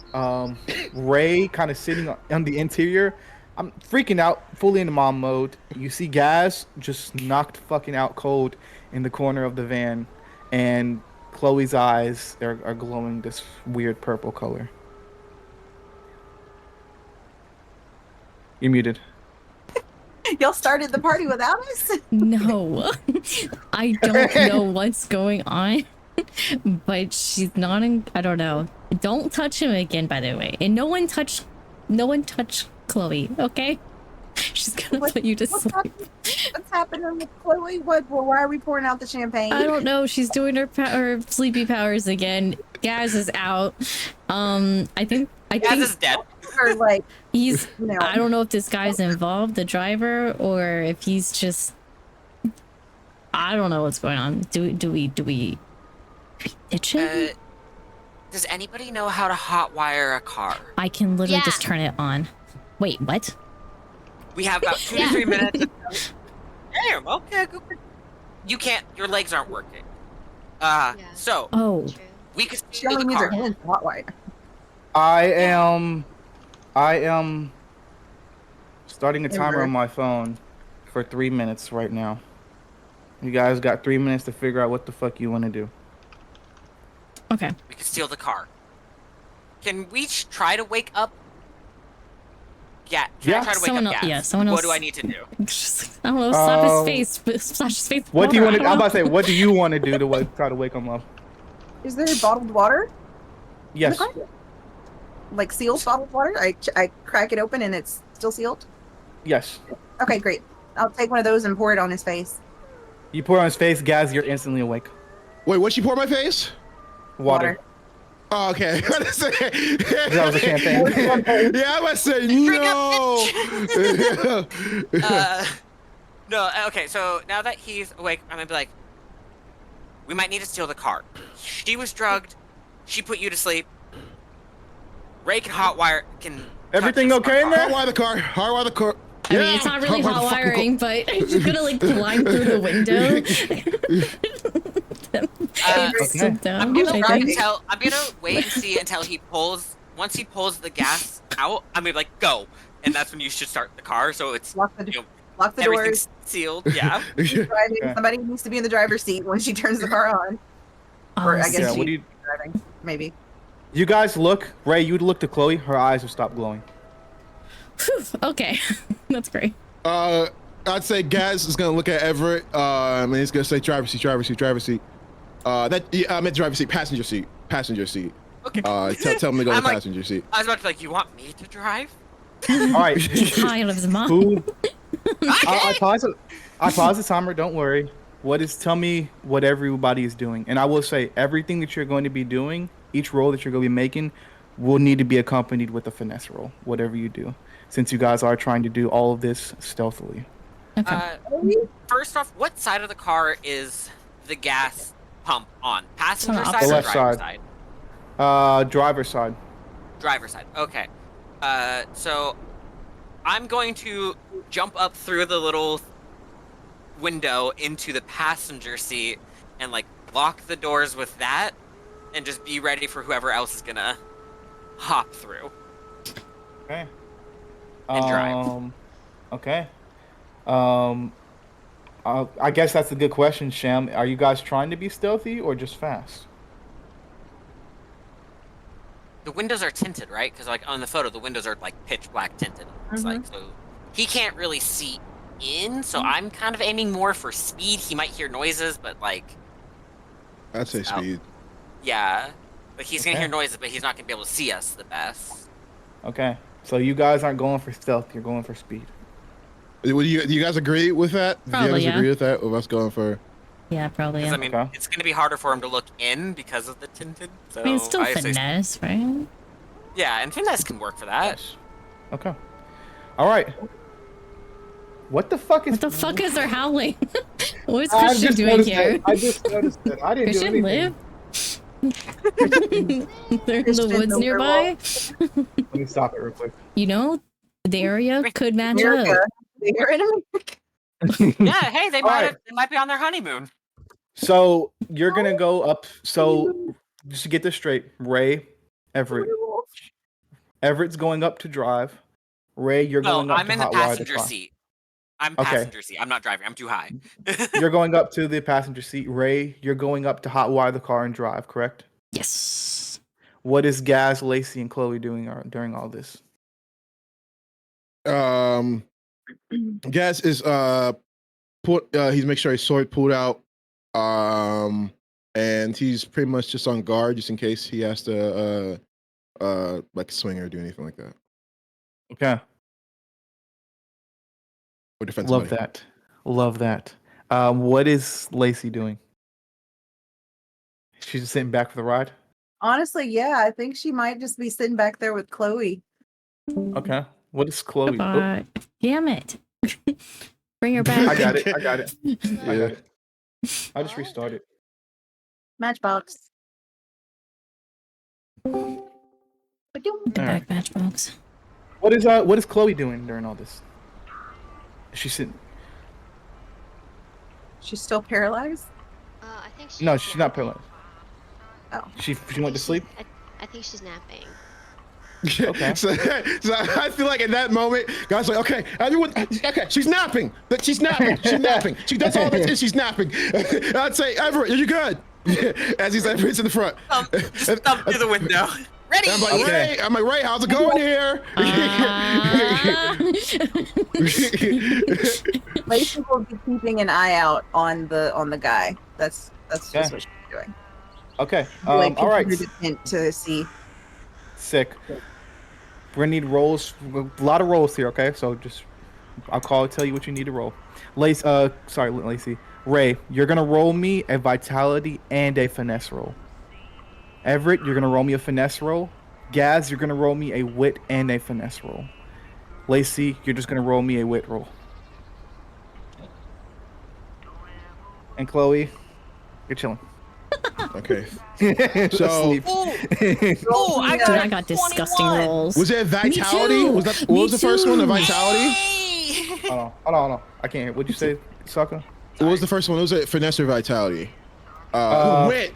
Ray kind of sitting on the interior. I'm freaking out, fully into mom mode. You see Gaz just knocked fucking out cold in the corner of the van, and Chloe's eyes are glowing this weird purple color. You're muted. Y'all started the party without us? No. I don't know what's going on. But she's not in, I don't know. Don't touch him again, by the way. And no one touch Chloe, okay? She's gonna put you to sleep. What's happening with Chloe? Why are we pouring out the champagne? I don't know. She's doing her sleepy powers again. Gaz is out. I think Gaz is dead. Or like he's. No. I don't know if this guy's involved, the driver, or if he's just. I don't know what's going on. Do we ditch him? Does anybody know how to hotwire a car? I can literally just turn it on. Wait, what? We have about 2 to 3 minutes. Damn. Okay. Good. You can't. Your legs aren't working. So. Oh. We could She steal only the needs her car. hands hotwire. I am starting a timer on my phone for 3 minutes right now. You guys got 3 minutes to figure out what the fuck you want to do. Okay. We could steal the car. Can we try to wake up? Yeah. Can I try to wake Someone up else. Gaz? Yeah. Someone else. What do I need to do? I don't know. Slap his face. Slash his face. What do you want to? I'm about to say. What do you want to do to try to wake him up? Is there bottled water? Yes. Like sealed bottled water? I crack it open and it's still sealed? Yes. Okay, great. I'll take one of those and pour it on his face. You pour it on his face, Gaz. You're instantly awake. Wait, what'd she pour on my face? Water. Oh, okay. That was a champagne. Yeah, I was say no. No. Okay. So now that he's awake, I'm gonna be like, we might need to steal the car. She was drugged. She put you to sleep. Ray can hotwire. Can everything okay in there? Hotwire the car. Hotwire the car. I mean, it's not really hot wiring, but I'm just gonna like climb through the window. I'm gonna wait and see until he pulls. Once he pulls the gas out, I'm gonna be like, go, and that's when you should start the car. So it's lock the everything's doors. sealed. Yeah. Driving. Somebody needs to be in the driver's seat when she turns the car on. Or I guess she's driving, maybe. You guys look. Ray, you look to Chloe. Her eyes have stopped glowing. Whew, okay, that's great. I'd say Gaz is gonna look at Everett. And he's gonna say driver's seat, driver's seat, driver's seat. I meant driver's seat, passenger seat, passenger seat. Okay. Tell him to go to passenger seat. I was about to be like, you want me to drive? All right. He's high on his mom. Who? I pause the timer. Don't worry. Tell me what everybody is doing, and I will say everything that you're going to be doing, each roll that you're going to be making, will need to be accompanied with a finesse roll. Whatever you do, since you guys are trying to do all of this stealthily. Okay. First off, what side of the car is the gas pump on? Passenger The side or left driver side. side? Driver's side. Driver side. Okay. So I'm going to jump up through the little window into the passenger seat and like lock the doors with that and just be ready for whoever else is gonna hop through. Okay. And drive. Okay. I guess that's a good question, Shem. Are you guys trying to be stealthy or just fast? The windows are tinted, right? Because like on the photo, the windows are like pitch black tinted. It's like so he can't really see in, so I'm kind of aiming more for speed. He might hear noises, but like, I'd say so- speed. yeah, like he's gonna Okay. hear noises, but he's not gonna be able to see us the best. Okay. So you guys aren't going for stealth. You're going for speed. Do you guys agree with that? Do you Probably, guys yeah. agree with that? With us going for? Yeah, probably. Because Yeah. I mean, Okay. it's gonna be harder for him to look in because of the tinted. So I mean, it's still I say- finesse, right? yeah, and finesse can work for that. Okay. All right. What the fuck is? What the fuck is there howling? What's I Christian just doing noticed here? that. I just noticed that. I didn't do Christian anything. live? They're in the Christian woods the nearby. Let me stop it real quick. You know, the area could match America. up. They're in America. Yeah, hey, they Alright. might be on their honeymoon. So you're gonna go up. So just to get this straight, Ray, Everett. Everett's going up to drive. Ray, you're No, going up I'm to in the hotwire the passenger car. seat. I'm Okay. passenger seat. I'm not driving. I'm too high. You're going up to the passenger seat. Ray, you're going up to hotwire the car and drive, correct? Yes. What is Gaz, Lacey, and Chloe doing during all this? Gas is he's make sure his sword pulled out. And he's pretty much just on guard just in case he has to like swing or do anything like that. Okay. Or defensive. Love that. Love that. What is Lacey doing? She's just sitting back for the ride? Honestly, yeah, I think she might just be sitting back there with Chloe. Okay. What is Chloe? Oh, But damn it. Bring her back. I got it. I got it. I Yeah. got it. I just restarted. Matchbox. The back matchbox. What is Chloe doing during all this? She's sitting. She's still paralyzed? I think she's No, she's not napping. paralyzed. Oh. She went to sleep. I think she's napping. Okay. so I feel like in that moment, guys like, okay, everyone, okay, she's napping. But she's napping. She's napping. She does all this and she's napping. I'd say, Everett, are you good? As he's Everett's in the front. Just thump through the window. Ready? I'm like, Okay. Ray, how's it going here? Lacey will be keeping an eye out on the guy. That's just Okay. what she's doing. Okay. Like, All right. continue to hint to see. Sick. We're gonna need rolls. A lot of rolls here. Okay. So just, tell you what you need to roll. Lacey. Ray, you're gonna roll me a vitality and a finesse roll. Everett, you're gonna roll me a finesse roll. Gaz, you're gonna roll me a wit and a finesse roll. Lacey, you're just gonna roll me a wit roll. And Chloe, you're chilling. Okay. Asleep. Oh, I Dude, got I got disgusting 21. rolls. Was it vitality? too. Was that what was the first one? The vitality? Yay! Hold on. I can't hear. What'd you say, Sokka? What was the first one? Was it finesse or vitality? Wit.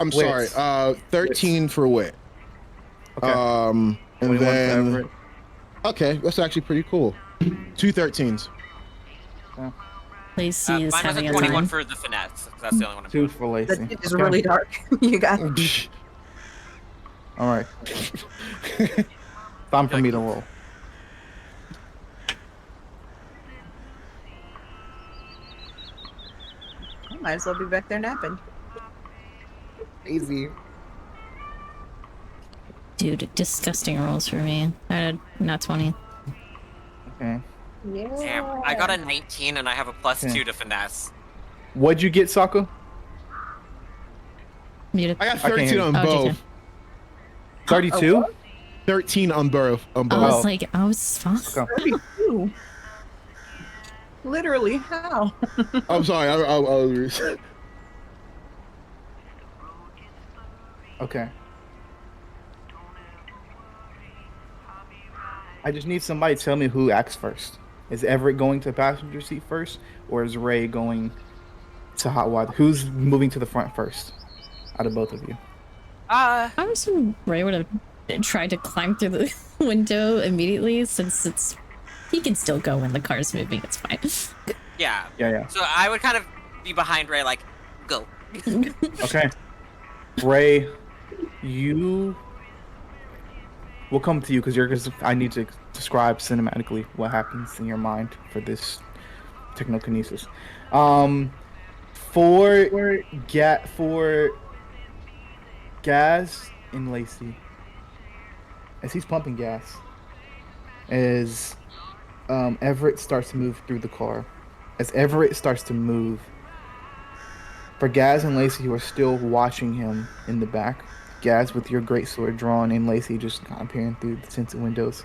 I'm Wits. sorry. 13 for wit. Okay. And 21 for then Everett. okay, that's actually pretty cool. 2 13s. Lacey is Mine was a having a 21 time. for the finesse. 'Cause that's the only one I'm 2 doing. for Lacey. That is Okay. really dark. You got All right. Time for me to roll. might as well be back there napping. Easy. Dude, disgusting rolls for me. I had not 20. Okay. Yeah. Damn, I got a 19 and I have a plus Okay. 2 to finesse. What'd you get, Sokka? Muted. I got I can't 13 hear on you. Oh, both. did 32? 13 on both. On I both. was Oh. like, I was fine. Okay. 32. Literally, how? I'm sorry. I Okay. I just need somebody to tell me who acts first. Is Everett going to passenger seat first, or is Ray going to hot water? Who's moving to the front first out of both of you? I was Ray would have tried to climb through the window immediately, since he can still go when the car's moving. It's fine. Yeah. Yeah. So I would kind of be behind Ray, like, go. Okay. Ray, you. We'll come to you because I need to describe cinematically what happens in your mind for this technokinesis. For Gaz and Lacey, as he's pumping gas, as Everett starts to move through the car, as Everett starts to move, for Gaz and Lacey who are still watching him in the back, Gaz with your great sword drawn and Lacey just kind of peering through the tinted windows,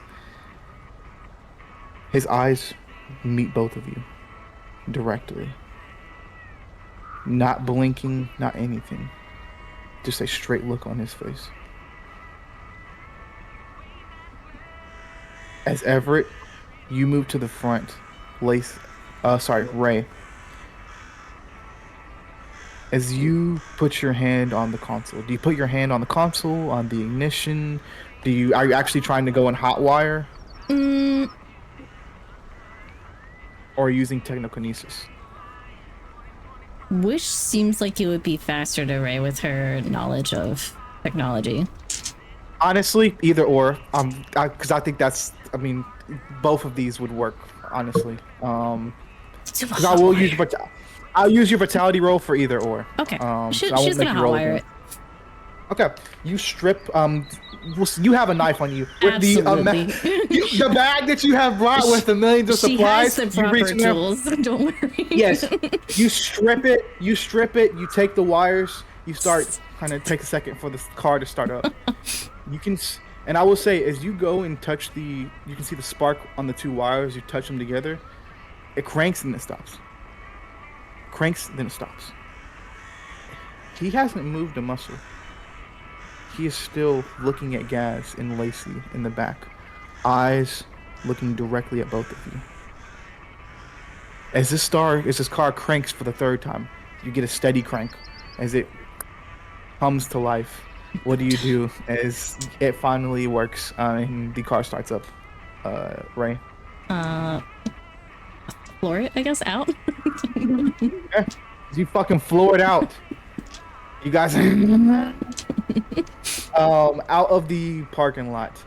his eyes meet both of you directly. Not blinking, not anything. Just a straight look on his face. As Everett, you move to the front. Ray. As you put your hand on the console, do you put your hand on the console, on the ignition? Are you actually trying to go in hot wire? Or using technokinesis? Which seems like it would be faster to Ray with her knowledge of technology. Honestly, either or. Because I think both of these would work. Honestly, because I'll use your vitality roll for either or. Okay. So She's gonna hotwire it. Okay, you strip. You have a knife on you with Absolutely. the bag that you have brought with the millions of supplies. She has the proper tools. Don't worry. Yes, you strip it. You take the wires. You start kind of take a second for the car to start up. You can, and I will say, as you go and touch you can see the spark on the two wires. You touch them together. It cranks and it stops. Cranks, then it stops. He hasn't moved a muscle. He is still looking at Gaz and Lacey in the back, eyes looking directly at both of you. As this car cranks for the third time, you get a steady crank as it comes to life. What do you do as it finally works and the car starts up? Ray? Floor it, I guess, out. Yeah, you fucking floor it out. You guys out of the parking lot.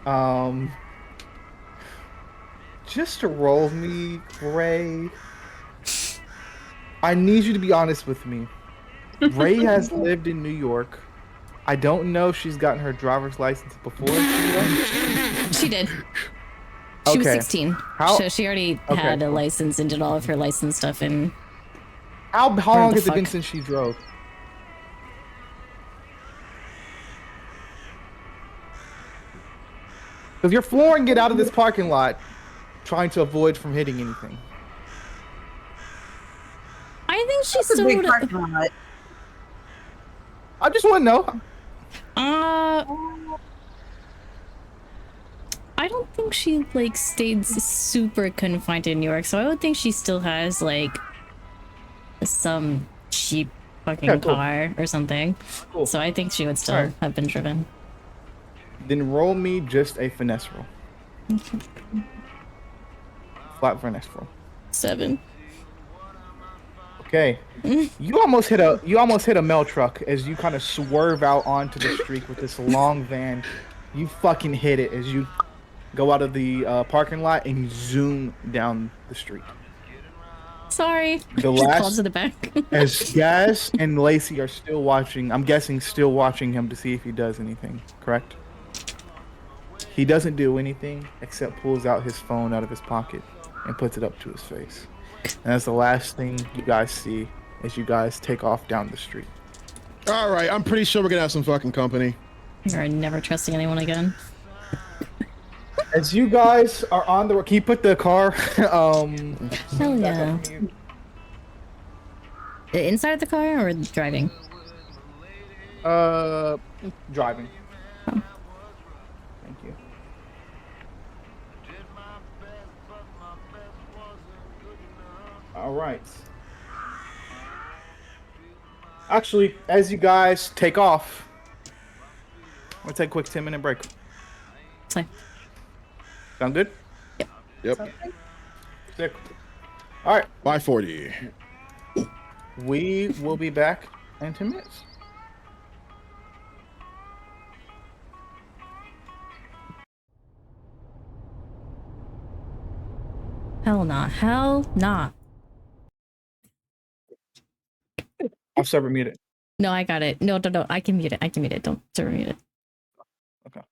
Just to roll me, Ray. I need you to be honest with me. Ray has lived in New York. I don't know if she's gotten her driver's license before. She did. She was 16. So she already had a license and did all of her license stuff. And how long has it been since she drove? Because you're flooring it out of this parking lot, trying to avoid from hitting anything. I think she's still. Big parking lot. I just want to know. I don't think she stayed super confined to New York, so I would think she still has some cheap fucking car or something. Cool. So I think she would still have been driven. Then roll me just a finesse roll. Flat finesse roll. 7. Okay. You almost hit a mail truck as you kind of swerve out onto the street with this long van. You fucking hit it as you go out of the parking lot and zoom down the street. Sorry. The last to the back. as Gaz and Lacey are still watching. I'm guessing still watching him to see if he does anything. Correct? He doesn't do anything except pulls out his phone out of his pocket and puts it up to his face. And that's the last thing you guys see as you guys take off down the street. All right, I'm pretty sure we're gonna have some fucking company. You're never trusting anyone again. As you guys are on the road, can you put the car? Hell yeah. Inside the car or driving? Driving. Oh. Thank you. All right. Actually, as you guys take off, we'll take a quick 10-minute break. Fine. Sound good? Yep. Sick. All right. 540. We will be back in 10 minutes. Hell nah. Hell nah. server mute it. No, I got it. No, I can mute it. I can mute it. Don't server mute it. Okay.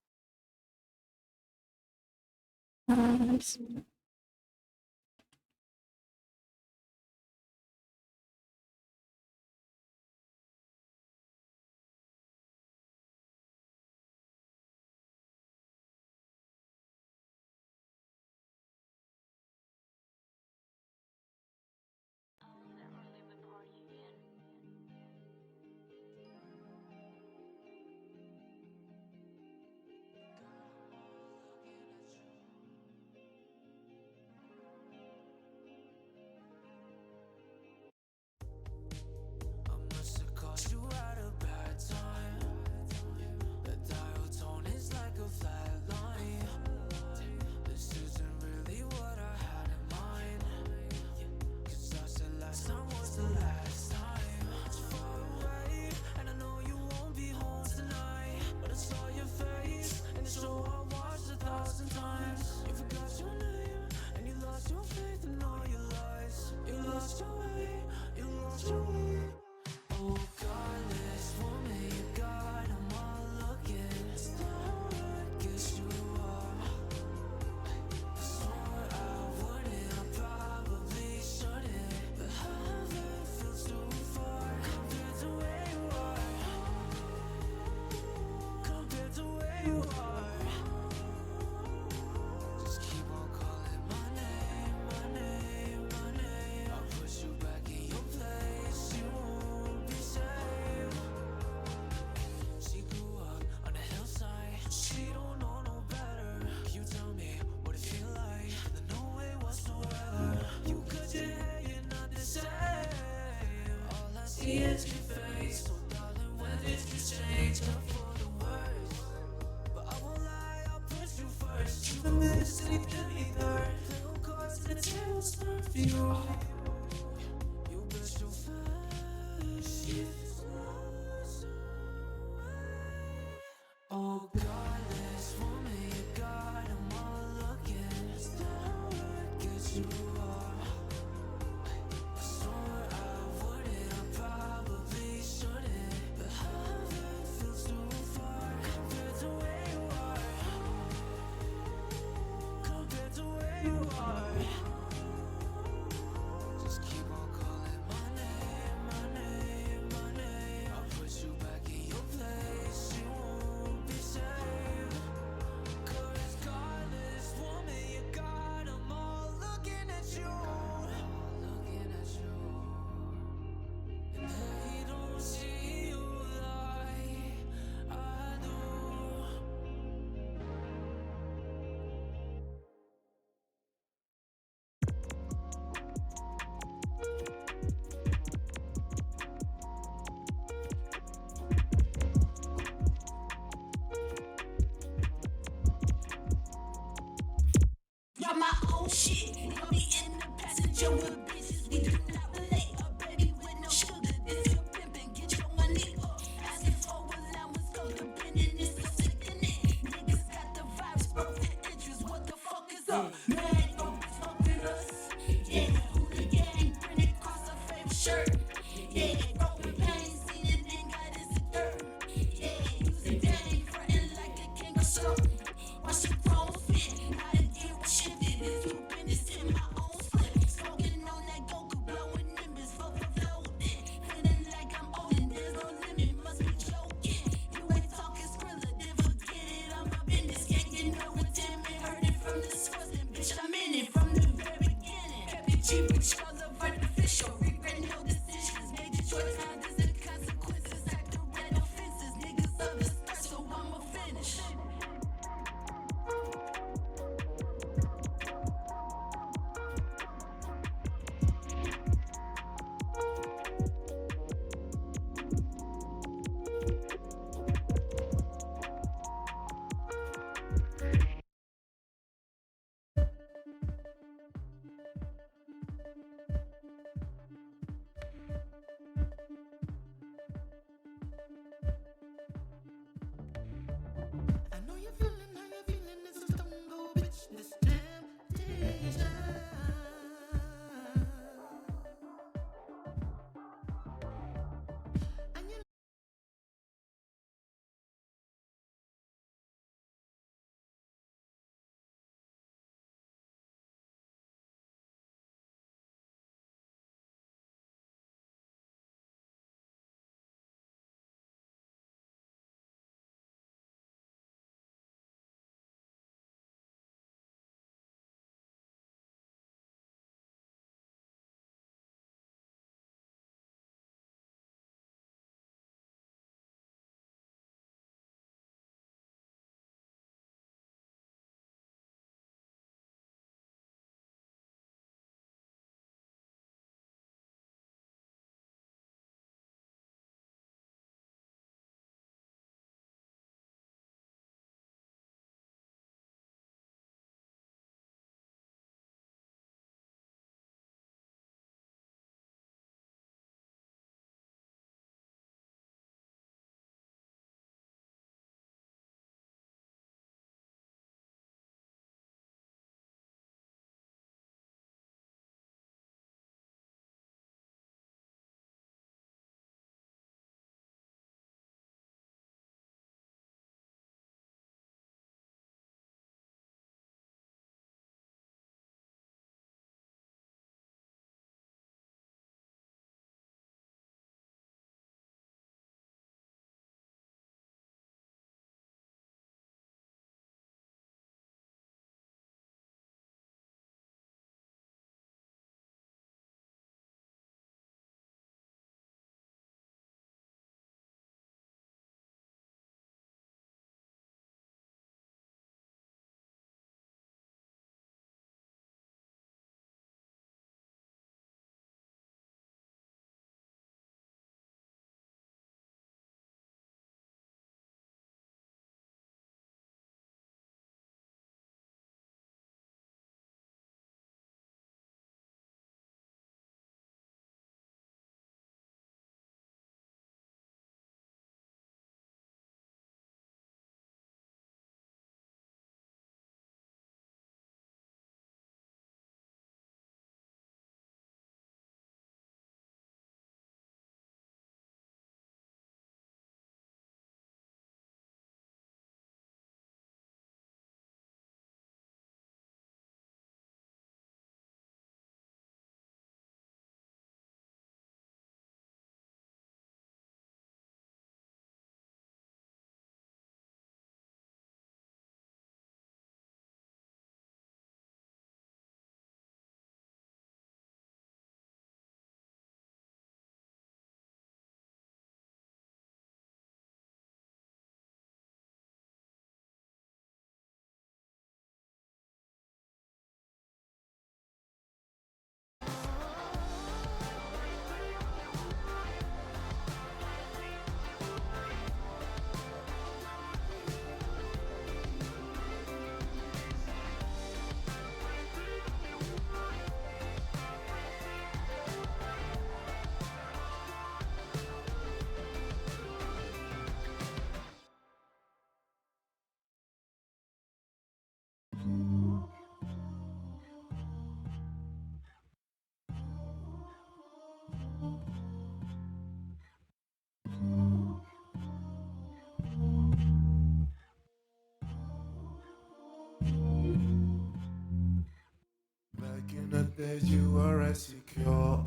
that you are insecure,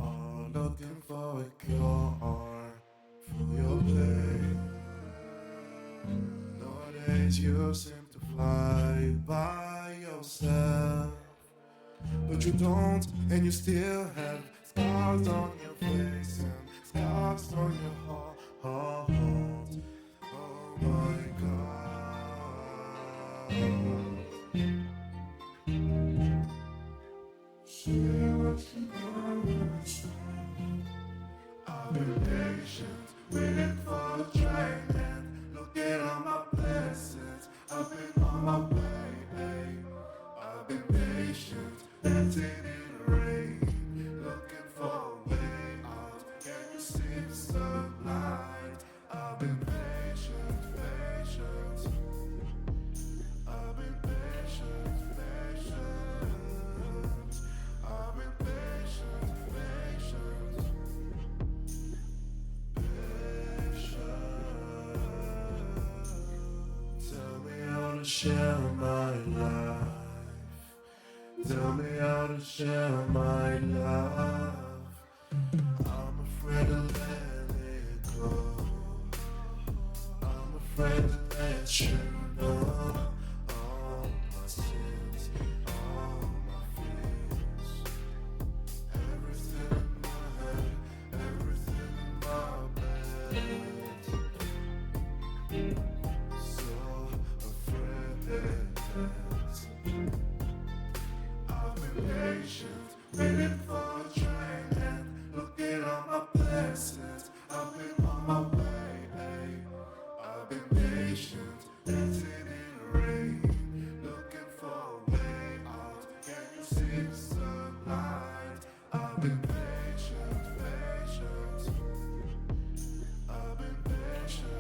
looking for a cure for your pain. Nowadays you seem to fly by yourself, but you don't, and you still have scars on your face and scars on your heart. Oh my God. Say what you gonna say. I've been patient, waiting for a train and looking on my blessings. I've been on my way. I've been patient, dancing in the rain, looking for a way out. Can you see the sunlight? I've been patient. I've been patient. I've been patient. Tell me how to share my life. Tell me how to share my love. I'm afraid to let it go. I'm afraid to let you know all my sins, all my fears. Everything in my head, everything in my bed. So afraid. I've been patient, waiting for a train and looking on my blessings. I've been on my way. I've been patient, dancing in the rain, looking for a way out. Can you see the sunlight? I've been patient. I've been patient.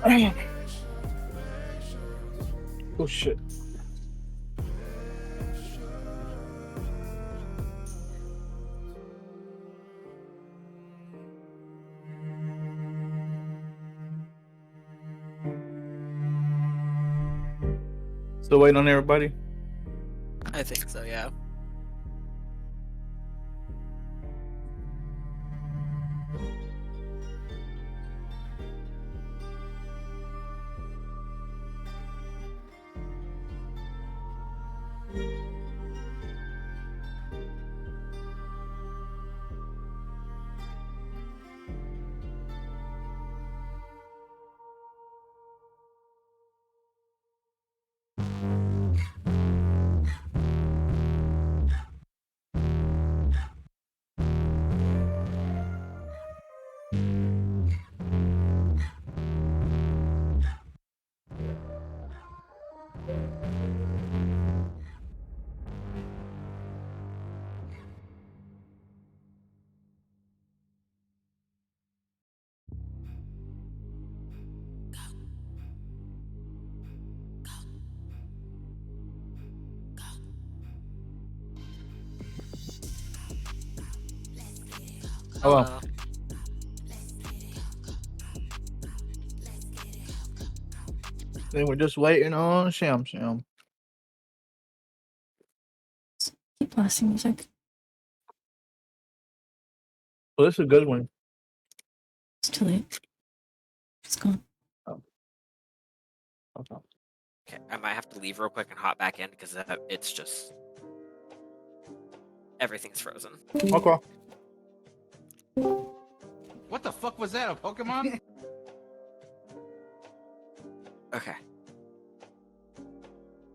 I've been patient. Oh shit. Still waiting on everybody? I think so, yeah. Hello. Hello. Then we're just waiting on Sham. Keep blasting music. Well, this is a good one. It's too late. It's gone. Oh. Okay. Okay, I might have to leave real quick and hop back in because it's just everything's frozen. Okay. What the fuck was that? A Pokemon? Okay.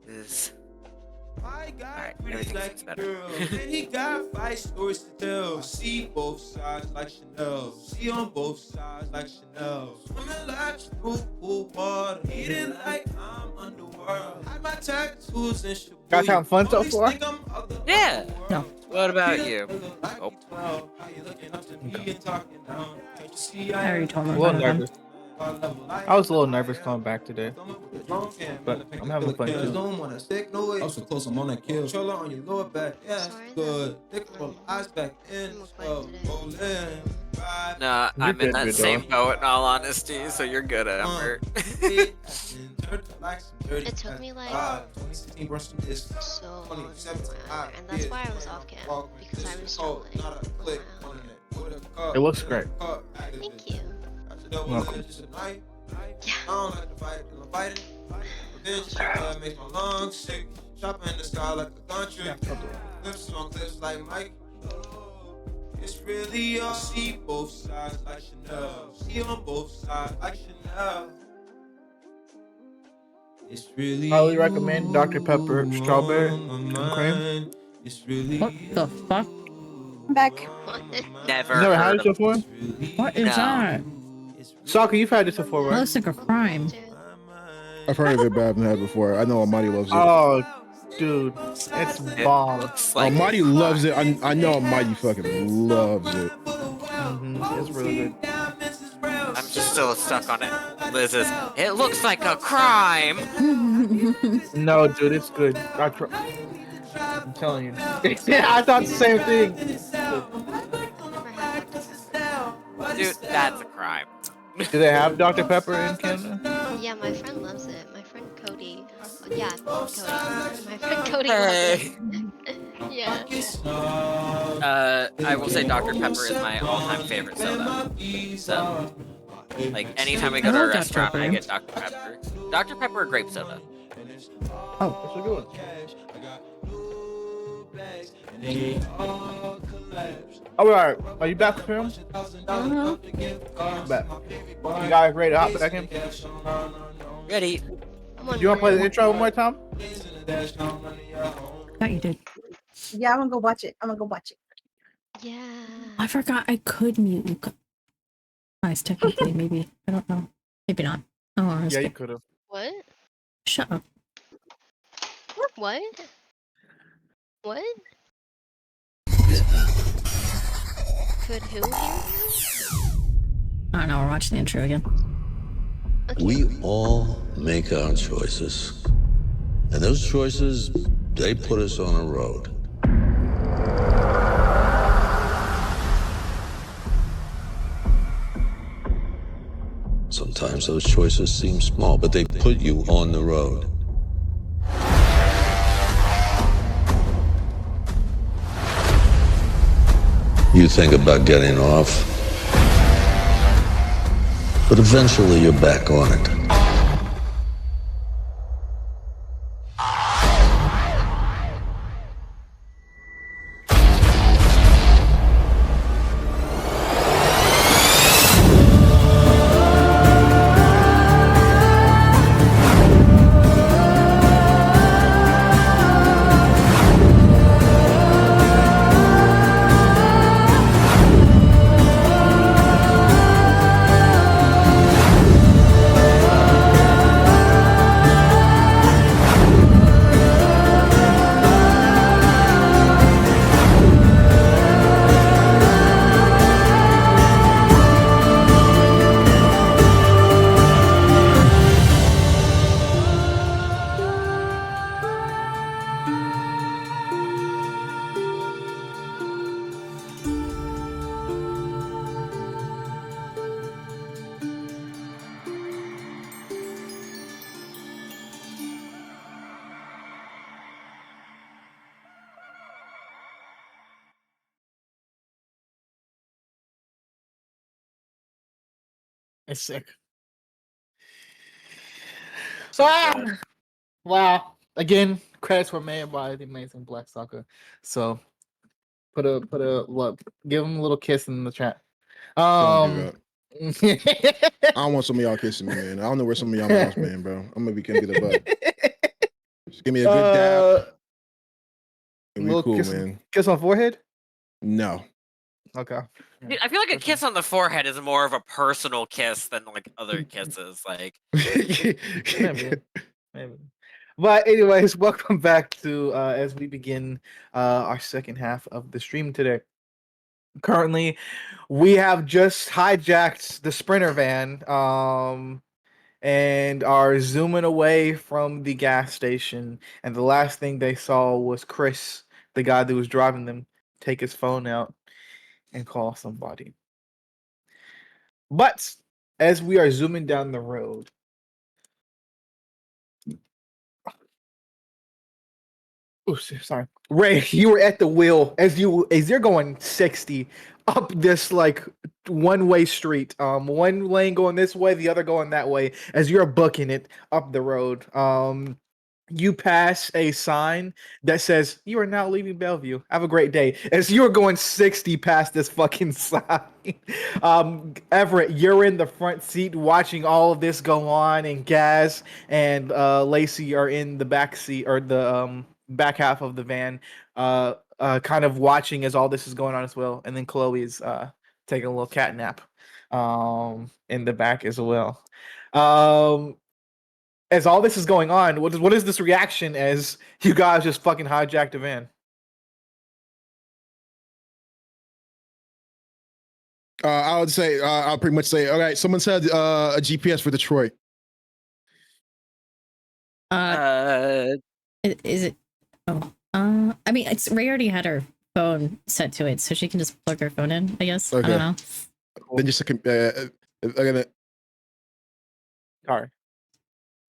This. My guy Alright, pretty everything like seems a better. girl, and he got 5 stories to tell. I see both sides like Chanel. See on both sides like Chanel. Swimming laps through pool water, eating like I'm underworld. Hide my tattoos and Shibuya. Guys having fun so Police far? think I'm other Yeah. No. What about you? Like Oh. 12. How you looking up to me and talking down? Can't you see I already told A him little about them. nervous. I was a little nervous coming back today, but I'm having fun too. Don't wanna stick no way. I'm so close, I'm on that kill. Controller on your lower back, yeah, Sorry good. that Thick I'm eyes back in. quiet today. Roll in. No, You're I'm in good, that good same dog. boat in all honesty, so you're good, Amber. It took me like so long to do my eyeliner, and that's why I was off cam because I was struggling with my eyeliner. It looks great. Thank you. Welcome. It's really all see both sides like Chanel. See on both sides like Chanel. It's really Highly recommend Dr. Pepper strawberry on my and cream. mind. It's really What the fuck? I'm back. What? Never You never had heard it of. before? What is No. that? Soccer, you've had this before, That right? looks like a crime. Dude. I've heard of it, but I haven't had it before. I know Almighty loves it. Oh, dude, it's It bomb. looks like Almighty a loves crime. it. I know Almighty fucking loves it. It's really good. I'm just still stuck on it. Liz's. It looks like a crime. No, dude, it's good. I'm telling you. Yeah, I thought the same thing. Never had Dr. Pepper. Dude, that's a crime. Do they have Dr. Pepper in Canada? Yeah, my friend loves it. My friend Cody. Yeah, Cody. My friend Cody Hey. loves it. Yeah. I will say Dr. Pepper is my all-time favorite soda. So, like, anytime we go I to a love Dr. restaurant, I Pepper. get Dr. Pepper. Dr. Pepper or grape soda? That's a good one. All right, are you back, Film? Back. You guys ready to hop back in? Ready. I'm on You want to play the board. intro one more time? Thought you did. Yeah, I'm gonna go watch it. I'm gonna go watch it. Yeah. I forgot I could mute you guys technically, maybe. I don't know. Maybe not. Oh, I was Yeah, you good. could have. What? Shut up. What? What? Could who hear you? I don't know. We're watching the intro again. Okay. We all make our choices. And those choices, they put us on a road. Sometimes those choices seem small, but they put you on the road. You think about getting off, but eventually you're back on it. It's sick. So, wow. Again, credits were made by the amazing Black Soccer. So, put a look. Give him a little kiss in the chat. Don't do that. I don't want some of y'all kissing me, man. I don't know where some of y'all mouths, man, bro. I'm gonna get a bug. Just give me a good dab. And we little cool, kiss, man. Kiss on forehead. No. Okay. Dude, I feel like a kiss on the forehead is more of a personal kiss than like other kisses. Like, Maybe. Maybe. But anyways, welcome back to as we begin our second half of the stream today. Currently, we have just hijacked the Sprinter van and are zooming away from the gas station. And the last thing they saw was Chris, the guy that was driving them, take his phone out and call somebody. But as we are zooming down the road, oh, sorry, Ray, you were at the wheel as you're going 60 up this like one-way street. One lane going this way, the other going that way. As you're booking it up the road, you pass a sign that says you are now leaving Bellevue. Have a great day. As you're going 60 past this fucking sign, Everett, you're in the front seat watching all of this go on, and Gaz and Lacey are in the back seat or the back half of the van, kind of watching as all this is going on as well. And then Chloe is taking a little cat nap in the back as well. As all this is going on, what is this reaction as you guys just fucking hijacked a van? I would say I'll pretty much say, all right, someone said a GPS for Detroit. Is it? Oh, I mean, it's Ray already had her phone set to it, so she can just plug her phone in. I guess. Okay. I don't know. Then just All right.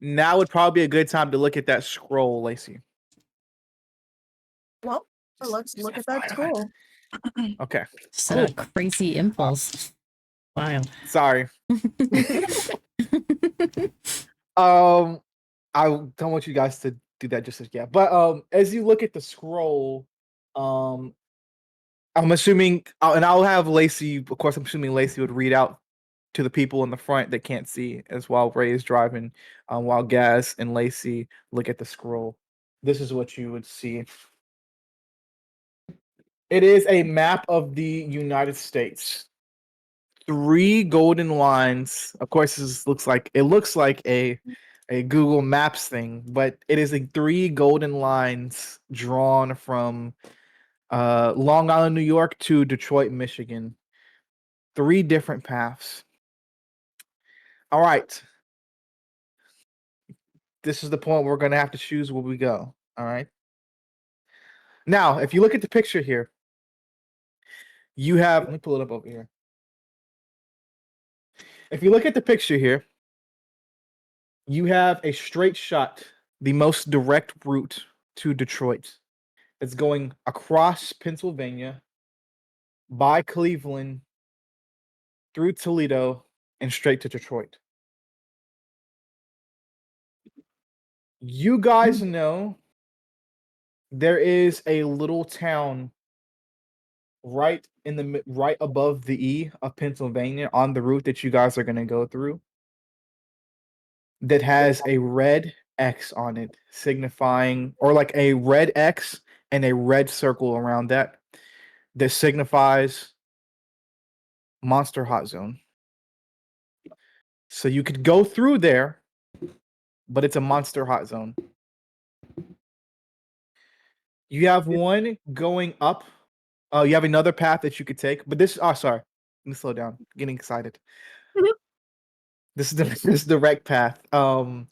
Now would probably be a good time to look at that scroll, Lacey. Well, let's look at that scroll. Okay. Just a crazy impulse. Wild. Sorry. I don't want you guys to do that just as yet. But as you look at the scroll, I'm assuming, and I'll have Lacey. Of course, I'm assuming Lacey would read out to the people in the front that can't see, as while Ray is driving, while Gaz and Lacey look at the scroll. This is what you would see. It is a map of the United States. 3 golden lines. Of course, this looks like a Google Maps thing, but it is a 3 golden lines drawn from Long Island, New York to Detroit, Michigan. 3 different paths. All right. This is the point where we're going to have to choose where we go. All right. Now, if you look at the picture here, you have, let me pull it up over here. If you look at the picture here, you have a straight shot, the most direct route to Detroit. It's going across Pennsylvania, by Cleveland, through Toledo, and straight to Detroit. You guys know there is a little town right above the E of Pennsylvania on the route that you guys are going to go through that has a red X on it, signifying, or like a red X and a red circle around that signifies Monster Hot Zone. So you could go through there, but it's a Monster Hot Zone. You have one going up. You have another path that you could take, but this. Oh, sorry. Let me slow down. Getting excited. This is this direct path. And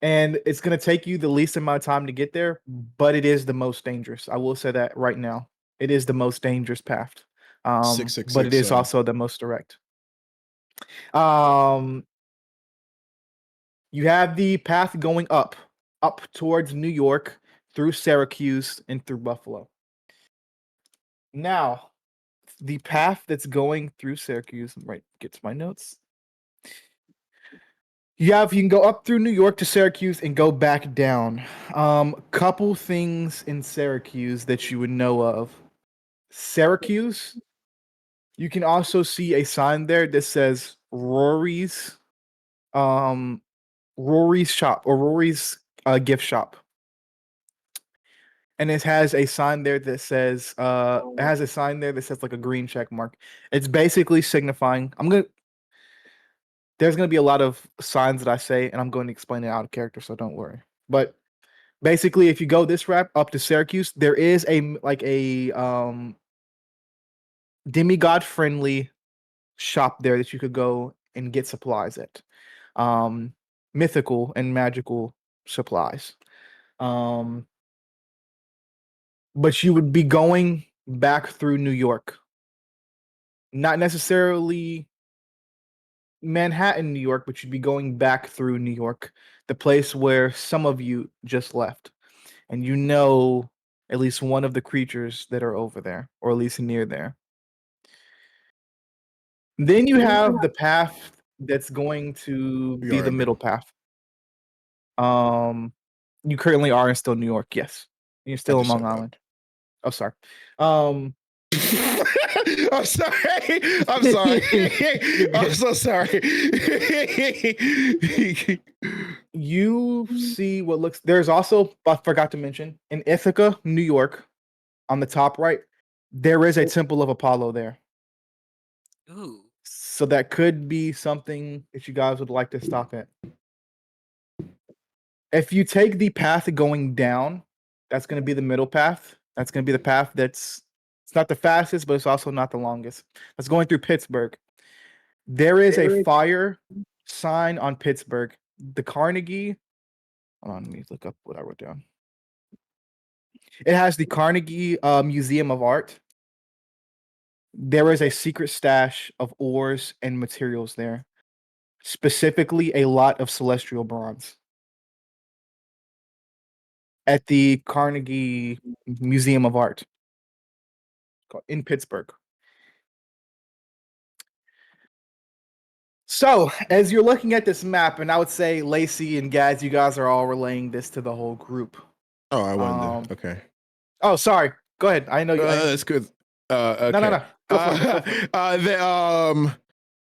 it's gonna take you the least amount of time to get there, but it is the most dangerous. I will say that right now. It is the most dangerous path. But it is 6667. also the most direct. You have the path going up towards New York, through Syracuse, and through Buffalo. Now, the path that's going through Syracuse, right, get to my notes. You can go up through New York to Syracuse and go back down. Couple things in Syracuse that you would know of. Syracuse, you can also see a sign there that says Rory's shop, or Rory's gift shop. And it has a sign there that says like a green check mark. It's basically signifying, there's gonna be a lot of signs that I say, and I'm going to explain it out of character, so don't worry. But basically, if you go this route up to Syracuse, there is a demigod friendly shop there that you could go and get supplies at. Mythical and magical supplies. But you would be going back through New York. Not necessarily Manhattan, New York, but you'd be going back through New York, the place where some of you just left. And you know at least one of the creatures that are over there, or at least near there. Then you have the path that's going to You be all the right, middle bro? path. You currently are still New York, yes. You're I still in just Long said that. Island. Oh, sorry. Um, I'm sorry. I'm sorry. You're I'm good. so sorry. You see what looks. There's also, I forgot to mention, in Ithaca, New York, on the top right, there is a Temple of Apollo there. Ooh. So that could be something that you guys would like to stop at. If you take the path going down, that's going to be the middle path. That's going to be the path that's it's not the fastest, but it's also not the longest. That's going through Pittsburgh. There is a fire sign on Pittsburgh. The Carnegie. Hold on, let me look up what I wrote down. It has the Carnegie Museum of Art. There is a secret stash of ores and materials there, specifically a lot of celestial bronze at the Carnegie Museum of Art in Pittsburgh. So, as you're looking at this map, and I would say Lacey and Gaz, you guys are all relaying this to the whole group. Oh, I wonder. Okay. Oh, sorry. Go ahead. I know you. That's good. No, Okay. Go for it. Go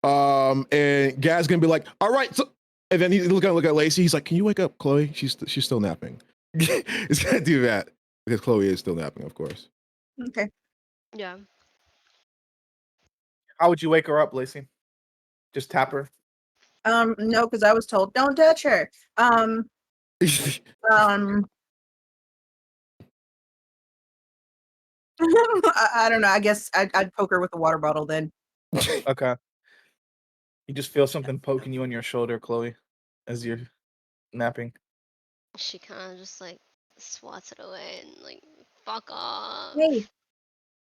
for it. And Gaz gonna be like, all right. So, and then he's look at Lacey. He's like, can you wake up, Chloe? She's still napping. He's gonna do that because Chloe is still napping, of course. Okay. Yeah. How would you wake her up, Lacey? Just tap her. No, because I was told don't touch her. I don't know. I guess I'd poke her with a water bottle then. Okay. You just feel something poking you on your shoulder, Chloe, as you're napping. She kind of just like swats it away and like, fuck off. Hey,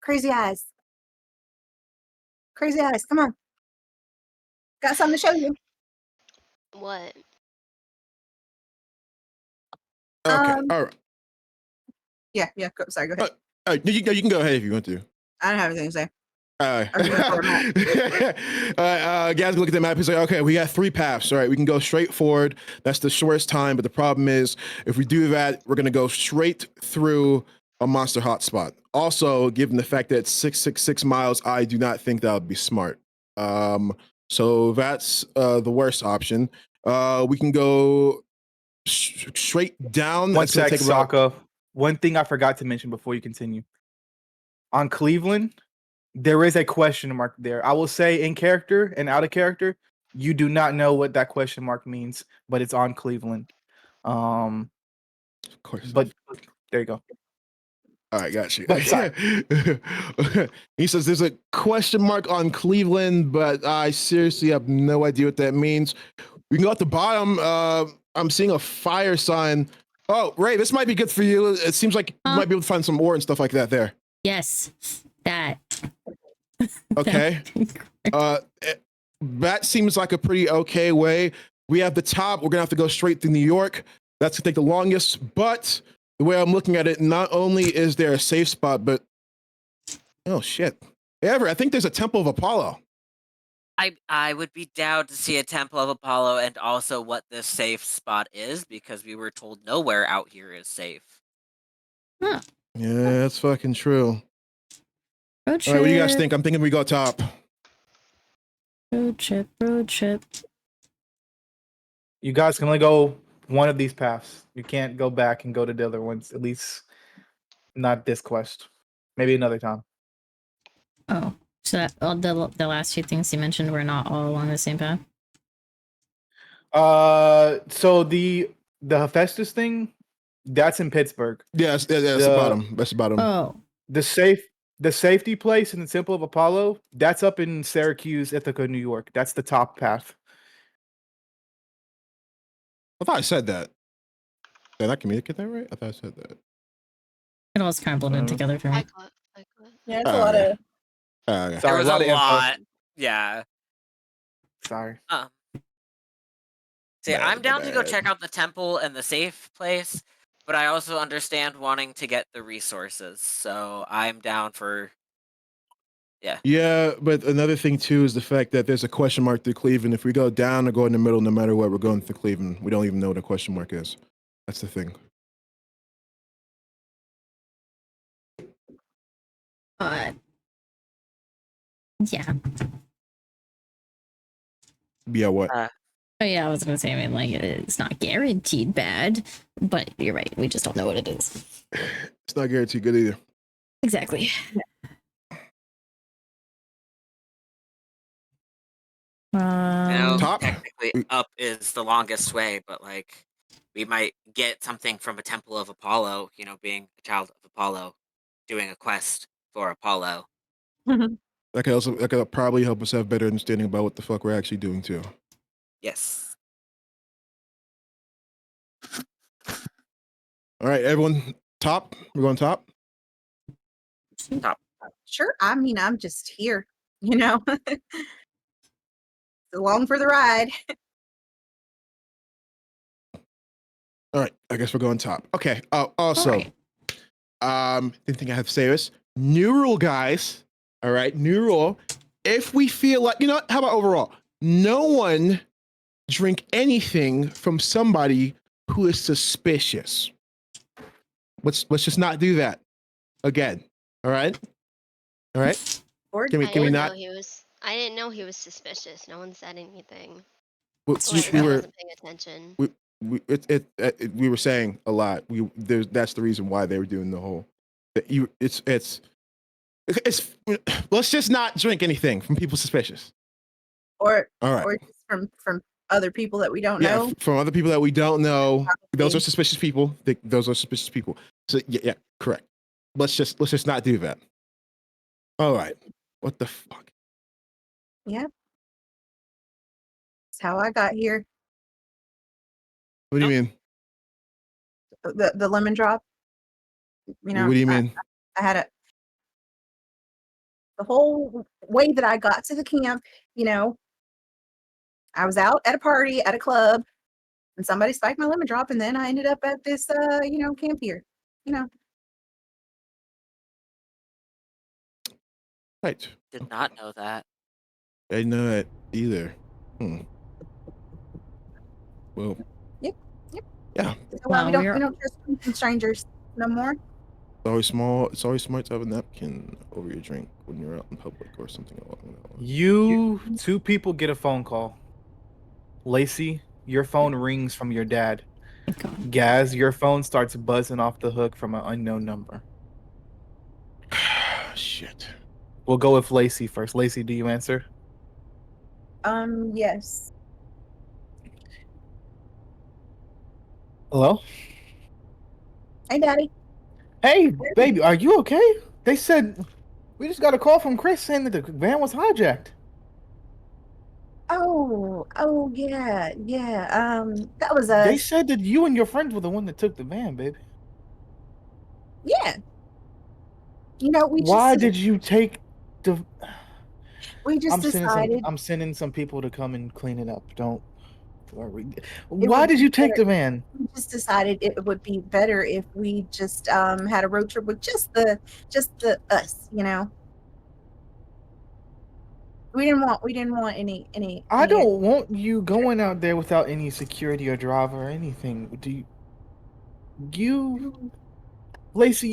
crazy eyes. Crazy eyes. Come on. Got something to show you. What? Okay. All right. Yeah. Sorry. Go ahead. You can go ahead if you want to. I don't have anything to say. Gaz look at the map. He's like, okay, we got 3 paths. All right, we can go straight forward. That's the shortest time. But the problem is, if we do that, we're gonna go straight through a monster hotspot. Also, given the fact that it's 666 miles, I do not think that would be smart. So that's the worst option. We can go straight down. One That's gonna sec, take about. Sokka. One thing I forgot to mention before you continue. On Cleveland, there is a question mark there. I will say in character and out of character, you do not know what that question mark means, but it's on Cleveland. Of course. But there you go. All right, got you. But sorry. He says there's a question mark on Cleveland, but I seriously have no idea what that means. We can go at the bottom. I'm seeing a fire sign. Oh, Ray, this might be good for you. It seems like you might be able to find some ore and stuff like that there. Yes, that. Okay. That seems like a pretty okay way. We have the top. We're gonna have to go straight to New York. That's gonna take the longest. But the way I'm looking at it, not only is there a safe spot, but oh shit, Ever, I think there's a Temple of Apollo. I would be down to see a Temple of Apollo and also what this safe spot is because we were told nowhere out here is safe. Huh. Yeah, that's fucking true. Road trip. All right, what do you guys think? I'm thinking we go top. Road trip, road trip. You guys can only go one of these paths. You can't go back and go to the other ones, at least not this quest. Maybe another time. Oh, so that, the last two things you mentioned were not all along the same path? So the Hephaestus thing, that's in Pittsburgh. Yes, that's the bottom. That's the bottom. Oh. The safety place in the Temple of Apollo, that's up in Syracuse, Ithaca, New York. That's the top path. I thought I said that. Did I communicate that right? I thought I said that. It all is kind of blended together for me. I caught. Yeah, it's a lot of. There was a lot. Yeah. Sorry. See, Bad, I'm my down to go bad. check out the temple and the safe place, but I also understand wanting to get the resources. So I'm down for. Yeah. Yeah, but another thing too is the fact that there's a question mark through Cleveland. If we go down or go in the middle, no matter what, we're going through Cleveland. We don't even know what a question mark is. That's the thing. Yeah. Yeah, what? Oh yeah, I was gonna say. I mean, like, it's not guaranteed bad, but you're right. We just don't know what it is. It's not guaranteed good either. Exactly. Top? Technically, up is the longest way, but like, we might get something from a temple of Apollo. Being a child of Apollo, doing a quest for Apollo. That could probably help us have better understanding about what the fuck we're actually doing too. Yes. All right, everyone. Top. We're going top. Top. Sure. I mean, I'm just here, you know. Along for the ride. All right, I guess we're going top. Okay. Also, Right. didn't think I had to say this. New rule, guys. All right, new rule. If we feel like, how about overall? No one drink anything from somebody who is suspicious. Let's just not do that again. All right. All right. Or Can we not? I didn't know he was suspicious. No one said anything. We, So I we were wasn't paying attention. we were saying a lot. That's the reason why they were doing the whole. It's let's just not drink anything from people suspicious. or All right. or just from other people that we don't Yeah, know. from other people that we don't know. Those Probably. are suspicious people. Those are suspicious people. So yeah, correct. Let's just not do that. All right. What the fuck? Yeah. That's how I got here. What do you mean? The lemon drop. What do you mean? I had the whole way that I got to the camp, I was out at a party at a club and somebody spiked my lemon drop and then I ended up at this camp here. Right. Did not know that. I didn't know that either. Well. Yep. Yeah. So why we don't trust strangers no more. It's always smart to have a napkin over your drink when you're out in public or something along that line. You two people get a phone call. Lacey, your phone rings from your dad. Gaz, your phone starts buzzing off the hook from an unknown number. Shit. We'll go with Lacey first. Lacey, do you answer? Yes. Hello? Hey, Daddy. Hey, baby, are you okay? They said we just got a call from Chris saying that the van was hijacked. Oh, yeah. That was us. They said that you and your friends were the one that took the van, baby. Yeah. Why did you take the? We just decided. I'm sending some people to come and clean it up. Don't worry. Why did you take the van? We just decided it would be better if we just had a road trip with just the us. We didn't want any. I don't want you going out there without any security or driver or anything. Lacey,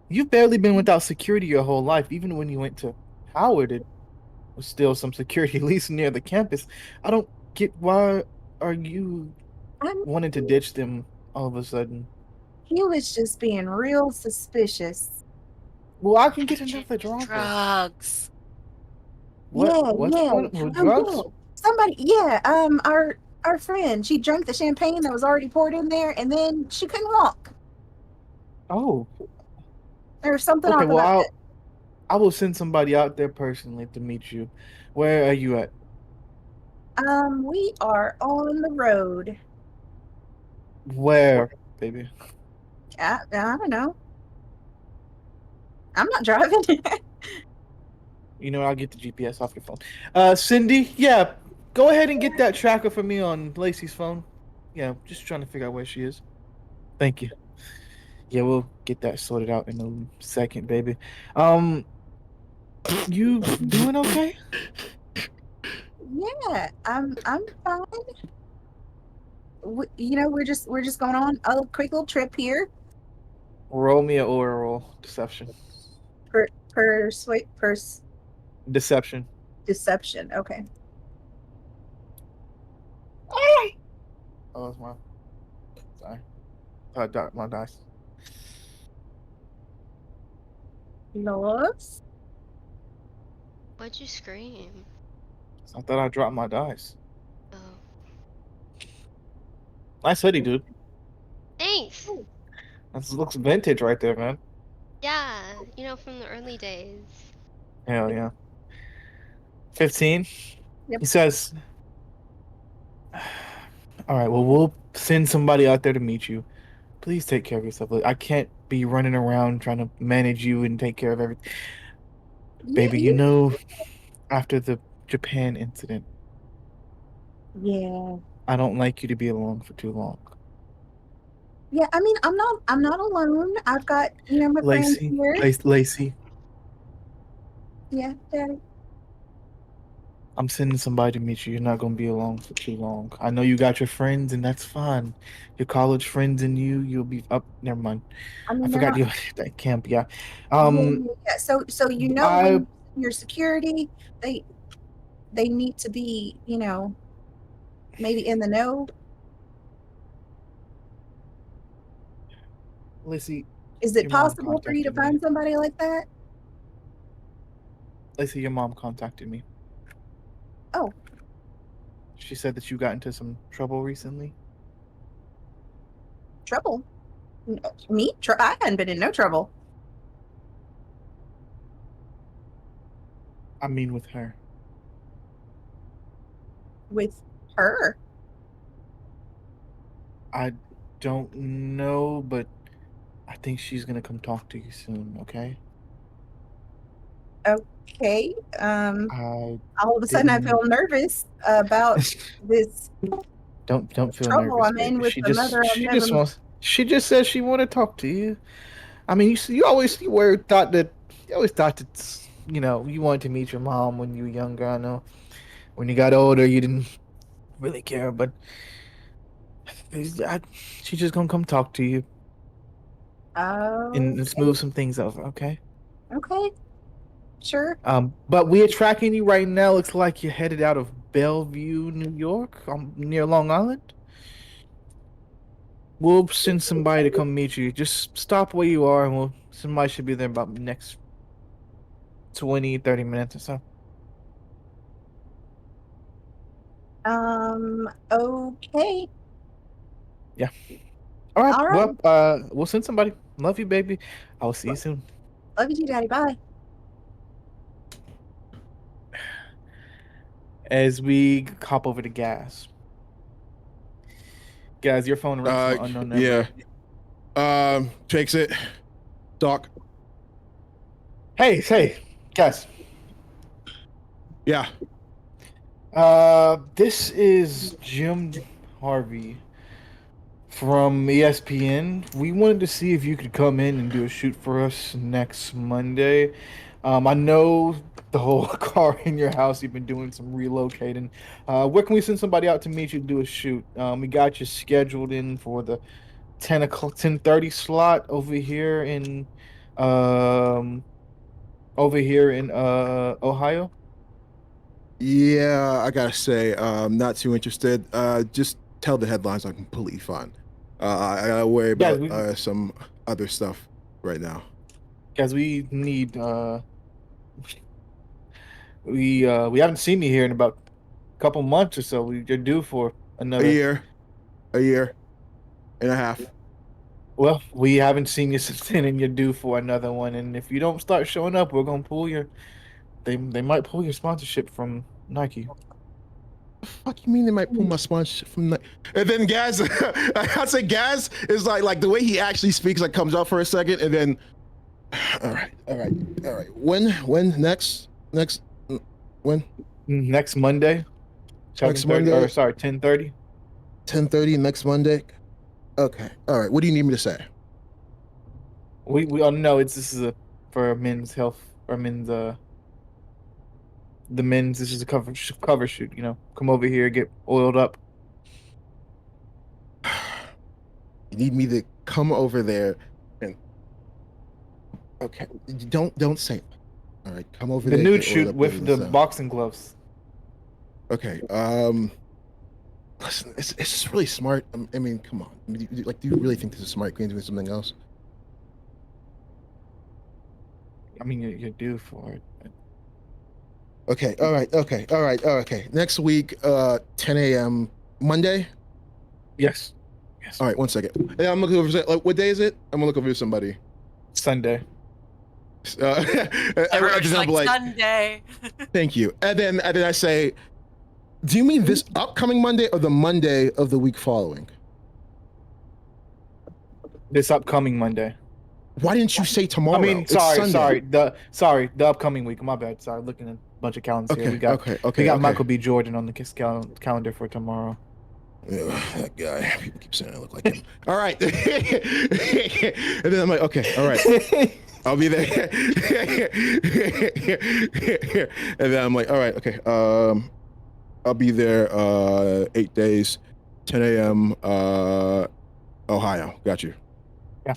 you've barely been without security your whole life. Even when you went to Howard, it was still some security, at least near the campus. I don't get why are you wanting to ditch them all of a sudden. He was just being real suspicious. Well, I can get another driver. Drugs. What's going on with drugs? Yeah. Somebody, our friend, she drank the champagne that was already poured in there, and then she couldn't walk. Oh. There was something okay, off about it. I will send somebody out there personally to meet you. Where are you at? We are on the road. Where, baby? I don't know. I'm not driving. You know, I'll get the GPS off your phone. Cindy, yeah, go ahead and get that tracker for me on Lacey's phone. Yeah, just trying to figure out where she is. Thank you. Yeah, we'll get that sorted out in a second, baby. Um, you doing okay? Yeah, I'm fine. You know, we're just going on a quick little trip here. Roll me a oral deception. Pers Deception. deception. Okay. Oh, that's my. Sorry. My dice. Loves. Why'd you scream? I thought I dropped my dice. Oh. Nice hoodie, dude. Thanks! That looks vintage right there, man. Yeah, you know, from the early days. Hell yeah. 15. Yep. He says, all right, well, we'll send somebody out there to meet you. Please take care of yourself. Like, I can't be running around trying to manage you and take care of everything. Yeah, Baby, you know, after the Japan incident, yeah. I don't like you to be alone for too long. Yeah, I mean, I'm not alone. I've got, you know, my friends Lacey, here. Lacey, Yeah, Daddy. I'm sending somebody to meet you. You're not gonna be alone for too long. I know you got your friends, and that's fine. Your college friends and you'll be up. Never mind. I I mean, they're forgot not. you at camp. Yeah. Yeah, Um. yeah, yeah. So you know, I when your security, they they need to be, you know, maybe in the know. Lacey, Is it your mom possible for you to contacted me. find somebody like that? Lacey, your mom contacted me. Oh, She said that you got into some trouble recently. trouble. Me? I hadn't been in no trouble I mean, with her. with her. I don't know, but I think she's gonna come talk to you soon. Okay. Okay. I All of a sudden, I feel didn't. nervous about this Don't feel trouble nervous, I'm in baby. with the mother I've She never. just wants. She just says she want to talk to you. I mean, you always you always thought that you wanted to meet your mom when you were younger. I know when you got older you didn't really care, but I, she's just gonna come talk to you Oh, and smooth some things over. Okay. okay, sure. But we're tracking you right now. Looks like you're headed out of Bellevue, New York, near Long Island. We'll send somebody to come meet you. Just stop where you are, and somebody should be there about the next 20, 30 minutes or so. Okay. Yeah. All right. All right. Well, we'll send somebody. Love you, baby. I will see you soon. Love you too, Daddy. Bye. As we hop over to gas. Guys, your phone rings from an unknown number. Yeah. Takes it. Doc. Hey, guys. Yeah. This is Jim Harvey from ESPN. We wanted to see if you could come in and do a shoot for us next Monday. I know the whole car in your house. You've been doing some relocating. Where can we send somebody out to meet you to do a shoot? We got you scheduled in for the 10:30 slot um over here in Ohio. Yeah, I gotta say, not too interested. Just tell the headlines I'm completely fine. I gotta worry Guys, about we some other stuff right now. guys we need we haven't seen you here in about a couple months or so. You're due for A another. year, a year and a half. Well, we haven't seen you since then, and you're due for another one. And if you don't start showing up, we're gonna pull your. They might pull your sponsorship from Nike. Fuck you mean they might pull my sponsorship from the? And then Gaz, I'd say Gaz is like the way he actually speaks, like comes out for a second, and then, all right. When next? Next when? Next Monday. Next 7:30 Monday. or sorry, 10:30. 10:30 next Monday. Okay. All right. What do you need me to say? We all know this is for men's health or men's the men's. This is a cover shoot. You know, come over here, get oiled up. You need me to come over there and okay. Don't say it. All right, come over The there. nude Get oiled shoot up, with the boxing gloves. Okay. Listen, it's just really smart. I mean, come on. I mean, do you really think this is smart? Can't do something else? I mean, you're due for it. Okay. All right. Okay. All right. Okay. Next week, 10 a.m. Monday. Yes. Yes. All right. 1 second. Yeah, I'm looking over. Like, what day is it? I'm gonna look over somebody. Sunday. I just like like Sunday. thank you. And then I say, do you mean this upcoming Monday or the Monday of the week following? This upcoming Monday. Why didn't you say tomorrow? I mean, It's sorry, Sunday. the upcoming week. My bad. Sorry, looking at a bunch of calendars here. Okay. We got Okay. we got Michael B. Jordan on the calendar for tomorrow. Ugh, that guy. People keep saying I look like him. All right. And then I'm like, okay, all right. I'll be there. And then I'm like, all right, okay. I'll be there 8 days, 10 a.m. Ohio. Got you. Yeah.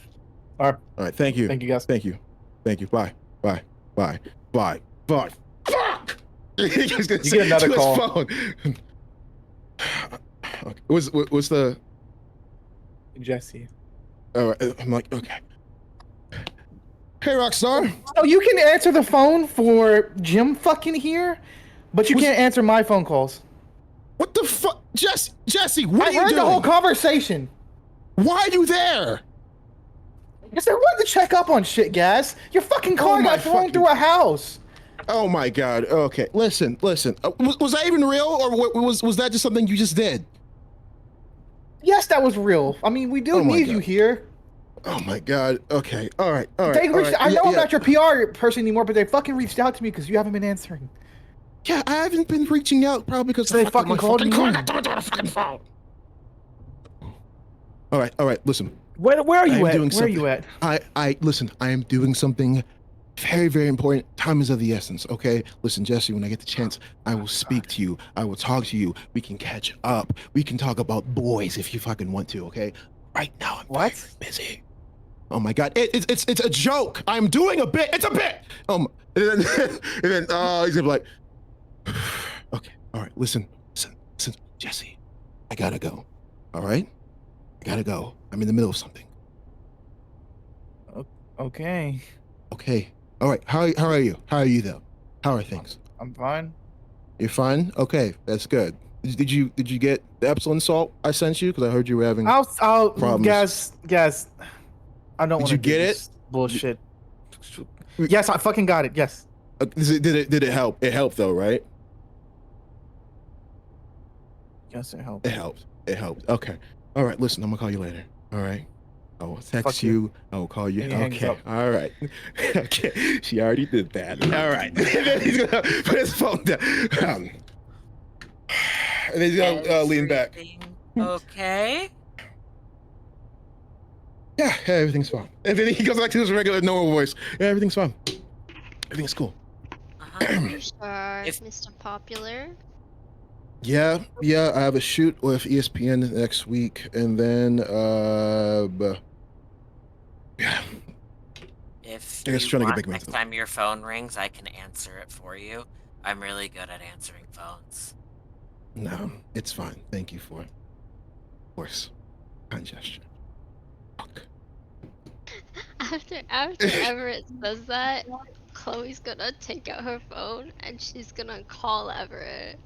All right. Thank you. Thank you, guys. Thank you. Bye. Fuck! You get another call. Phone. Okay. What's the Jesse? All right. I'm like, okay. Hey, Rockstar. Oh, you can answer the phone for Jim fucking here, but you can't answer my phone calls. What the fuck, Jesse? What are you I heard doing? the whole conversation. Why are you there? Yes, I wanted to check up on shit, Gas. Your fucking car got thrown through a house. Oh my god. Okay, listen. Was that even real, or was that just something you just did? Yes, that was real. I mean, we do need you here. Oh my god. Okay. All right. I know I'm not your PR person anymore, but they fucking reached out to me because you haven't been answering. Yeah, I haven't been reaching out probably because they fucking called me. All right. Listen. Where are you at? Where are you at? I listen. I am doing something very, very important. Time is of the essence. Okay. Listen, Jesse. When I get the chance, I will speak to you. I will talk to you. We can catch up. We can talk about boys if you fucking want to. Okay. Right now, I'm very busy. Oh my god, it's a joke. I'm doing a bit. It's a bit. And then he's gonna be like, okay, all right. Listen, Jesse. I gotta go. All right. I gotta go. I'm in the middle of something. Okay. Okay. All right. How are you? How are you though? How are things? I'm fine. You're fine. Okay, that's good. Did you get the Epsilon salt I sent you? Because I heard you were having problems. Guys. I don't want to get this bullshit. Yes, I fucking got it. Yes. Did it help? It helped though, right? Yes, it helped. It helped. Okay. All right. Listen, I'm gonna call you later. All right. I will text you. I will call you. Okay. All right. Okay. She already did that. All right. Then he's gonna put his phone down. And then he's gonna lean back. Okay. Yeah, everything's fine. And then he goes back to his regular normal voice. Yeah, everything's fine. Everything's cool. You sure, Mr. Popular? Yeah, I have a shoot with ESPN next week, and then yeah. If I guess you trying to get want, back next into time your phone rings, I can answer it for you. I'm really good at answering phones. No, it's fine. Thank you for it. Of course. Kind gesture. Fuck. After Everett says that, Chloe's gonna take out her phone and she's gonna call Everett.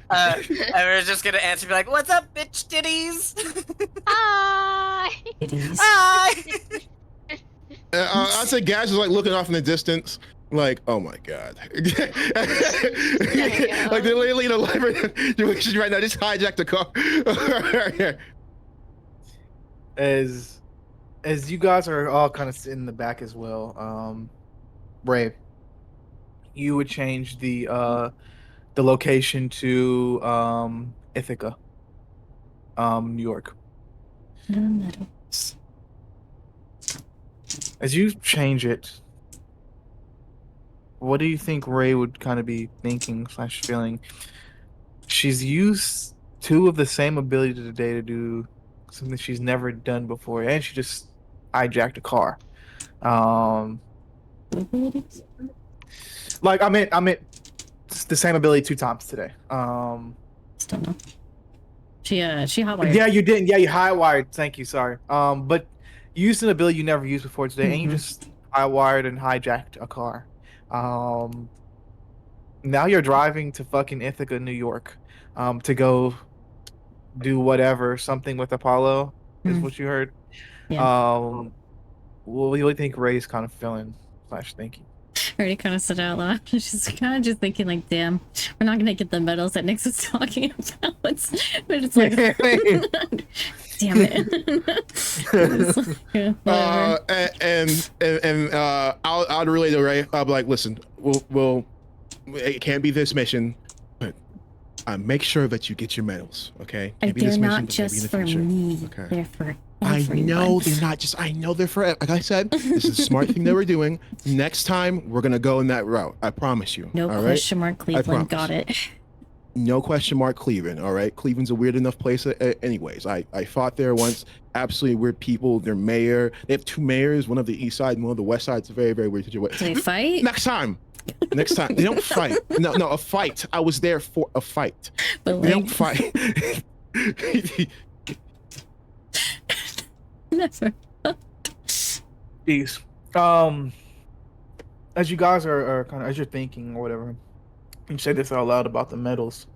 Everett's just gonna answer, be like, "What's up, bitch titties?" Hi. Hi. I'd say Gash is like looking off in the distance, like, oh my god. Like they're literally in a live situation right now. Just hijack the car. As you guys are all kind of sitting in the back as well, Ray, you would change the location to Ithaca, New York. As you change it, what do you think Ray would kind of be thinking slash feeling? She's used two of the same ability today to do something she's never done before, and she just hijacked a car. Like I meant the same ability 2 times today. Still no. She hotwired. Yeah, you didn't. Yeah, you high wired. Thank you. Sorry. But you used an ability you never used before today, and you just high wired and hijacked a car. Now you're driving to fucking Ithaca, New York, to go do whatever, something with Apollo, is what you heard. Yeah. What do you think Ray's kind of feeling slash thinking? I already kind of said out loud. She's kind of just thinking like, damn, we're not gonna get the medals that Nix is talking about. But it's like, damn it. I'll relay to Ray. I'll be like, listen, we'll it can't be this mission, but make sure that you get your medals, okay? Can't be they're this not mission, just for me. Okay. They're for everyone. I know they're not just. I know they're for. Like I said, this is a smart thing that we're doing. Next time, we're gonna go in that route. I promise you. No question mark. Cleveland got it. No question mark. Cleveland. All right. Cleveland's a weird enough place. Anyways, I fought there once. Absolutely weird people. Their mayor. They have 2 mayors. One of the east side and one of the west side. It's a very, very weird situation. Do they fight? Next time. Next time. They don't fight. No, a fight. I was there for a fight. But they don't fight. Never. Jeez. As you guys are kind of, as you're thinking or whatever, you say this out loud about the medals.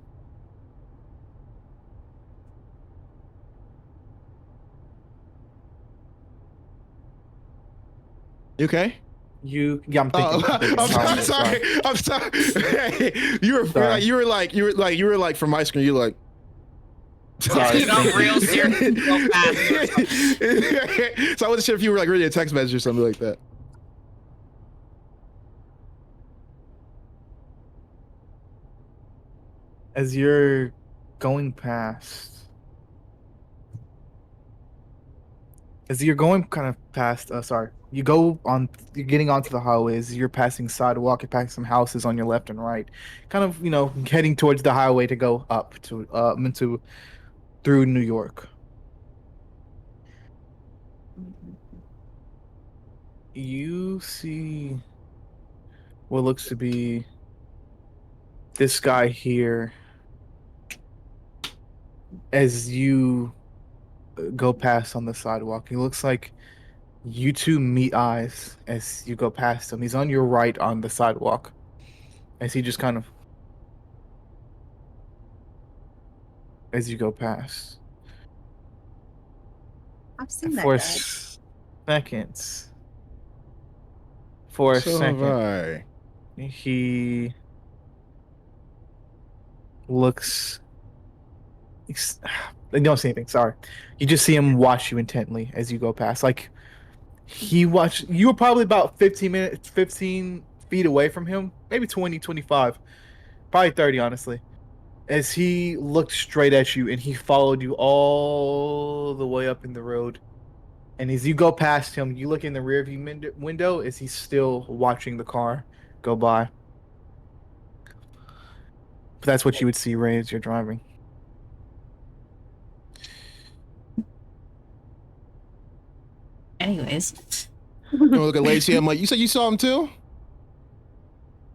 You okay? Yeah, I'm thinking. I'm sorry. I'm sorry. Hey, you were like from my screen. You were like. Sorry. You know, real serious, real fast. So I wasn't sure if you were like reading a text message or something like that. As you're going past, you're getting onto the highways, you're passing sidewalk, you're passing some houses on your left and right, kind of, heading towards the highway to go up to through New York. You see what looks to be this guy here as you go past on the sidewalk. He looks like you two meet eyes as you go past him. He's on your right on the sidewalk as he just kind of, as you go past. I've seen that For guy. seconds. For a second. Have I. He looks. I don't see anything. Sorry, you just see him watch you intently as you go past. Like he watched. You were probably about 15 feet away from him, maybe 20, 25, probably 30, honestly. As he looked straight at you, and he followed you all the way up in the road. And as you go past him, you look in the rearview window as he's still watching the car go by. But that's what you would see, Ray, as you're driving. Anyways. Look at Lacey. I'm like, you said you saw him too?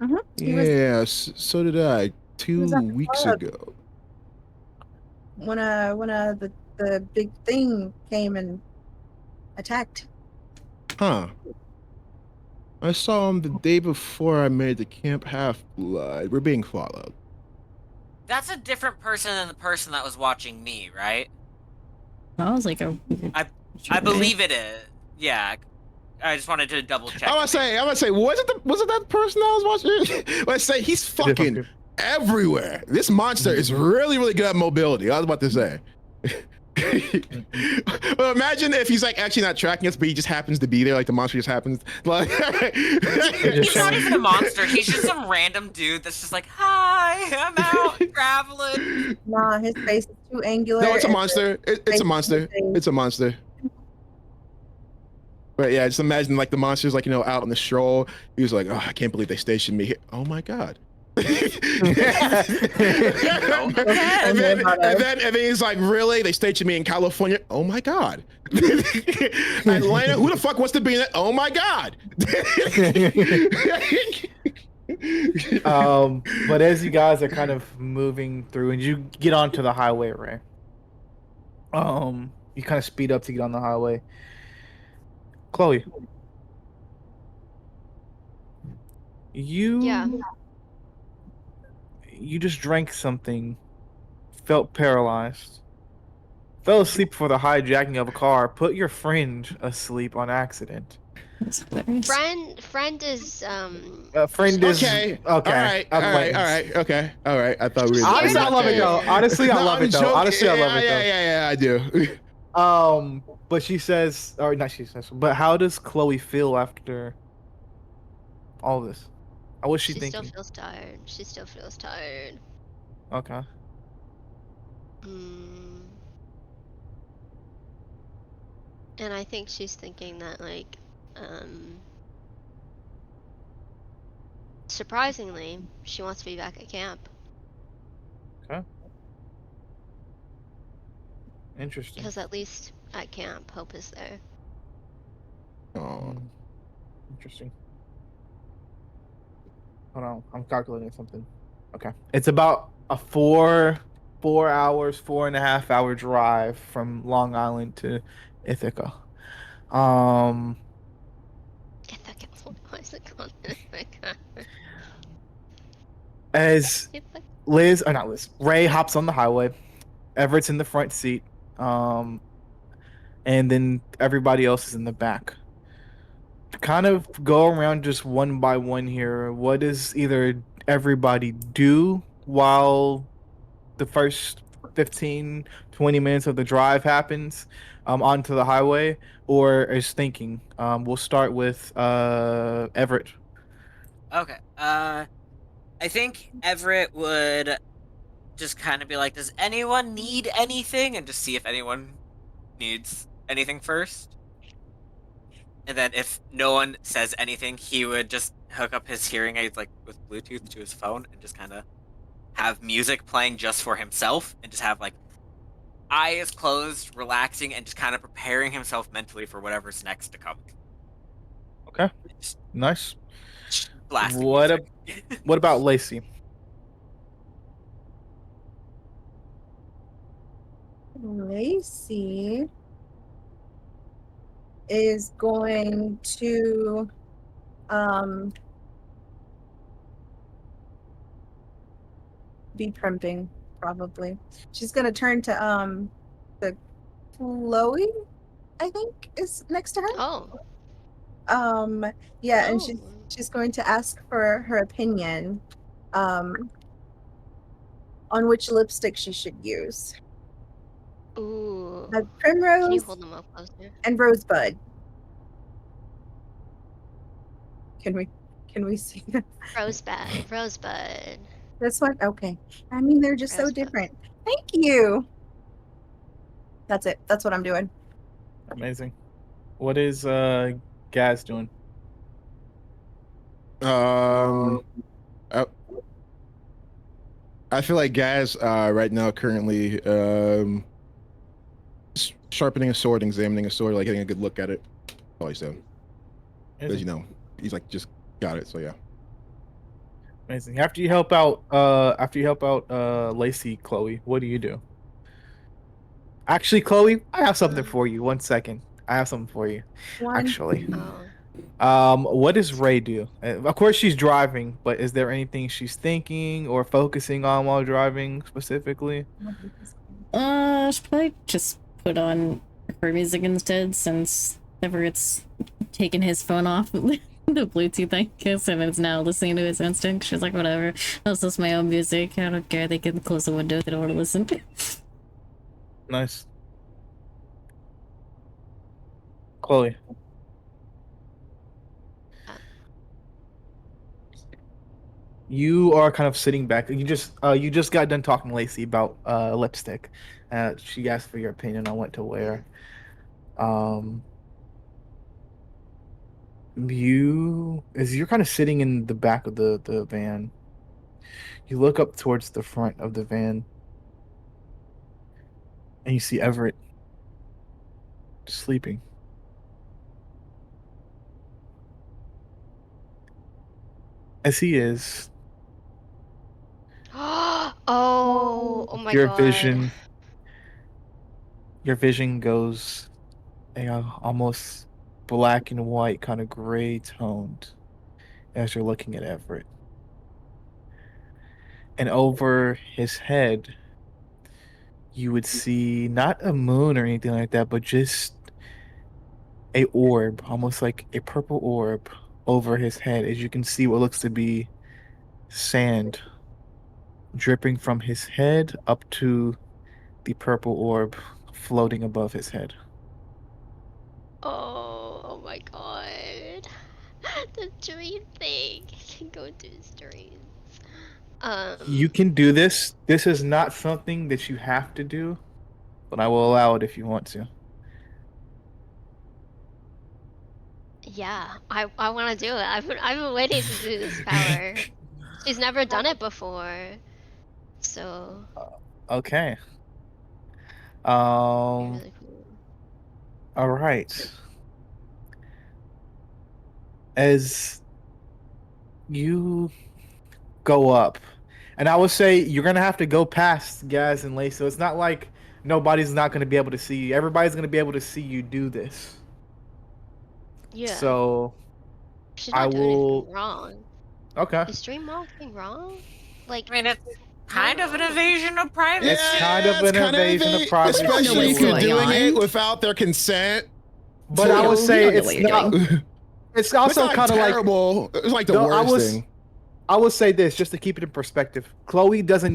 Mm-hmm. Yeah, so did I 2 weeks ago. When the big thing came and attacked. Huh. I saw him the day before I made the Camp Half-Blood. We're being followed. That's a different person than the person that was watching me, right? That was like I believe it is. Yeah. I just wanted to double check. I'm gonna say, was it that person I was watching? Let's say he's fucking everywhere. This monster is really, really good at mobility. I was about to say. Well, imagine if he's like actually not tracking us, but he just happens to be there. Like the monster just happens. Like He's not even a monster. He's just some random dude that's just like, "Hi, I'm out traveling." Nah, his face is too angular. No, it's a and monster. It's face a monster. is- It's a monster. But yeah, just imagine like the monster's like, out on the stroll. He was like, "Oh, I can't believe they stationed me here. Oh my god." and then he's like, "Really? They stationed me in California? Oh my god." Atlanta, who the fuck wants to be in that? Oh my god. But as you guys are kind of moving through and you get onto the highway, Ray. You kind of speed up to get on the highway. Chloe. Yeah. You just drank something, felt paralyzed, fell asleep for the hijacking of a car, put your friend asleep on accident. Friend is Friend is okay. okay. All right. Okay. All right. I thought we were. Honestly, I love it though. Honestly, I love it though. Honestly, I love it though. Yeah, I do. But she says, or not she says, but how does Chloe feel after all this? What was she thinking? She still feels tired. She still feels tired. Okay. And I think she's thinking that, like, surprisingly, she wants to be back at camp. Okay. Interesting. Because at least at camp, Hope is there. Oh. Interesting. Hold on, I'm calculating something. Okay. It's about a 4.5 hour drive from Long Island to Ithaca. Ithaca. Why is it called Ithaca? As Ray hops on the highway, Everett's in the front seat, and then everybody else is in the back. To kind of go around just one by one here, what does either everybody do while the first 15, 20 minutes of the drive happens onto the highway, or is thinking? We'll start with Everett. Okay. I think Everett would just kind of be like, "Does anyone need anything?" and just see if anyone needs anything first. And then if no one says anything, he would just hook up his hearing aids like with Bluetooth to his phone and just kind of have music playing just for himself and just have like eyes closed, relaxing, and just kind of preparing himself mentally for whatever's next to come. Okay. Nice. Blasting What music. what about Lacey? Lacey is going to be primping, probably. She's gonna turn to the Chloe, I think, is next to her. Oh. Yeah, and she's going to ask for her opinion on which lipstick she should use. Ooh. Primrose. Can you hold them up closer? And Rosebud. Can we see them? Rosebud. This one? Okay. I mean, they're just so different. Thank you. That's it. That's what I'm doing. Amazing. What is Gaz doing? I feel like Gaz right now currently sharpening a sword, examining a sword, like getting a good look at it. All he's doing. Because he's like just got it, so yeah. Amazing. After you help out Lacey, Chloe, what do you do? Actually, Chloe, I have something for you. 1 second. I have something for you. Actually. What does Ray do? Of course she's driving, but is there anything she's thinking or focusing on while driving specifically? Should probably just put on her music instead, since Everett's taken his phone off the Bluetooth, I guess, and it's now listening to his instinct. She's like, whatever. That's just my own music. I don't care. They can close the window if they don't want to listen. Nice. Chloe. Uh, You are kind of sitting back. You just got done talking to Lacey about lipstick. She asked for your opinion on what to wear. Um, you're kind of sitting in the back of the van. You look up towards the front of the van, and you see Everett sleeping. As he is, oh my your god. vision your vision goes almost black and white, kind of gray toned as you're looking at Everett. And over his head, you would see not a moon or anything like that, but just a orb, almost like a purple orb over his head, as you can see what looks to be sand dripping from his head up to the purple orb floating above his head. Oh my god. The dream thing. I can go through his dreams. You can do this. This is not something that you have to do, but I will allow it if you want to. Yeah, I want to do it. I've been waiting to do this power. She's never done it before, so Okay. it'd be really cool. All right. As you go up, and I would say you're gonna have to go past Gaz and Lace, so it's not like nobody's not gonna be able to see you. Everybody's gonna be able to see you do this. Yeah, So she's I not doing anything will. wrong. Okay. Is dream walking wrong? Like, I mean, it's I kind don't of an know. invasion of privacy. It's kind of an invasion of privacy. especially if what's you're going doing it on. without their consent. But I would We say don't know it's what you're not. doing. It's It's also not kind of like. terrible. It's like the No, worst thing. I will say this just to keep it in perspective. Chloe doesn't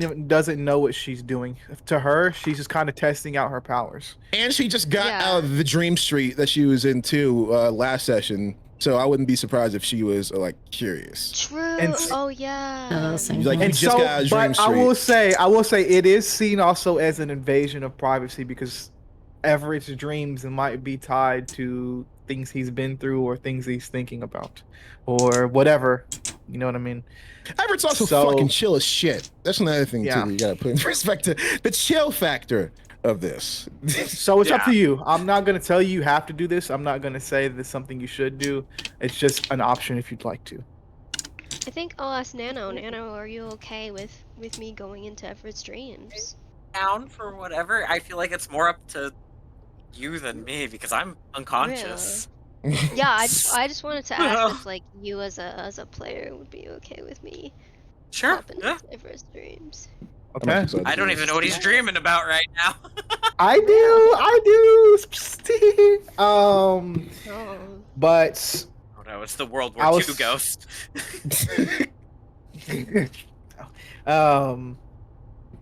know what she's doing. To her, she's just kind of testing out her powers. And she just got Yeah. out of the dream street that she was in too last session. So I wouldn't be surprised if she was like curious. True. And s- Oh yeah. Same Like here. you just got out of dream but street. I will say it is seen also as an invasion of privacy because Everett's dreams might be tied to things he's been through or things he's thinking about or whatever. You know what I mean? Everett's also So- fucking chill as shit. That's another thing Yeah. too that you gotta put in perspective. The chill factor of this. So it's up Yeah. to you. I'm not gonna tell you have to do this. I'm not gonna say that it's something you should do. It's just an option if you'd like to. I think I'll ask Nano. Nano, are you okay with me going into Everett's dreams? Down for whatever. I feel like it's more up to you than me because I'm unconscious. Yeah, I just wanted to ask if like you as a player would be okay with me Sure. popping Yeah. into Everett's dreams. Okay. I don't even know what he's dreaming about right now. I do. Oh. But Oh no, it's the World I War was- II ghost.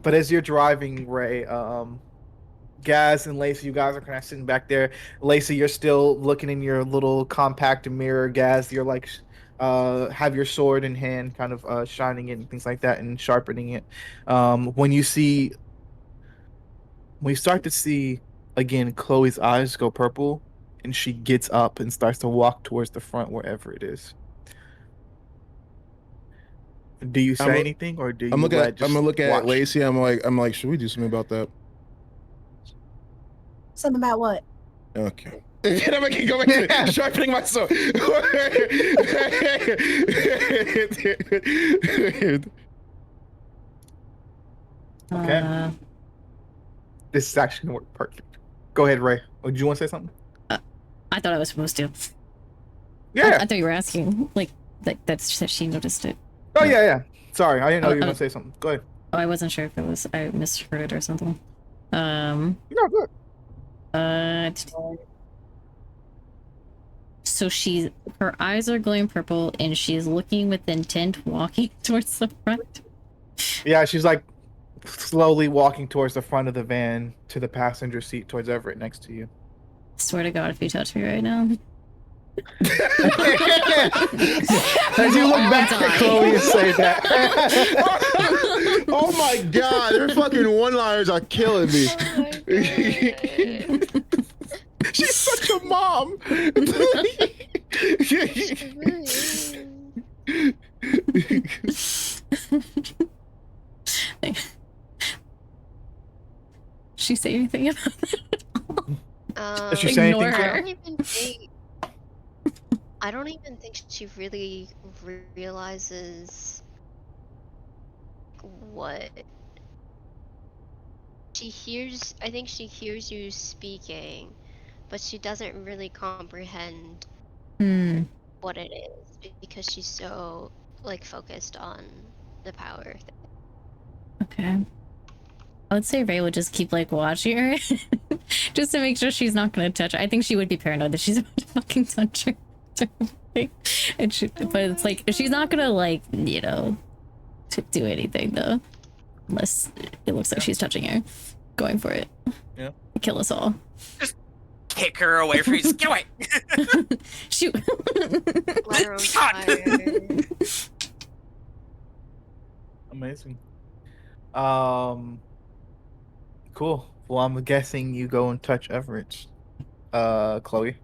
but as you're driving, Ray, Gaz and Lacey, you guys are kind of sitting back there. Lacey, you're still looking in your little compact mirror. Gaz, you're like, have your sword in hand, kind of shining it and things like that, and sharpening it. When you start to see again, Chloe's eyes go purple, and she gets up and starts to walk towards the front, wherever it is. Do you say anything, or do you I'm let gonna just look at watch? Lacey. I'm like, should we do something about that? Something about what? Okay. And I'm gonna go back to sharpening my sword. Okay. This is actually gonna work perfect. Go ahead, Ray. Oh, do you want to say something? I thought I was supposed to. Yeah. I thought you were asking, like, that's that she noticed it. Oh yeah. Sorry, I didn't know you were Oh, gonna say something. Go ahead. Oh, I wasn't sure if it was I misheard or something. No, good. So her eyes are glowing purple, and she's looking with intent, walking towards the front. Yeah, she's like slowly walking towards the front of the van to the passenger seat towards Everett next to you. Swear to God, if you touch me right now. As you look back at Chloe and say that. Oh my God, their fucking one-liners are killing me. She's such a mom. She say anything about Did she say Ignore anything? her. I don't even think she really realizes what she hears. I think she hears you speaking, but she doesn't really comprehend what it is because she's so like focused on the power thing. Okay. I would say Ray would just keep like watching her just to make sure she's not gonna touch her. I think she would be paranoid that she's about to fucking touch her. And but it's like she's not gonna like, you know, do anything though. Unless it looks like she's touching her. Going for it. Yeah. Kill us all. Just kick her away from you. Just get away. Shoot. Let her on fire. Amazing. Cool. Well, I'm guessing you go and touch Everett. Chloe.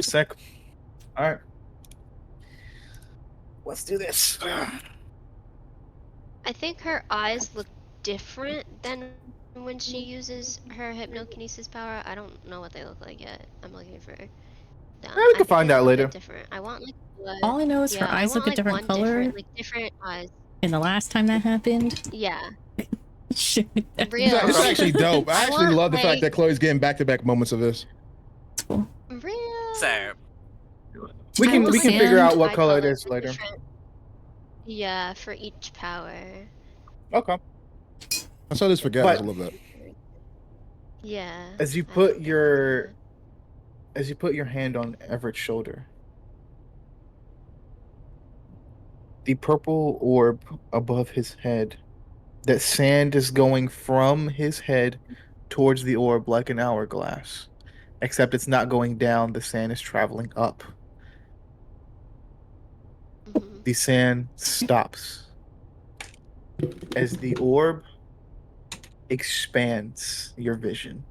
Sick. All right. Let's do this. I think her eyes look different than when she uses her hypnokinesis power. I don't know what they look like yet. I'm looking for them. We can find out later. Different. I want like blood. All I know is her Yeah, I eyes want, look a like, different one color. different eyes. And the last time that happened. Yeah. Shit. Real. It's actually dope. I actually want, love the fact like- that Chloe's getting back-to-back moments of this. Cool. Real. So, We can figure out what color it Tricolor, is later. different- Yeah, for each power. Okay. I saw this for guys. But- I love that. Yeah. As you I put think your that's as you put your hand on Everett's shoulder, the purple orb above his head, that sand is going from his head towards the orb like an hourglass, except it's not going down, the sand is traveling up. Mhm. The sand stops as the orb expands your vision.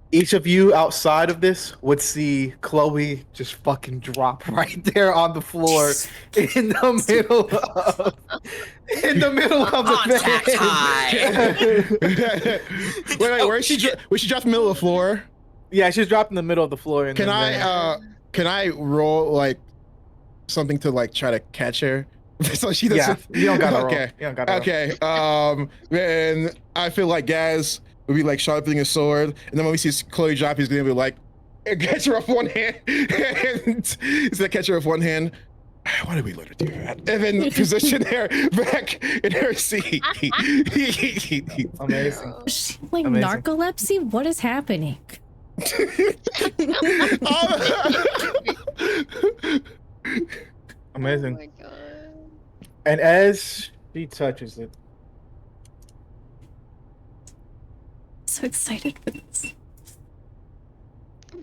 Each of you outside of this would see Chloe just fucking drop right there on the floor in the middle of Contact the Wait, where is she? Was she dropped in the middle of the floor? Yeah, she's dropped in the middle of the floor. Can I roll like something to like try to catch her? So she doesn't. Yeah, you don't gotta roll. Okay. You don't gotta roll. Okay. And I feel like Gaz would be like sharpening his sword, and then when we see Chloe drop, he's gonna be like, catch her off one hand, and he's gonna catch her off one hand. Why did we let her do that? And then position her back in her seat. Amazing. Like Amazing. narcolepsy? What is happening? Amazing. Oh my god. And as she touches it, So excited for this.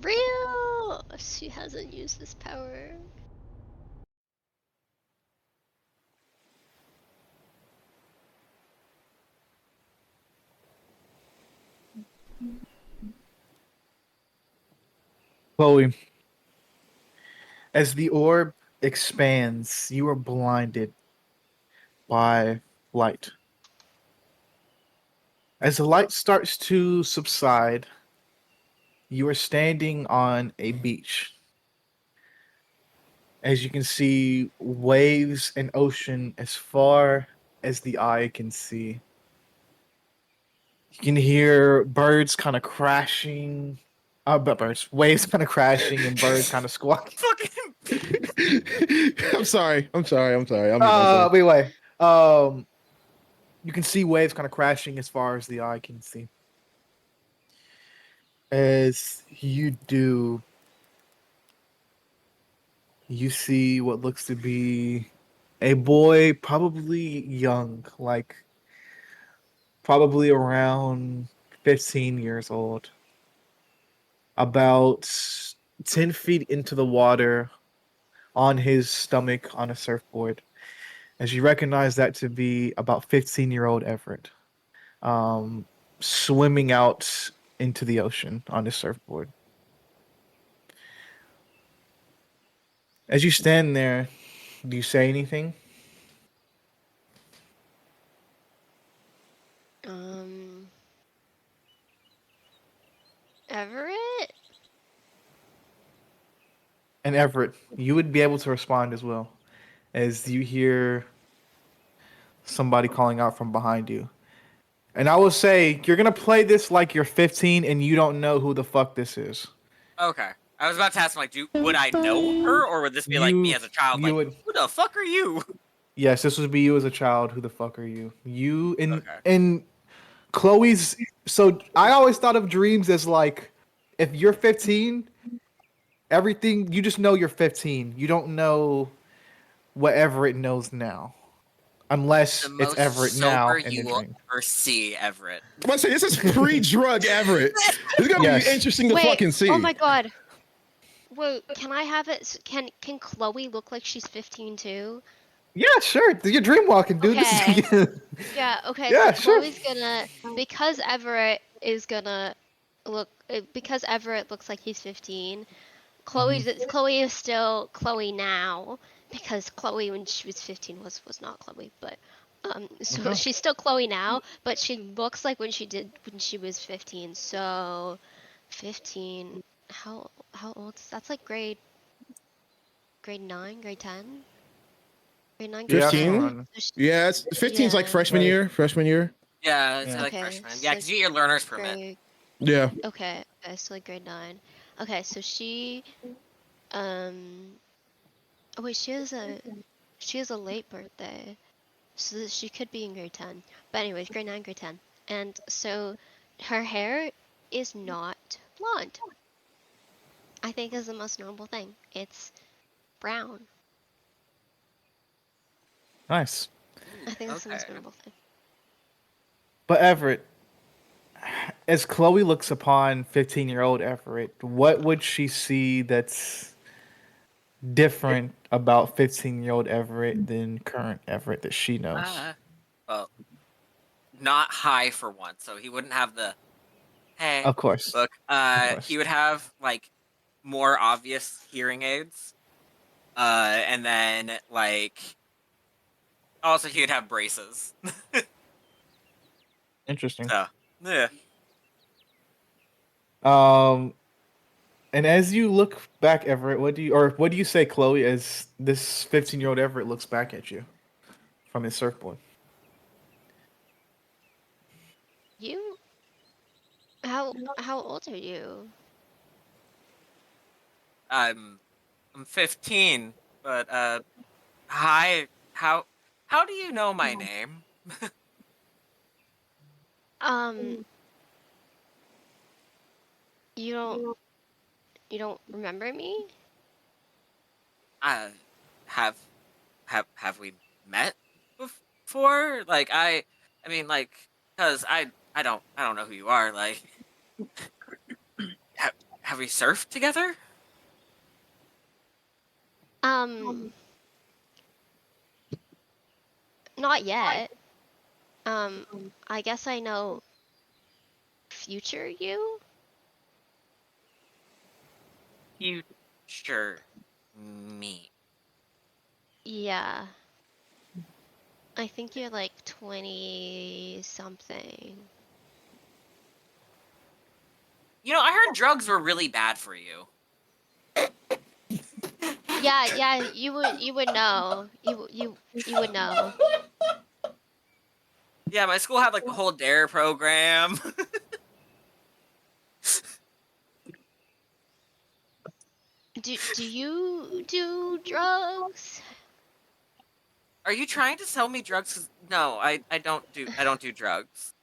Real. She hasn't used this power. Chloe, as the orb expands, you are blinded by light. As the light starts to subside, you are standing on a beach. As you can see, waves and ocean as far as the eye can see. You can hear birds kind of crashing. But waves kind of crashing and birds kind of squawking. I'm sorry. Wait. You can see waves kind of crashing as far as the eye can see. As you do, you see what looks to be a boy, probably young, like probably around 15 years old, about 10 feet into the water on his stomach on a surfboard. As you recognize that to be about 15-year-old Everett, um, swimming out into the ocean on his surfboard. As you stand there, do you say anything? Um, Everett? And Everett, you would be able to respond as well as you hear somebody calling out from behind you. And I will say, you're going to play this like you're 15 and you don't know who the fuck this is. Okay. I was about to ask, like, would I know her, or would this be like me You as a child, you like, would who the fuck are you? Yes, this would be you as a child. Who the fuck are you? You Okay. in Chloe's. So I always thought of dreams as like, if you're 15, everything you just know you're 15. You don't know what Everett knows now, The unless it's most Everett now sober in the you will dream. ever see, Everett. I'm about to say this is pre-drug Everett. This is gonna be Yes. interesting to Wait, fucking oh see. my god. Wait, can I have it? Can Chloe look like she's 15 too? Yeah, sure. You're dream walking, dude. This Okay. is. Yeah, okay, so Yeah, sure. Chloe's gonna, because Everett is gonna because Everett looks like he's 15, Chloe is still Chloe now, because Chloe when she was 15 was not Chloe, but so Okay. she's still Chloe now, but she looks like when she was 15. So 15, how old is that's like grade 9, grade 10? Grade 9, grade Yeah, 10. somewhere 15? around. So Yeah, it's 15's like yeah. freshman Right. year. Freshman year. Yeah, it's Yeah. like Okay, freshman. Yeah, so because you get your learner's permit. grade Yeah. okay, so like grade 9. Okay, so um oh wait, she has a late birthday. So that she could be in grade 10. But anyways, grade 9, grade 10. And so her hair is not blonde. I think is the most notable thing. It's brown. Nice. Ooh, I think that's the okay. most notable thing. But Everett, as Chloe looks upon 15-year-old Everett, what would she see that's different about 15-year-old Everett than current Everett that she knows? Well, not high for one, so he wouldn't have the hey Of course. look. Of He course. would have like more obvious hearing aids. And then like also he would have braces. Interesting. So yeah. Um, and as you look back, Everett, what do you say, Chloe, as this 15-year-old Everett looks back at you from his surfboard? You how old are you? I'm 15, but hi. How do you know my name? Um you don't you don't remember me? Uh, have have we met before? Like I mean like cuz I don't know who you are. Like have have we surfed together? Um Not yet. Um I guess I know future you? Future me. Yeah. I think you're like 20 something. You know, I heard drugs were really bad for you. Yeah, you would know. You would know. Yeah, my school had like the whole dare program. Do you do drugs? Are you trying to sell me drugs? 'Cause no, I don't do drugs.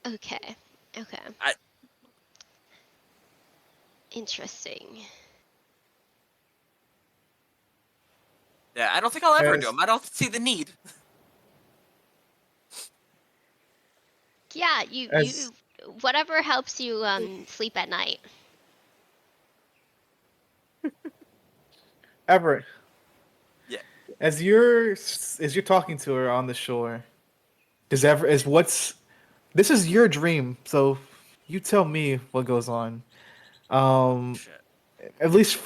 Okay. Okay. I Interesting. Yeah, I don't think I'll ever do As them. I don't see the need. Yeah, As whatever helps you sleep at night. Everett, Yeah. as you're talking to her on the shore, is what's this is your dream, so you tell me what goes on. Um, Shit. at least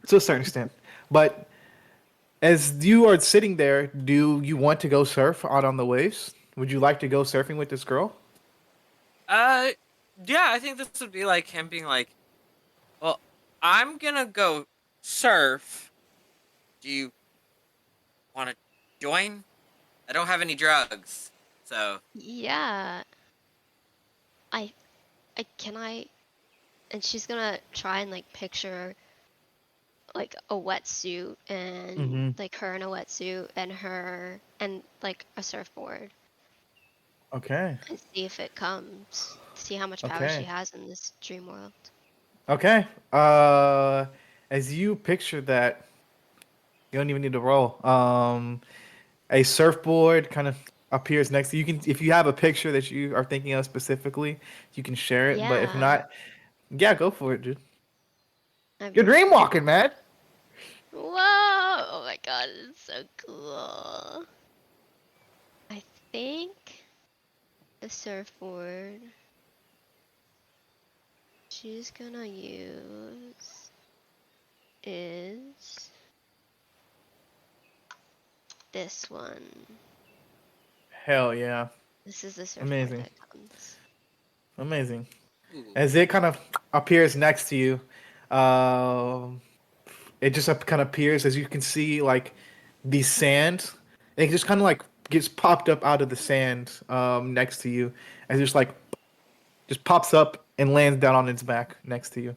to a certain extent. But as you are sitting there, do you want to go surf out on the waves? Would you like to go surfing with this girl? Uh, yeah, I think this would be like him being like, "Well, I'm gonna go surf. Do you want to join? I don't have any drugs, so Yeah, I can I and she's gonna try and like picture like a wetsuit and Mm-hmm. like her in a wetsuit and her and like a surfboard Okay. and see if it comes. See how much power she Okay. has in this dream world. Okay. As you picture that, you don't even need to roll. A surfboard kind of appears next to you. You can, if you have a picture that you are thinking of specifically, you can share it. But if Yeah, not, yeah, go for it, dude. I'm You're dream looking. walking, man. Whoa! Oh my god, it's so cool. I think the surfboard she's gonna use is this one. Hell yeah. This is the surfboard Amazing. that comes. Amazing. ooh, As it kind of appears next to you, um, it just kind of appears as you can see like the sand. It just kind of like gets popped up out of the sand next to you, and just like just pops up and lands down on its back next to you.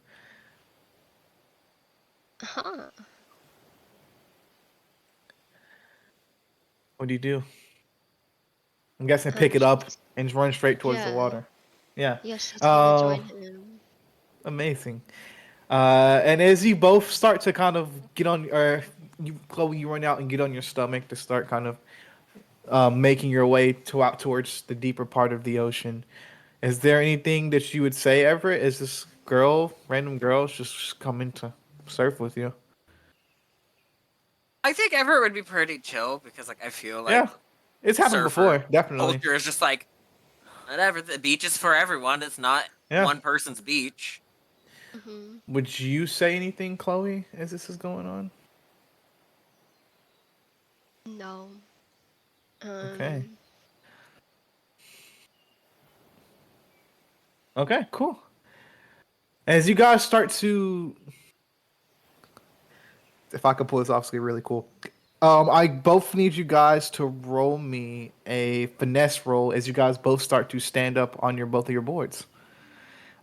Huh. What do you do? I'm guessing pick it up She's and run straight towards the yeah. water. Yeah. Yeah, she's gonna Uh, join him. Amazing. And as you both start to kind of get on, or you, Chloe, you run out and get on your stomach to start kind of making your way to out towards the deeper part of the ocean. Is there anything that you would say, Everett? Is this girl, random girls, just coming to surf with you? I think Everett would be pretty chill because like I feel like Yeah, it's happened surfer before, definitely. culture is just like whatever. The beach is for everyone. It's not Yeah. one person's beach. Mhm. Would you say anything, Chloe, as this is going on? No. Okay. Um. Okay, cool. As you guys start to, if I could pull this off, it's gonna be really cool. I both need you guys to roll me a finesse roll as you guys both start to stand up on your both of your boards.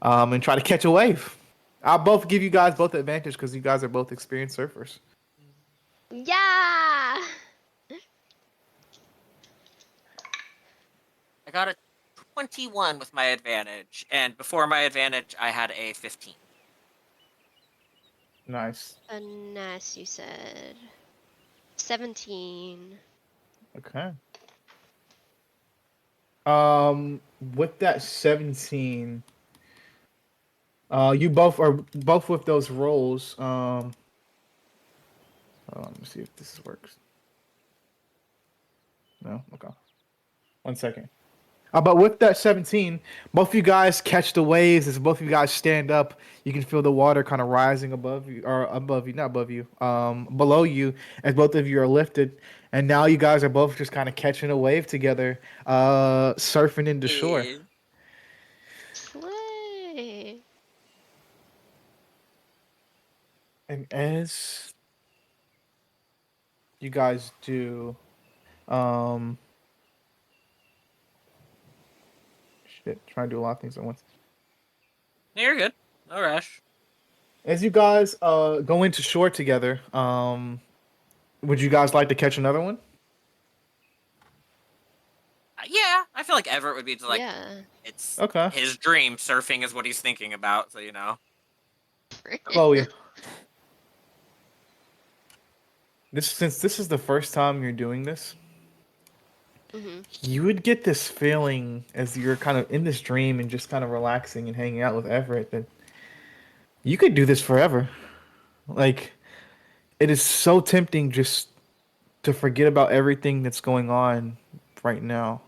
And try to catch a wave. I'll both give you guys both advantage because you guys are both experienced surfers. Yeah. I got a 21 with my advantage, and before my advantage, I had a 15. Nice. Finesse, you said. 17. Okay. With that 17, you both are both with those rolls. Hold on, let me see if this works. No, okay. 1 second. But with that 17, both of you guys catch the waves as both of you guys stand up. You can feel the water kind of rising above you, or above you, not above you, below you, as both of you are lifted. And now you guys are both just kind of catching a wave together, surfing into shore. Yeah. Slay. And as you guys do, um, shit, trying to do a lot of things at once. No, you're good. No rush. As you guys go into shore together, would you guys like to catch another one? Yeah, I feel like Everett would be like, Yeah. it's Okay. his dream. Surfing is what he's thinking about, so you know. Chloe, since this is the first time you're doing this, Mhm. you would get this feeling as you're kind of in this dream and just kind of relaxing and hanging out with Everett that you could do this forever. Like, it is so tempting just to forget about everything that's going on right now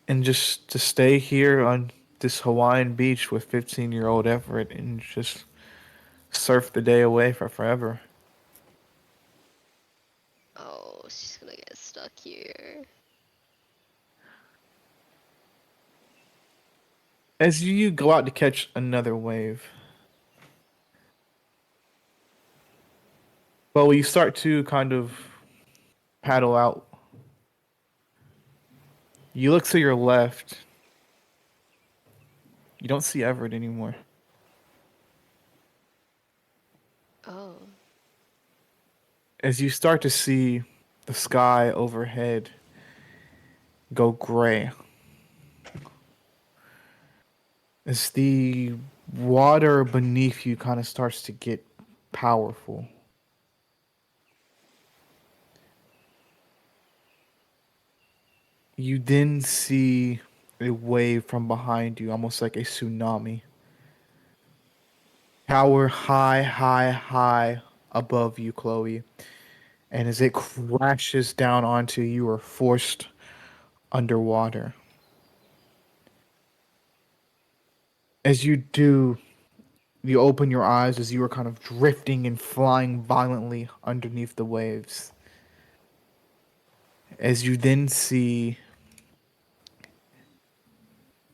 and just to stay here on this Hawaiian beach with 15-year-old Everett and just surf the day away for forever. Oh, she's gonna get stuck here. As you go out to catch another wave, well, you start to kind of paddle out. You look to your left. You don't see Everett anymore. Oh. As you start to see the sky overhead go gray, as the water beneath you kind of starts to get powerful. You then see a wave from behind you, almost like a tsunami. Tower high, high, high above you, Chloe. And as it crashes down onto you, you are forced underwater. As you do, you open your eyes as you are kind of drifting and flying violently underneath the waves. As you then see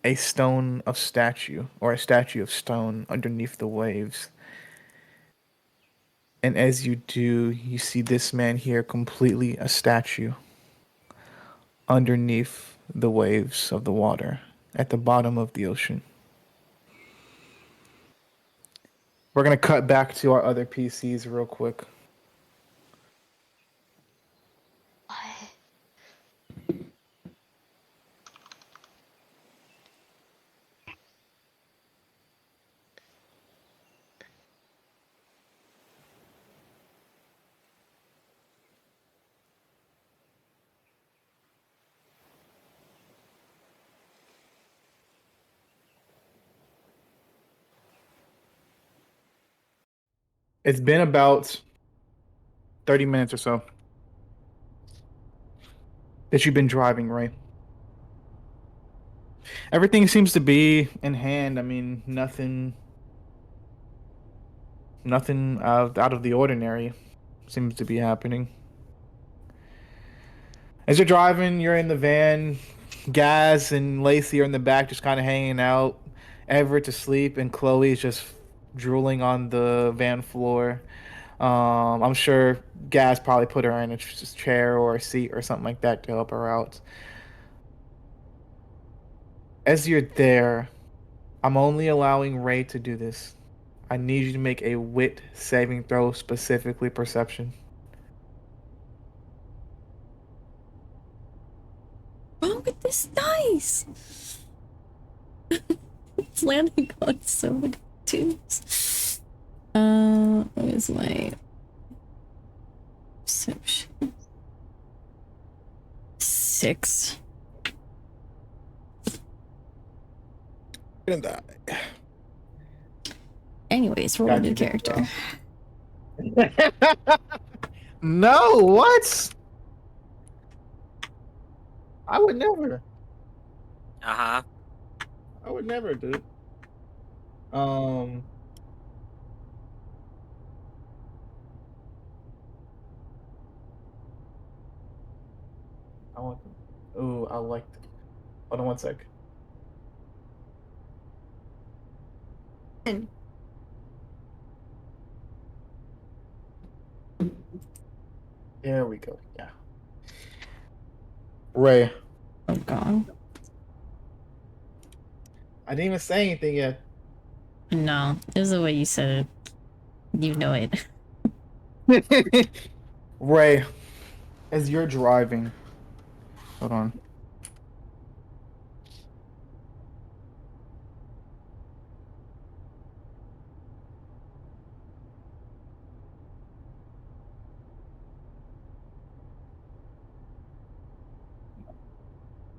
a stone of statue, or a statue of stone underneath the waves. And as you do, you see this man here completely a statue underneath the waves of the water at the bottom of the ocean. We're going to cut back to our other PCs real quick. What? It's been about 30 minutes or so that you've been driving, right? Everything seems to be in hand. I mean, nothing out of the ordinary seems to be happening. As you're driving, you're in the van. Gaz and Lacey are in the back, just kind of hanging out. Everett's asleep, and Chloe's just drooling on the van floor. I'm sure Gaz probably put her in a chair or a seat or something like that to help her out. As you're there, I'm only allowing Ray to do this. I need you to make a wit saving throw, specifically perception. Wrong with this dice? It's landing on so many twos. What is my perception? 6. Gonna die. Anyways, roll a new character. No, what? I would never. Uh-huh. I would never, dude. Um, I want. Ooh, I like. Hold on one sec. There we go. Yeah. Ray, Oh god. I didn't even say anything yet. No, it was the way you said it. You know it. Ray, as you're driving, hold on.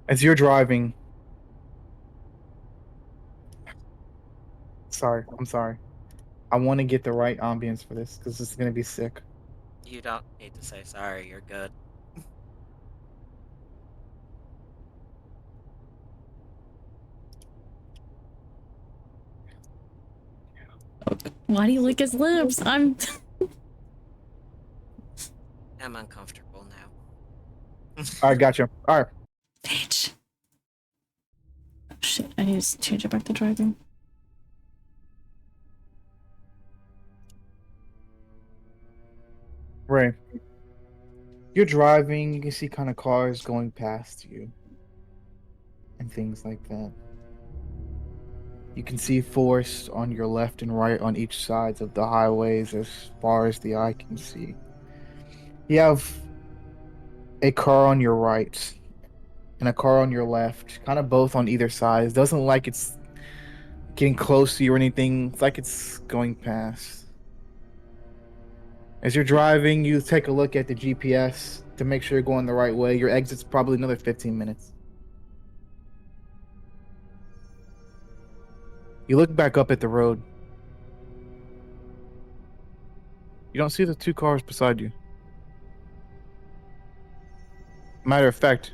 As you're driving, sorry, I'm sorry. I want to get the right ambience for this because this is gonna be sick. You don't need to say sorry. You're good. Why do you lick his lips? I'm uncomfortable now. All right, gotcha. All right. bitch. Oh, shit, I need to change it back to driving. Right. You're driving, you can see kind of cars going past you and things like that. You can see forest on your left and right on each sides of the highways as far as the eye can see. You have a car on your right and a car on your left, kind of both on either side. It doesn't look like it's getting close to you or anything. It's like it's going past. As you're driving, you take a look at the GPS to make sure you're going the right way. Your exit's probably another 15 minutes. You look back up at the road. You don't see the two cars beside you. Matter of fact,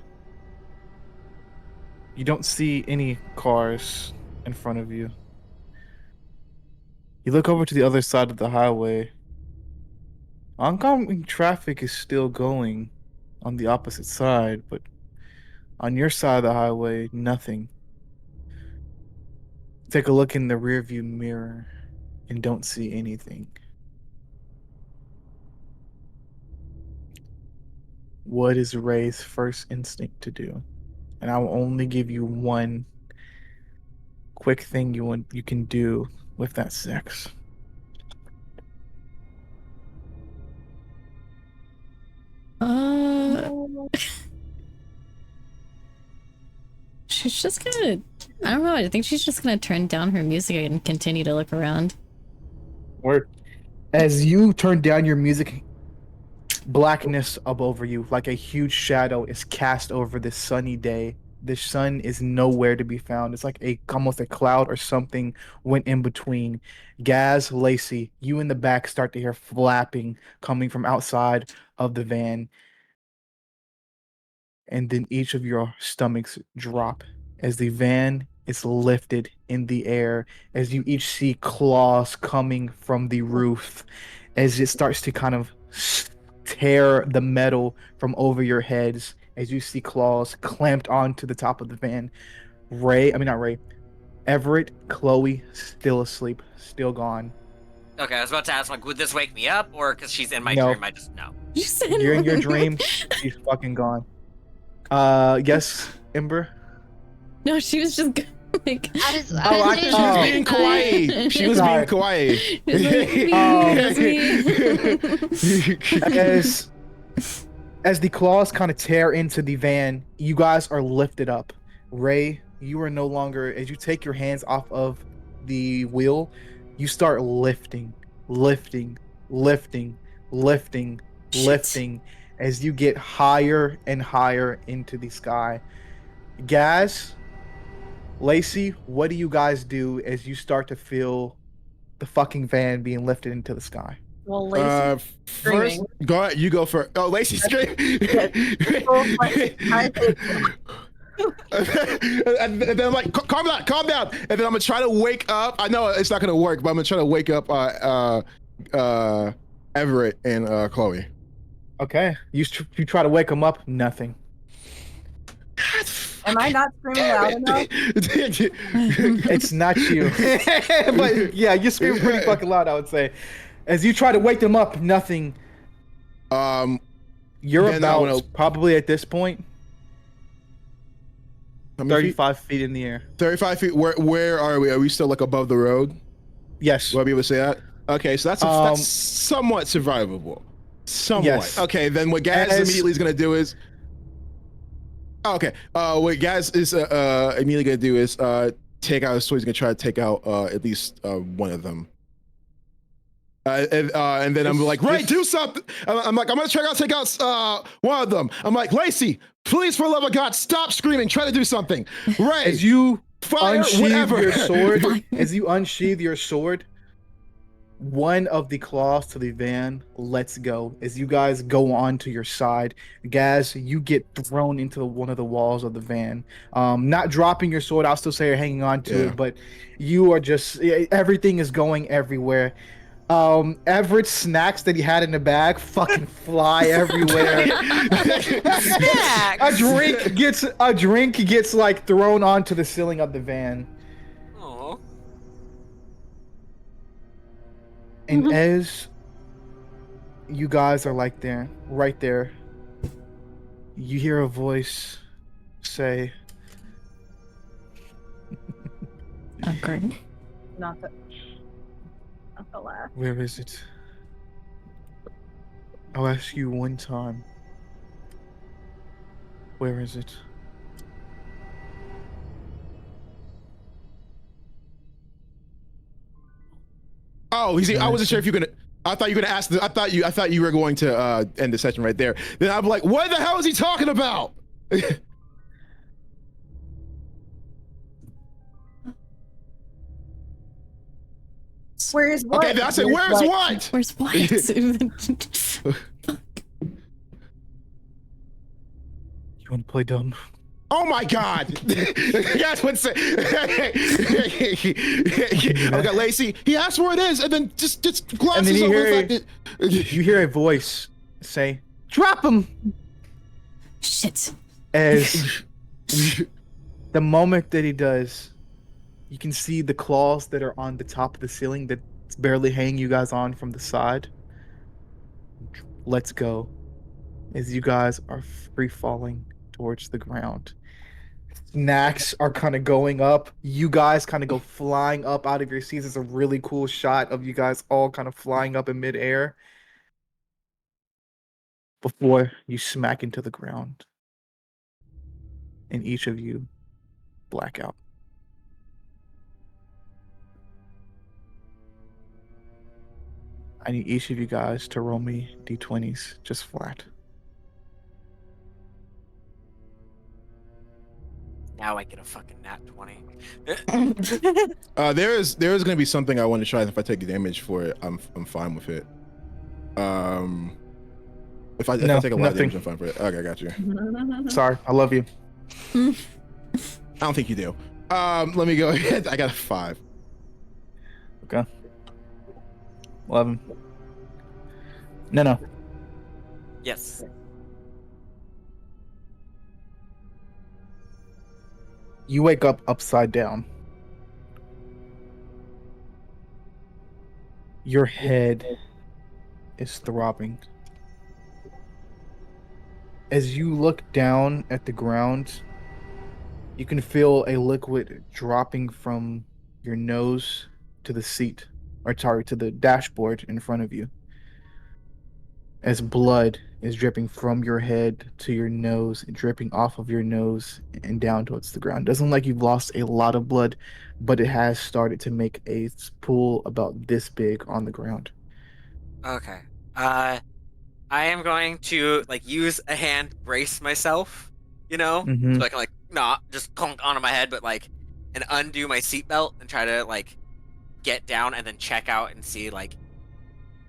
you don't see any cars in front of you. You look over to the other side of the highway. Oncoming traffic is still going on the opposite side, but on your side of the highway, nothing. Take a look in the rearview mirror and don't see anything. What is Ray's first instinct to do? And I will only give you one quick thing you can do with that 6. She's just gonna, I don't know, I think she's just gonna turn down her music and continue to look around. Word. As you turn down your music, blackness up over you, like a huge shadow, is cast over this sunny day. The sun is nowhere to be found. It's like almost a cloud or something went in between. Gaz, Lacey, you in the back start to hear flapping coming from outside of the van. And then each of your stomachs drop as the van is lifted in the air, as you each see claws coming from the roof, as it starts to kind of tear the metal from over your heads, as you see claws clamped onto the top of the van. Everett, Chloe, still asleep, still gone. Okay, I was about to ask, like, would this wake me up, or because she's in my No. dream, I just know. You're in your dream, she's fucking gone. Yes, Ember? No, she was just like. I She was being kawaii. She was being kawaii. As the claws kind of tear into the van, you guys are lifted up. Ray, you are no longer, as you take your hands off of the wheel, you start lifting, lifting, lifting, lifting, lifting, as you get higher and higher into the sky. Gaz, Lacey, what do you guys do as you start to feel the fucking van being lifted into the sky? Well, Lacey, first, go ahead. You go first. Oh, Lacey screaming. And then I'm like, calm down. And then I'm gonna try to wake up. I know it's not gonna work, but I'm gonna try to wake up Everett and Chloe. Okay, you try to wake them up. Nothing. Am I not screaming loud enough? It's not you. But yeah, you're screaming pretty fucking loud, I would say. As you try to wake them up, nothing. You're about probably at this point 35 feet in the air. 35 feet. Where are we? Are we still like above the road? Yes. Will I be able to say that? Okay, so that's somewhat survivable. Somewhat. Yes. Okay, then what Gaz immediately is gonna do is. Okay. What Gaz is immediately gonna do is take out his sword. He's gonna try to take out at least one of them. And then I'm like, right, do something. I'm like, I'm gonna try to take out one of them. I'm like, Lacey, please, for the love of God, stop screaming. Try to do something. Ray, As you fire, unsheathe whatever. your sword, as you unsheathe your sword, one of the claws to the van lets go. As you guys go on to your side, Gaz, you get thrown into one of the walls of the van. Not dropping your sword, I'll still say you're hanging on to it, but you are just, everything is going everywhere. Everett's snacks that he had in the bag fucking fly everywhere. a drink gets like thrown onto the ceiling of the van. Oh. And as you guys are like there, right there, you hear a voice say, Okay. Not the laugh. "Where is it? I'll ask you one time. Where is it?" Oh, I wasn't sure if you're gonna. I thought you were gonna ask. I thought you were going to end the session right there. Then I'm like, what the hell is he talking about? Where's what? Okay, then I said, where's what? Where's what? You want to play dumb? Oh my God! That's what's. Okay, Lacey. He asked where it is, and then just glosses over the fact that you hear a voice say, "Drop him!" Shit. As the moment that he does, you can see the claws that are on the top of the ceiling that's barely hanging you guys on from the side. Let's go. As you guys are free falling towards the ground. Snacks are kind of going up. You guys kind of go flying up out of your seats. It's a really cool shot of you guys all kind of flying up in midair before you smack into the ground. And each of you black out. I need each of you guys to roll me d20s, just flat. Now I get a fucking nat 20. there is gonna be something I want to try. If I take damage for it, I'm fine with it. If I take a lot of damage, I'm fine for it. Okay, I got you. Sorry, I love you. I don't think you do. Let me go ahead. I got a 5. Okay. 11. No. Yes. You wake up upside down. Your head is throbbing. As you look down at the ground, you can feel a liquid dropping from your nose to the seat, or sorry, to the dashboard in front of you. As blood is dripping from your head to your nose, dripping off of your nose and down towards the ground. Doesn't look like you've lost a lot of blood, but it has started to make a pool about this big on the ground. Okay. I am going to like use a hand brace myself, so I can not just clunk onto my head, but and undo my seatbelt and try to get down and then check out and see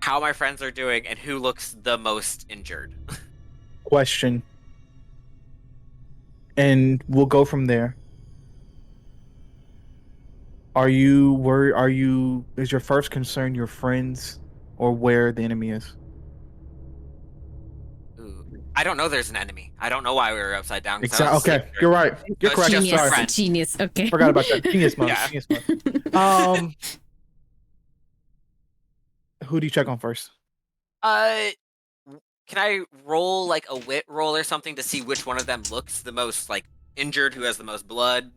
how my friends are doing and who looks the most injured. Question. And we'll go from there. Are you worried? Is your first concern your friends or where the enemy is? Ooh. I don't know there's an enemy. I don't know why we were upside down. Exactly. Okay, you're right. You're correct. Sorry. Genius. Okay. Forgot about that. Genius mode. Yeah. Genius mode. Who do you check on first? Can I roll a wit roll or something to see which one of them looks the most injured, who has the most blood,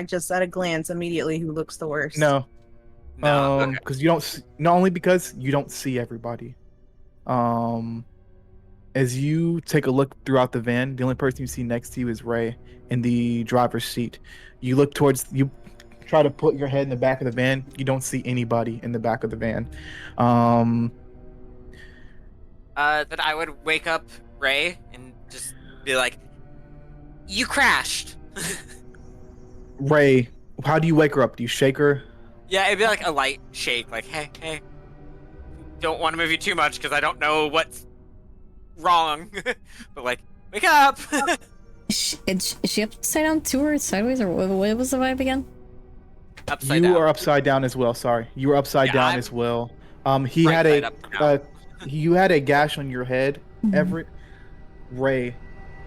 Just at a glance, immediately, who looks the worst? No. No. Because you don't. Not only because you don't see everybody. As you take a look throughout the van, the only person you see next to you is Ray in the driver's seat. You look towards you. Try to put your head in the back of the van. You don't see anybody in the back of the van. Then I would wake up Ray and just Be like, you crashed. Ray, how do you wake her up? Do you shake her? Yeah, it'd be like a light shake, like, hey, don't want to move you too much because I don't know what's wrong. But like, wake up. Is she upside down too or sideways or what was the vibe again? Upside You down. are upside down as well. Sorry, you were upside down I'm as well. He right had side a up now. you had a gash on your head. Mhm. Everett, Ray,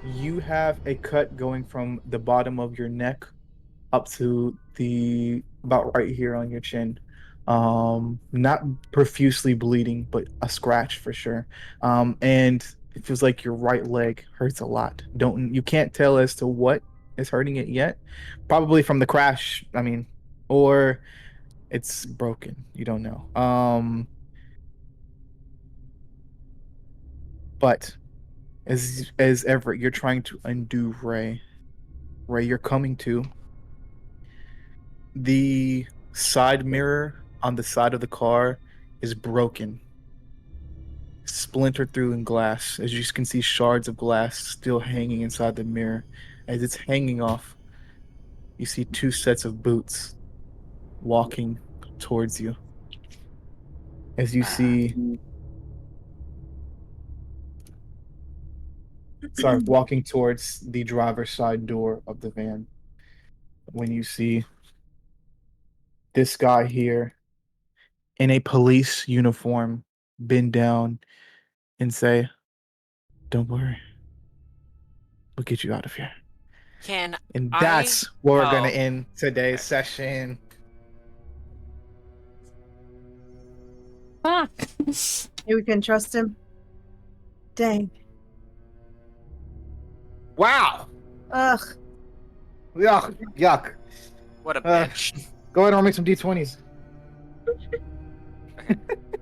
you have a cut going from the bottom of your neck up to the about right here on your chin. Not profusely bleeding, but a scratch for sure. And it feels like your right leg hurts a lot. You can't tell as to what is hurting it yet. Probably from the crash, I mean, or it's broken. You don't know. But as Everett, you're trying to undo Ray. Ray, you're coming to the side mirror on the side of the car is broken, splintered through in glass. As you can see, shards of glass still hanging inside the mirror. As it's hanging off, you see two sets of boots walking towards you. As you see, sorry, walking towards the driver's side door of the van. When you see this guy here in a police uniform bend down and say, "Don't worry, we'll get you out of here." Can And I that's where we're gonna tell? end today's Okay. session. Fuck. You can trust him. Dang. Wow. Ugh. Yuck. Yuck. What a bitch. Go ahead and make some D20s.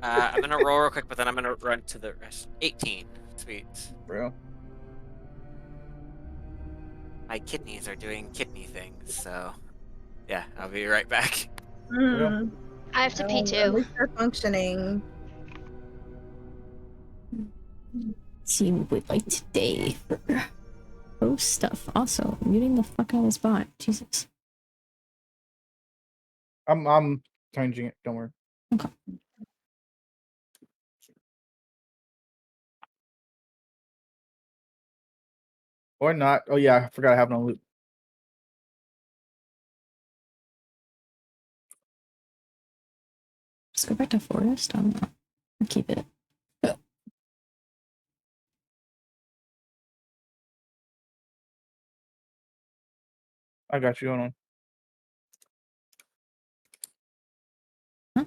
I'm gonna roll real quick, but then I'm gonna run to the rest. 18. Sweet. Bro. My kidneys are doing kidney things, so yeah, I'll be right back. Mm. I have to pee At too. least they're functioning. See what we'd like today for post stuff. Also, muting the fuck out of this bot. Jesus. I'm changing it. Don't worry. Okay. Or not. Oh yeah, I forgot I have it on loop. Just go back to forest. I don't know. I'll keep it. I got you. Hold on. Huh?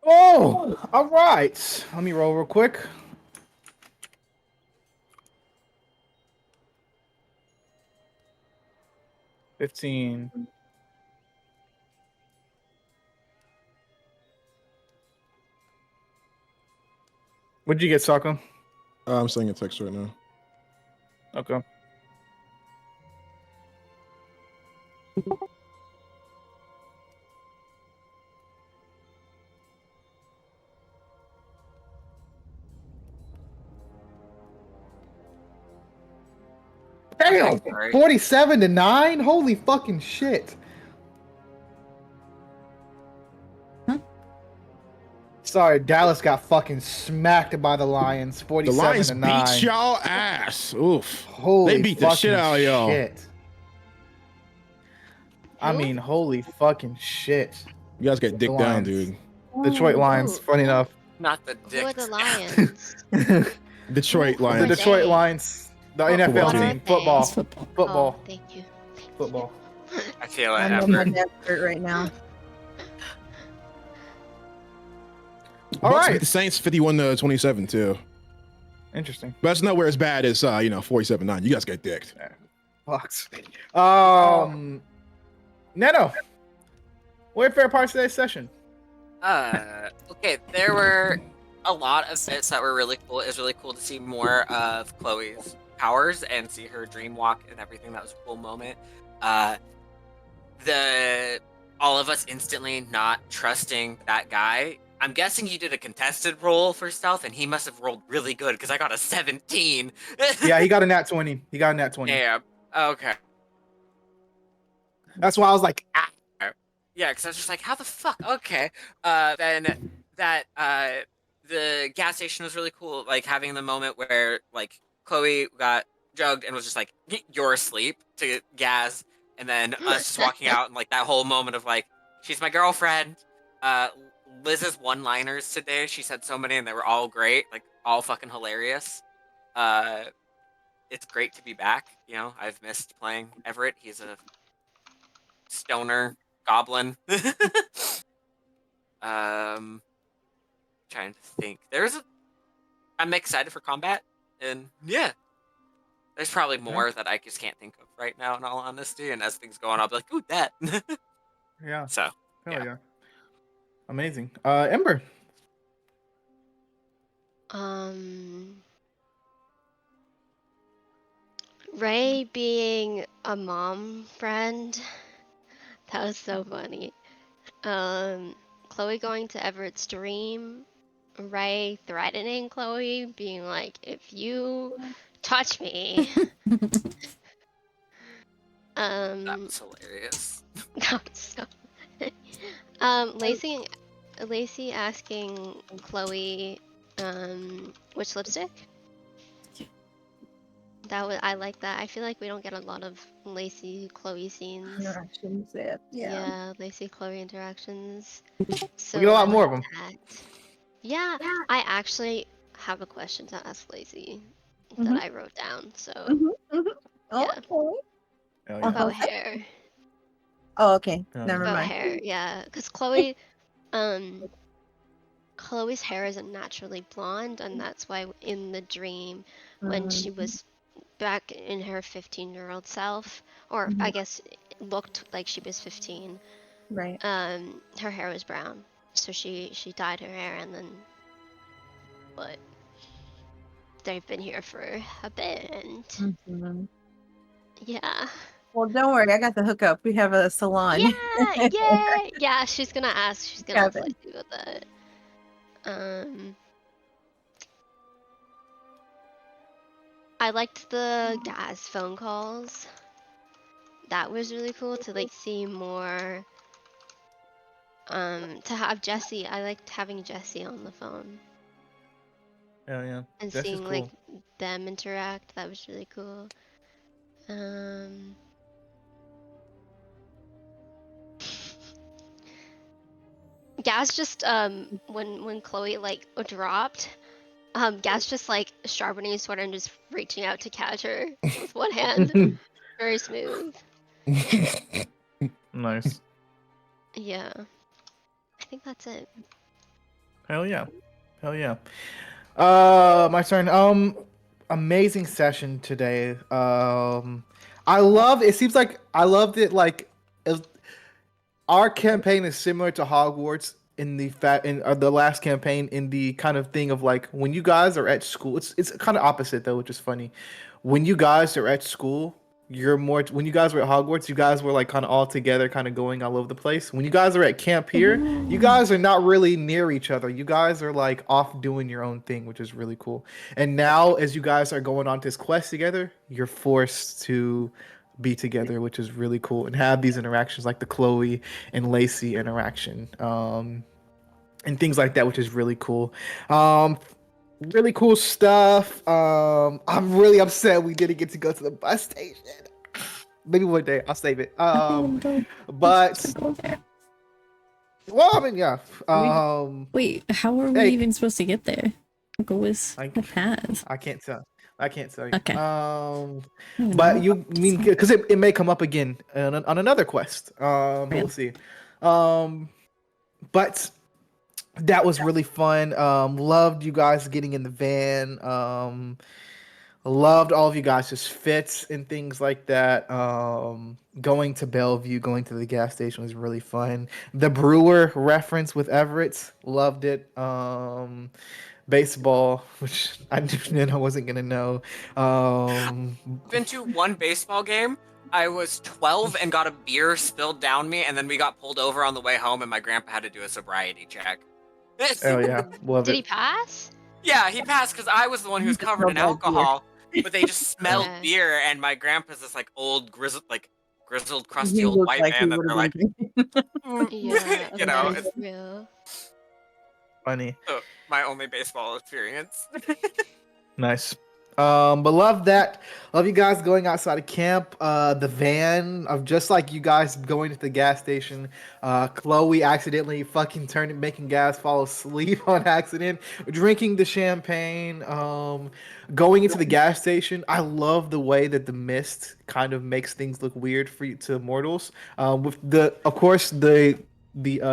Oh, all right. Let me roll real quick. $15. What'd you get, Sako? I'm sending a text right now. Okay. Damn! Sorry. 47-9? Holy fucking shit. Huh? Sorry, Dallas got fucking smacked by the Lions. The 47 Lions to beat 9. y'all ass. Oof. Holy They beat the shit fucking out of y'all. shit. I Who? mean, holy fucking shit. You guys get dick The down, Lions. dude. Detroit Lions, Who? funny enough. Not the Who are the dicks. Lions? Detroit Who are The Lions. Detroit they? Lions. The What- NFL what are team. they? Football. It's football. Football. Oh, thank you. Thank Football. you. I feel it, I'm in my effort. desert right now. All Bucks beat right. the Saints 51-27 too. Interesting. But that's nowhere as bad as 47-9. You guys get dicked. Bucks. Neto. What are your favorite parts of today's session? Okay, there were a lot of bits that were really cool. It was really cool to see more of Chloe's powers and see her dream walk and everything. That was a cool moment. Uh, the all of us instantly not trusting that guy. I'm guessing you did a contested roll for stealth, and he must have rolled really good because I got a 17. Yeah, he got a nat 20. He got a nat 20. Damn. Okay. That's why I was like, ah. Yeah, because I was just like, how the fuck? Okay. Then that the gas station was really cool. Like having the moment where like Chloe got drugged and was just like, "You're asleep" to Gaz, and then us just walking out and like that whole moment of like, she's my girlfriend. Uh, Liz's one-liners today, she said so many and they were all great, like all fucking hilarious. Uh, it's great to be back. You know, I've missed playing Everett. He's a stoner goblin. um, Trying to think. I'm excited for combat, and yeah, there's probably more that I just can't think of right now. In all honesty, and as things go on, I'll be like, "Ooh, that." Yeah. So, Hell yeah. yeah. Amazing. Ember. Ray being a mom friend. That was so funny. Chloe going to Everett's dream. Ray threatening Chloe, being like, if you touch me. That was hilarious. That was so Lacey asking Chloe, which lipstick? I like that. I feel like we don't get a lot of Lacey Chloe scenes. Interactions. Yeah. Yeah, Lacey Chloe interactions. So We get a lot I more like of them. that. Yeah, I actually have a question to ask Lacey that Mhm. I wrote down. So Mhm. yeah, Okay. Hell yeah. about hair. Oh, okay. Hell Never yeah. About mind. hair, yeah, because Chloe's hair isn't naturally blonde, and that's why in the dream, when she was back in her 15-year-old self, or I guess it looked like she was 15, Right. her hair was brown. So she dyed her hair, and then, but they've been here for a bit, and Mhm. yeah. Well, don't worry. I got the hookup. We have a salon. Yeah, she's gonna ask Kevin. Lacey about that. Um, I liked the gas phone calls. That was really cool to like see more. To have Jesse, I liked having Jesse on the phone Hell yeah. and That's just seeing like cool. them interact. That was really cool. Um, Gaz just when Chloe like dropped, Gaz just like sharpening his sword and just reaching out to catch her with one hand. Very smooth. Nice. Yeah, I think that's it. Hell yeah. Hell yeah. My turn. Amazing session today. I love. It seems like I loved it. Like, our campaign is similar to Hogwarts in the last campaign in the kind of thing of like when you guys are at school. It's kind of opposite though, which is funny. When you guys are at school, you're more. When you guys were at Hogwarts, you guys were like kind of all together, kind of going all over the place. When you guys are at camp here, you guys are not really near each other. You guys are like off doing your own thing, which is really cool. And now, as you guys are going on this quest together, you're forced to be together, which is really cool, and have these interactions like the Chloe and Lacey interaction, and things like that, which is really cool. Really cool stuff. I'm really upset we didn't get to go to the bus station. Maybe one day I'll save it. But well, I mean, yeah. Wait, how are we Hey, even supposed to get there? Go with I, the path. I can't tell. I can't tell you. Okay. But you mean because it may come up again on another quest. But we'll see. But that was really fun. Loved you guys getting in the van. Loved all of you guys' just fits and things like that. Going to Bellevue, going to the gas station was really fun. The Brewer reference with Everett, loved it. Baseball, which I knew I wasn't gonna know. Um, Been to one baseball game. I was 12 and got a beer spilled down me, and then we got pulled over on the way home, and my grandpa had to do a sobriety check. oh yeah, love Did he it. pass? Yeah, he passed because I was the one who was covered in alcohol, but they just smelled Yeah. beer, and my grandpa's this like old grizzled, crusty He old looked white like he man that would they're have like, been drinking. Yeah, you know, that's it's real. Funny. my only baseball experience. Nice. But love that. Love you guys going outside of camp. The van of just like you guys going to the gas station. Chloe accidentally fucking turning making gas fall asleep on accident. Drinking the champagne. Going into the gas station. I love the way that the mist kind of makes things look weird for you to mortals. With the of course the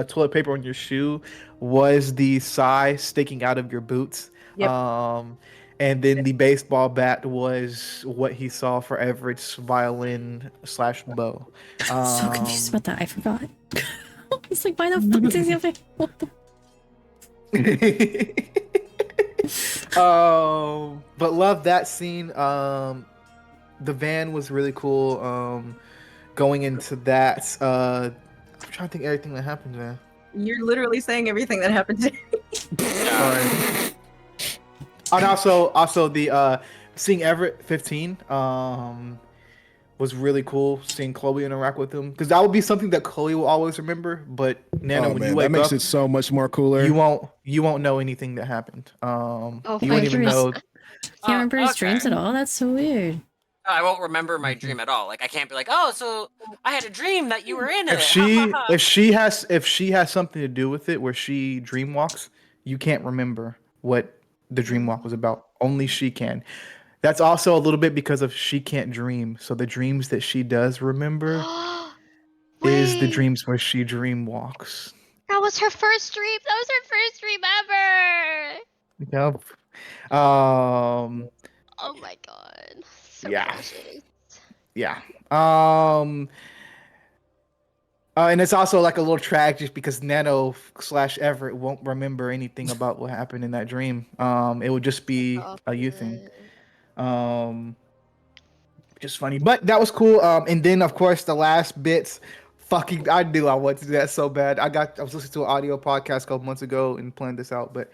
toilet paper on your shoe was the sigh sticking out of your boots. Yep. And then the baseball bat was what he saw for Everett's violin slash bow. So confused about that. I forgot. It's like, why the fuck does he have a... What the... But love that scene. The van was really cool. Going into that, I'm trying to think of everything that happened there. You're literally saying everything that happened to me. Sorry. And also the seeing Everett 15 was really cool. Seeing Chloe interact with him, because that would be something that Chloe will always remember. But Nana, Oh when man, you wake that makes up, it so much more cooler. you won't know anything that happened. Oh, You won't even know. Can't remember his dreams at all. That's so weird. I won't remember my dream at all. Like I can't be like, oh, so I had a dream that you were in it. If she has something to do with it, where she dream walks, you can't remember what the dream walk was about. Only she can. That's also a little bit because of she can't dream. So the dreams that she does remember is the Wait, dreams where she dream walks. that was her first dream. That was her first dream ever. Yep. Um. Oh my god. So Yeah. precious. Yeah. And it's also like a little tragic because Nano slash Everett won't remember anything about what happened in that dream. It would just be a you thing. Just funny, but that was cool. And then of course the last bits, fucking, I knew I wanted to do that so bad. I was listening to an audio podcast a couple months ago and planned this out, but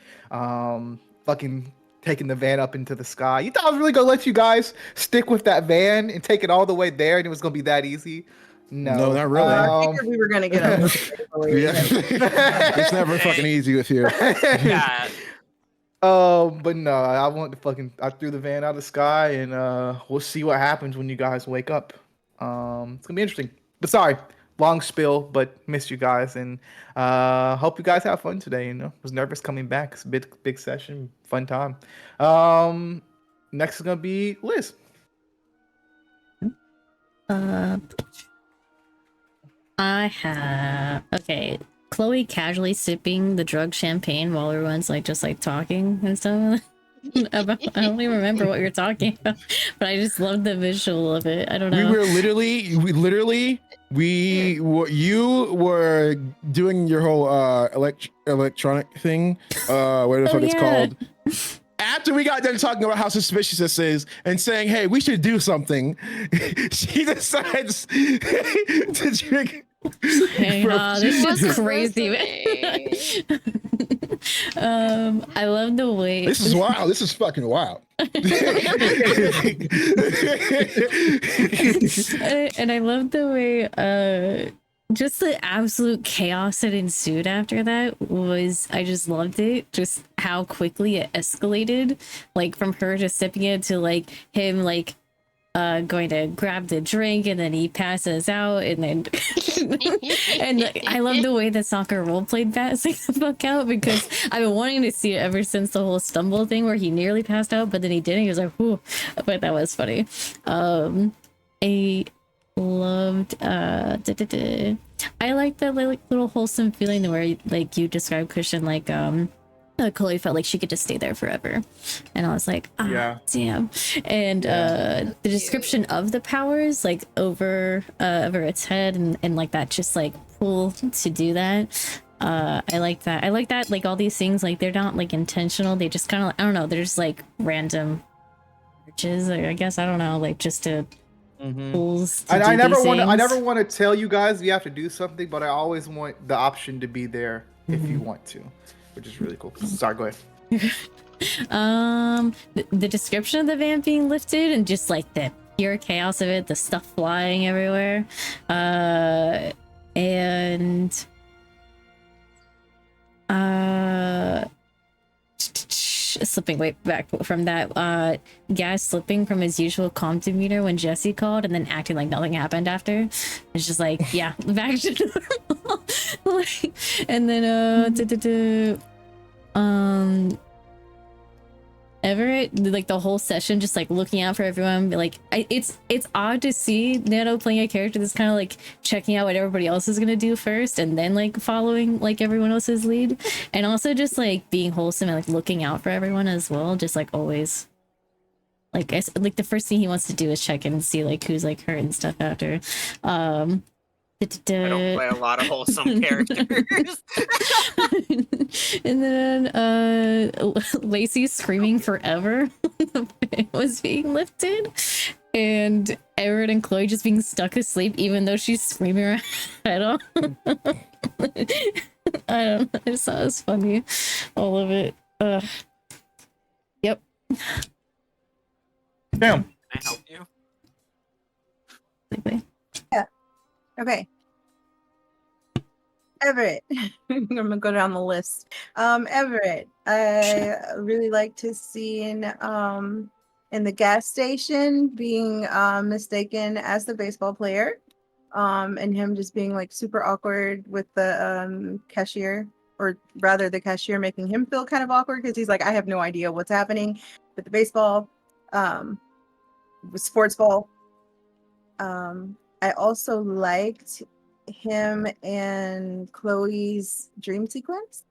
fucking taking the van up into the sky. You thought I was really gonna let you guys stick with that van and take it all the way there, and it was gonna be that easy? No, not really. I figured we were gonna get over it. Yeah. It's never fucking easy with you. Yeah. But no, I threw the van out of the sky, and we'll see what happens when you guys wake up. It's gonna be interesting. But sorry, long spill, but missed you guys, and hope you guys have fun today. You know, was nervous coming back. It's a big session, fun time. Next is gonna be Liz. I have Chloe casually sipping the drug champagne while everyone's like just like talking and stuff. I don't even remember what you're talking about, but I just love the visual of it. I don't know. You were doing your whole electronic thing, whatever the fuck it's called. After we got done talking about how suspicious this is and saying, hey, we should do something, she decides to drink. Hey, this is crazy. I love the way this is wild. This is fucking wild. And I love the way just the absolute chaos that ensued after that was, I just loved it. Just how quickly it escalated, like from her just sipping it to like him like going to grab the drink, and then he passes out, and then and I love the way that Soccer role played passing the fuck out, because I've been wanting to see it ever since the whole stumble thing where he nearly passed out, but then he didn't. He was like, whew. But that was funny. I loved I like that like little wholesome feeling where like you described, Christian, like Chloe felt like she could just stay there forever, and I was like, Yeah. damn. And the description of the powers, like over its head, and like that, just like pull to do that. I like that. I like that. Like all these things, like they're not like intentional. They just kind of, I don't know. They're just like random urges. I guess I don't know. Like just to pulls. To I do never these want to. I things. never want to tell you guys you have to do something, but I always want the option to be there if you want to, which is really cool. Sorry, go ahead. The description of the vamp being lifted and just like the pure chaos of it, the stuff flying everywhere, and slipping way back from that, Gas slipping from his usual calm demeanor when Jesse called and then acting like nothing happened after. It's just like, yeah, back to normal. Like, and then Everett, like the whole session, just like looking out for everyone. Like, it's odd to see Nano playing a character that's kind of like checking out what everybody else is gonna do first, and then like following like everyone else's lead, and also just like being wholesome and like looking out for everyone as well. Just like always, like like the first thing he wants to do is check in and see like who's like hurt and stuff after. I don't play a lot of wholesome characters. And then Lacey screaming forever was being lifted, and Everett and Chloe just being stuck asleep even though she's screaming her head off. I don't know, I just thought it was funny, all of it. Yep. Damn. Can I help you? Yeah. Okay. Everett. I'm gonna go down the list. Everett. I really like to see in the gas station being mistaken as the baseball player. And him just being like super awkward with the cashier, or rather the cashier making him feel kind of awkward because he's like, I have no idea what's happening with the baseball, with sports ball. I also liked him and Chloe's dream sequence.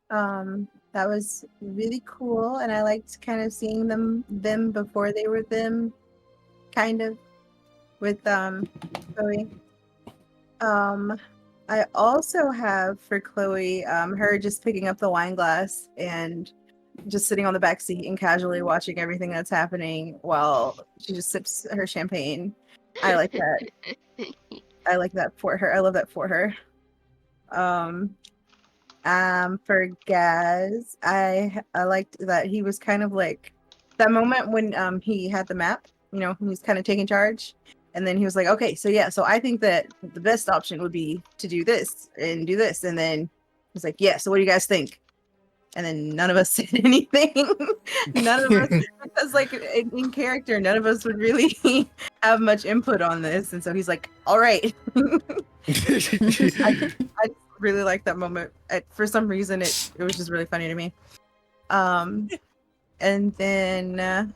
That was really cool, and I liked kind of seeing them before they were them, kind of, with Chloe. I also have for Chloe, her just picking up the wine glass and just sitting on the back seat and casually watching everything that's happening while she just sips her champagne. I like that. I like that for her. I love that for her. For Gaz, I liked that he was kind of like that moment when he had the map, you know, he was kind of taking charge, and then he was like, okay, so yeah, so I think that the best option would be to do this and do this, and then he's like, yeah, so what do you guys think? And then none of us said anything. None of us, because like in character, none of us would really have much input on this. And so he's like, all right. I really like that moment. For some reason, it was just really funny to me. And then,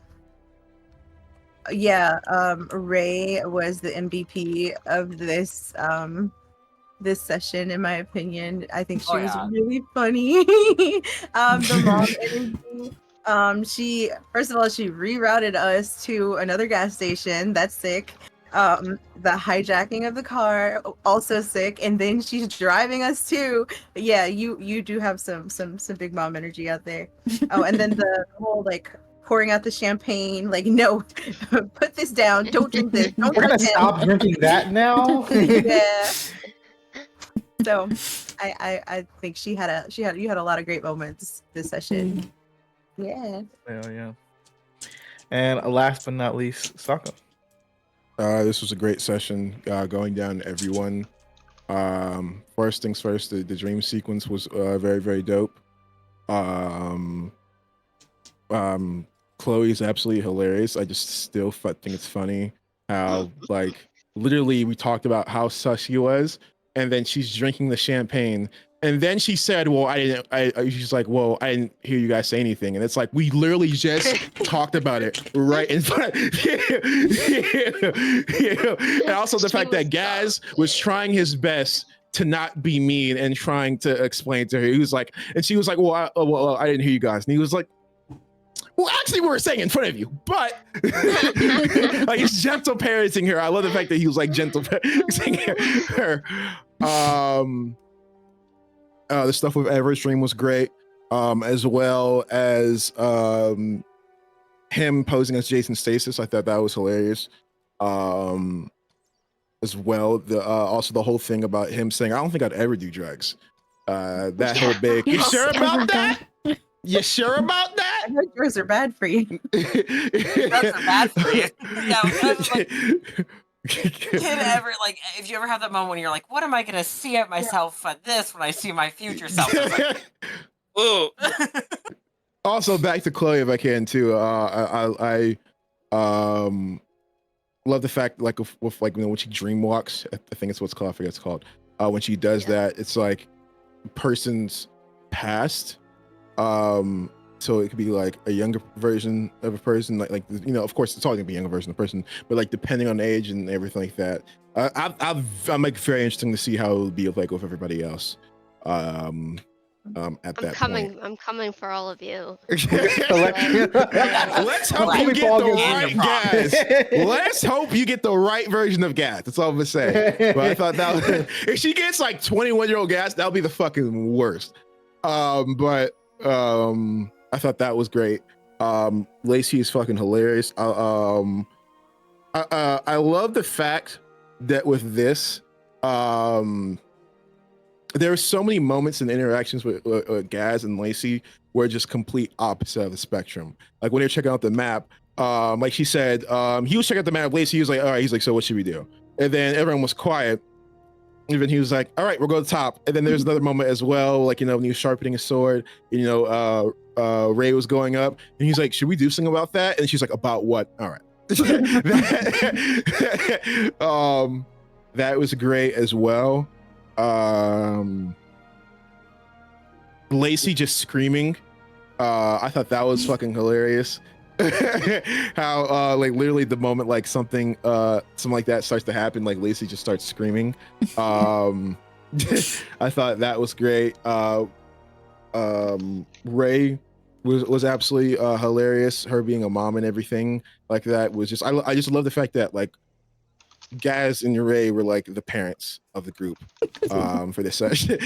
Ray was the MVP of this this session, in my opinion. I think she was really funny. The mom energy. She, first of all, she rerouted us to another gas station. That's sick. The hijacking of the car, also sick. And then she's driving us too. But yeah, you do have some big mom energy out there. Oh, and then the whole like pouring out the champagne, like, no, put this down, don't drink this, don't We're gonna touch it. stop drinking that now. Yeah. So I think you had a lot of great moments this session. Yeah. Yeah. And last but not least, Sako. This was a great session, going down to everyone. First things first, the dream sequence was very, very dope. Chloe's absolutely hilarious. I just still think it's funny how, like, literally we talked about how sus she was, and then she's drinking the champagne, and then she said, well, she's like, well, I didn't hear you guys say anything. And it's like, we literally just talked about it right in front. And also the fact that Gaz was trying his best to not be mean and trying to explain to her. He was like, and she was like, well, I didn't hear you guys. And he was like, well, actually, we were saying in front of you, but like he's gentle parenting her. I love the fact that he was like gentle parenting her. The stuff with Everstream was great, as well as him posing as Jason Statham. I thought that was hilarious. As well, also the whole thing about him saying, "I don't think I'd ever do drugs." That whole big. You sure about that? You sure about that? I heard drugs are bad for you. Drugs are bad for you. Yeah, like, kid ever like if you ever have that moment when you're like, what am I gonna see at myself at this when I see my future self? Like, ooh. Also, back to Chloe if I can too. I love the fact like with like when she dream walks. I think it's what's called. I forget it's called. When she does that, it's like person's past. So it could be like a younger version of a person, like of course it's always gonna be a younger version of a person, but like depending on age and everything like that. I'm like very interesting to see how it would be like with everybody else. At that point. I'm coming for all of you. Let's hope you get the right Gaz. Let's hope you get the right version of Gaz. That's all I'm gonna say. But I thought that was, if she gets like 21-year-old Gaz, that'll be the fucking worst. I thought that was great. Lacey is fucking hilarious. I love the fact that with this, there are so many moments and interactions with Gaz and Lacey where just complete opposite of the spectrum. Like when they're checking out the map, like she said, he was checking out the map. Lacey was like, all right, he's like, so what should we do? And then everyone was quiet. Even he was like, all right, we'll go to the top. And then there's another moment as well, like, when he was sharpening his sword, Ray was going up and he's like, should we do something about that? And she's like, about what? All right. That was great as well. Lacey just screaming. I thought that was fucking hilarious. How like literally the moment like something like that starts to happen, like Lacey just starts screaming. I thought that was great. Ray was absolutely hilarious. Her being a mom and everything like that was just I just love the fact that like Gaz and Ray were like the parents of the group for this session.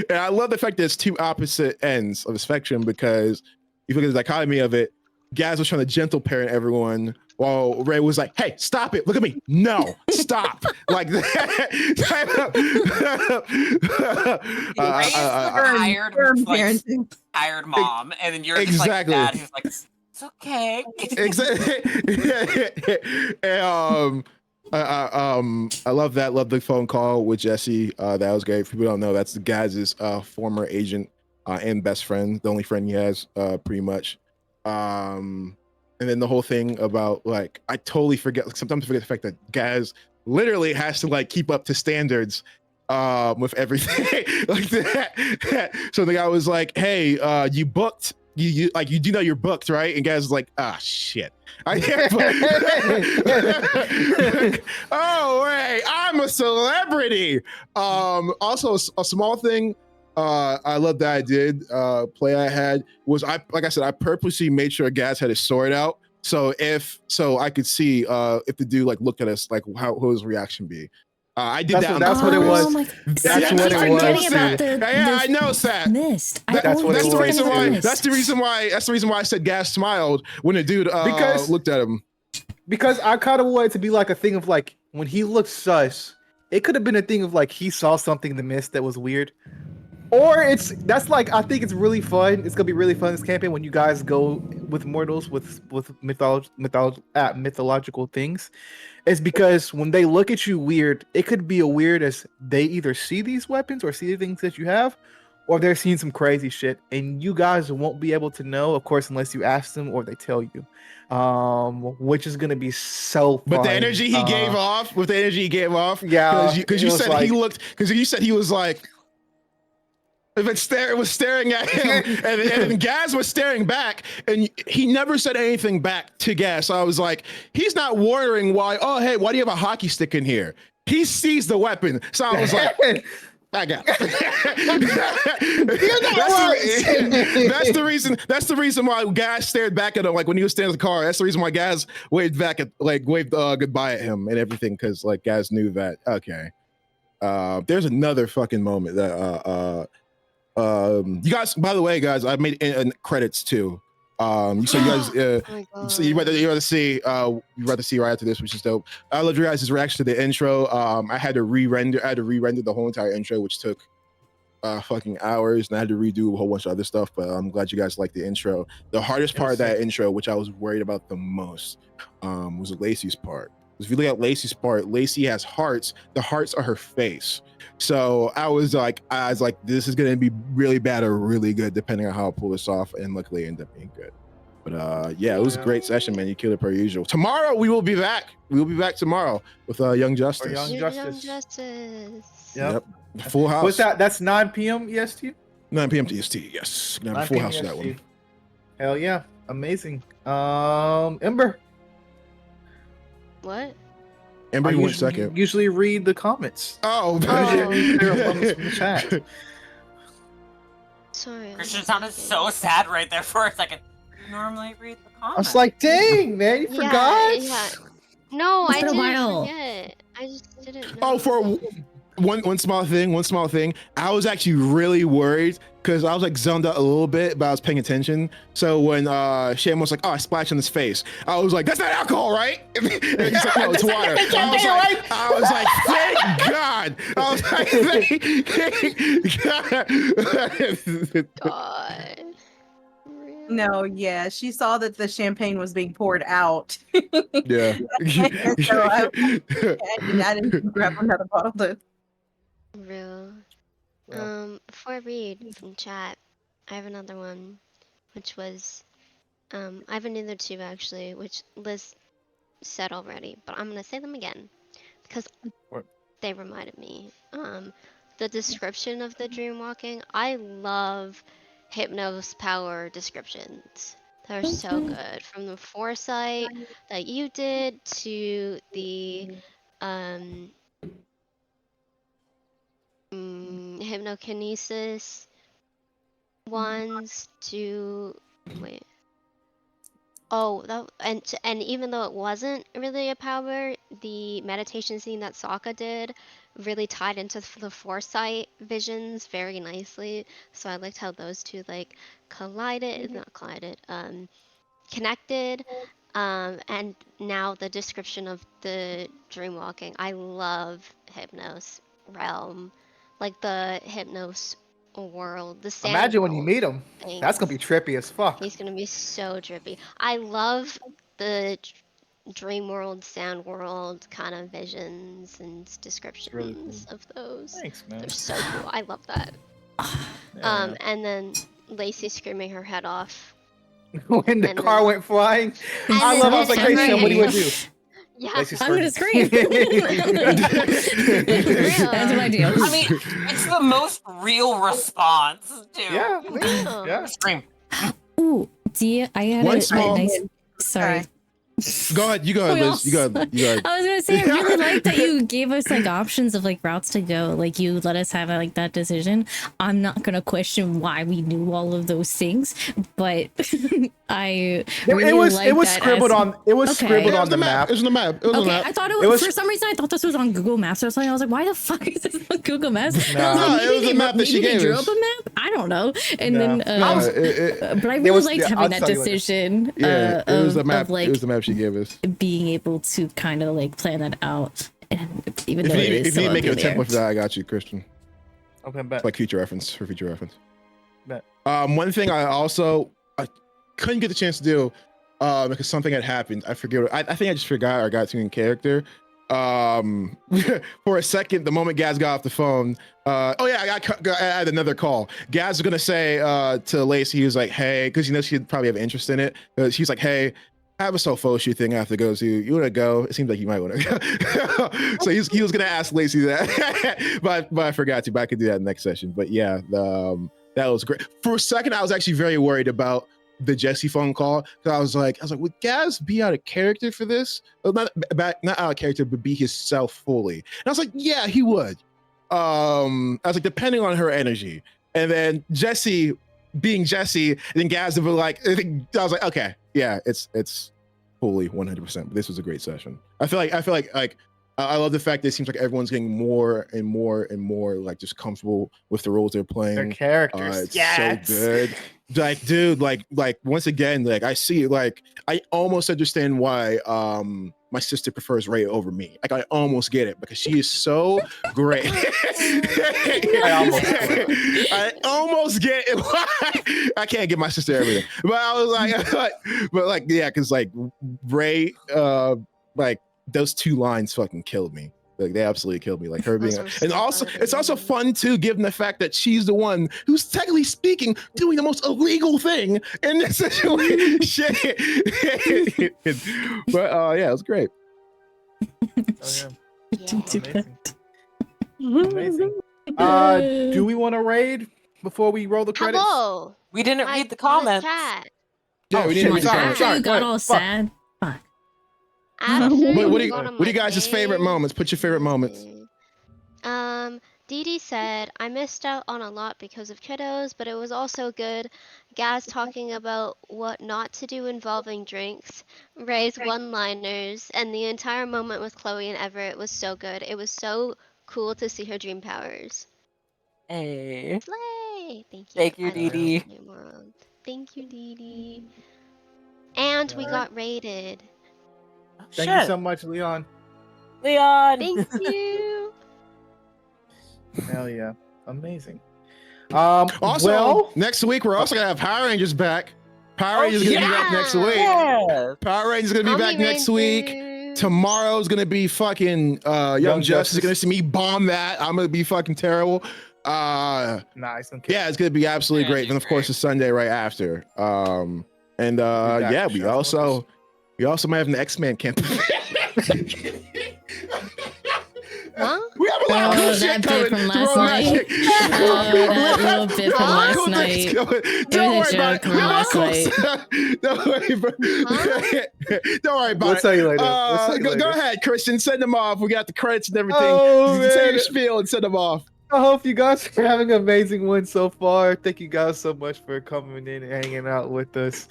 And I love the fact that it's two opposite ends of the spectrum, because if you look at the dichotomy of it, Gaz was trying to gentle parent everyone while Ray was like, hey, stop it. Look at me. No, stop. Like that. Tired mom. And then you're exactly. Just like dad who's like, it's okay. Exactly. And, I love that. Love the phone call with Jesse. That was great. If people don't know, that's Gaz's former agent and best friend, the only friend he has, pretty much. And then the whole thing about like, I totally forget. Like, sometimes I forget the fact that Gaz literally has to like keep up to standards with everything like that. So the guy was like, "Hey, you booked." You like you do know you're booked, right? And Gaz is like, ah, shit. I can't. Oh, wait, I'm a celebrity. Also, a small thing I love that I did play I had was like I said, I purposely made sure Gaz had his sword out, so I could see if the dude like looked at us, like how his reaction be. I did that. That's what it was. That's what it was. Yeah, I know, Sat. Missed. That's the reason why. That's the reason why. That's the reason why I said Gaz smiled when the dude looked at him. Because I kind of wanted to be like a thing of like when he looked sus, it could have been a thing of like he saw something in the mist that was weird. Or I think it's really fun. It's gonna be really fun this campaign when you guys go with mortals with mythological things. It's because when they look at you weird, it could be a weird as they either see these weapons or see the things that you have, or they're seeing some crazy shit, and you guys won't be able to know, of course, unless you ask them or they tell you. Which is gonna be so fun. But the energy he gave off, yeah, because you said like, he looked, because you said he was like. If it was staring at him, and Gaz was staring back, and he never said anything back to Gaz. So I was like, he's not wondering why. Oh, hey, why do you have a hockey stick in here? he sees the weapon. So I was like, back out. That's the reason. That's the reason why Gaz stared back at him, like when he was standing in the car. That's the reason why Gaz waved back at, like, waved goodbye at him and everything, because like Gaz knew that. Okay. There's another fucking moment that you guys. By the way, guys, I made credits too. So you guys, so you rather see right after this, which is dope. I love your guys' reaction to the intro. I had to re-render the whole entire intro, which took fucking hours, and I had to redo a whole bunch of other stuff. But I'm glad you guys liked the intro. The hardest part of that intro, which I was worried about the most, was Lacey's part. If you look at Lacey's part, Lacey has hearts. The hearts are her face. So I was like, this is gonna be really bad or really good, depending on how I pull this off. And luckily, it ended up being good. But yeah, it was a great session, man. You killed it per usual. Tomorrow we will be back. We will be back tomorrow with Young Justice. Young Justice. Yep. Full house. What's that? That's 9 p.m. EST. 9 p.m. to EST. Yes. Gonna have a full house of that one. Hell yeah, amazing. Ember. What? Ember, you went second. Usually read the comments. Oh, from the chat. Sorry. Christian sounded so sad right there for a second. You normally read the I comments. was like, dang, man, you forgot? Yeah. No, It's I been a didn't while. forget. I just didn't know. Oh, for one small thing. I was actually really worried because I was like zoned out a little bit, but I was paying attention. So when Sham was like, "Oh, I splashed on his face," I was like, "That's not alcohol, right?" And he's like, "No, it's water." I was like, "Thank God!" I was like, "Thank God." God. No, yeah, she saw that the champagne was being poured out. Yeah. So I didn't grab another bottle to. Real. Yeah. Before I read from chat, I have another one, which was, I have another two actually, which Liz said already, but I'm gonna say them again because they reminded me. The description of the dream walking, I love Hypno's power descriptions. They're so good, from the foresight that you did to the hypnokinesis ones to and even though it wasn't really a power, the meditation scene that Sokka did really tied into the foresight visions very nicely. So I liked how those two like connected. And now the description of the dream walking. I love Hypnos realm, like the Hypnos world, the sand Imagine when you world meet him. things. That's gonna be trippy as fuck. He's gonna be so trippy. I love the dream world, sand world kind of visions and descriptions really cool. of those. Thanks, man. They're so cool. I love that. And then Lacey screaming her head off. When the car went flying, I then- was like, "Hey, Sam, what do you do?" Yeah. Lacey I'm gonna screamed. scream. That's what I do. I mean, it's the most real response, too. Yeah, Real. yeah. Scream. Ooh, Dia, I had One a small- nice. Sorry. Go ahead. You go ahead, We Liz. You go ahead. You go ahead. I was gonna say I really like that you gave us like options of like routes to go. Like you let us have like that decision. I'm not gonna question why we knew all of those things, but I really It was like that scribbled as- on. It was Okay. scribbled It on was the map. It was on the map. It was on the Okay, map. I thought It was- for some reason I thought this was on Google Maps or something. I was like, why the fuck is this on Google Maps? And I was No, like, it was maybe the map that she maybe they gave drew us. up a map. I don't know. And No. then, but I really was- liked yeah, having I'll that tell you later. decision. Yeah, it was the of map. like It was the map she gave us. being able to kind of like plan that out. And even If though you, it is if still you make it a under there. template for that, I got you, Christian. Okay, bet. Like future reference for future reference. Bet. One thing I couldn't get the chance to do because something had happened. I forget. I think I just forgot or got too in character. For a second, the moment Gaz got off the phone, I had another call. Gaz was gonna say to Lacey, he was like, "Hey," because you know she'd probably have interest in it. She's like, "Hey, I have a photo shoot thing I have to go to. You want to go?" It seems like you might want to go. So he was gonna ask Lacey that, but I forgot to. But I could do that next session. But yeah, that was great. For a second, I was actually very worried about the Jesse phone call. So I was like, would Gaz be out of character for this? Well, not out of character, but be himself fully. And I was like, yeah, he would. I was like, depending on her energy. And then Jesse being Jesse, and then Gaz would be like, I was like, okay, yeah, it's fully 100%. This was a great session. I feel like I love the fact that it seems like everyone's getting more and more and more like just comfortable with the roles they're playing. Their characters. It's so good. Like, dude, like once again, like I see, like I almost understand why my sister prefers Ray over me. Like I almost get it because she is so great. I almost get it. I can't give my sister everything, but I was like, yeah, because like Ray, like those two lines fucking killed me. Like they absolutely killed me. Like her being, and also it's also fun too, given the fact that she's the one who's technically speaking doing the most illegal thing in this situation. But yeah, it was great. Amazing. Do we want to raid before we roll the credits? Hello. We didn't read the comments. Chat. Yeah, we didn't read the After comments. you got all sad. Fuck. What are you guys' favorite moments? Put your favorite moments. Dee Dee said, I missed out on a lot because of kiddos, but it was also good. Gaz talking about what not to do involving drinks, Ray's one-liners, and the entire moment with Chloe and Everett was so good. It was so cool to see her dream powers. Hey. Slay! Thank you. Thank you, Dee Dee. Thank you, Dee Dee. And we got rated. Thank you so much, Leon. Leon! Thank you! Hell yeah. Amazing. Also, next week we're also gonna have Power Rangers back. Power Rangers is gonna be back next week. Yes. Power Rangers is gonna be back next week. Tomorrow's gonna be fucking Young Justice. Is gonna see me bomb that. I'm gonna be fucking terrible. Nice. Okay. Yeah, it's gonna be absolutely great. And of course, it's Sunday right after. Yeah, we also might have an X-Men camp. Huh? We have a lot of shit coming. From last night. That little bit from last night. Don't worry about it. Don't worry about it. Don't worry about We'll it. tell you later. Go ahead, Christian. Send them off. We got the credits and everything. Oh, Say man. your spiel and send them off. I hope you guys are having an amazing one so far. Thank you guys so much for coming in and hanging out with us.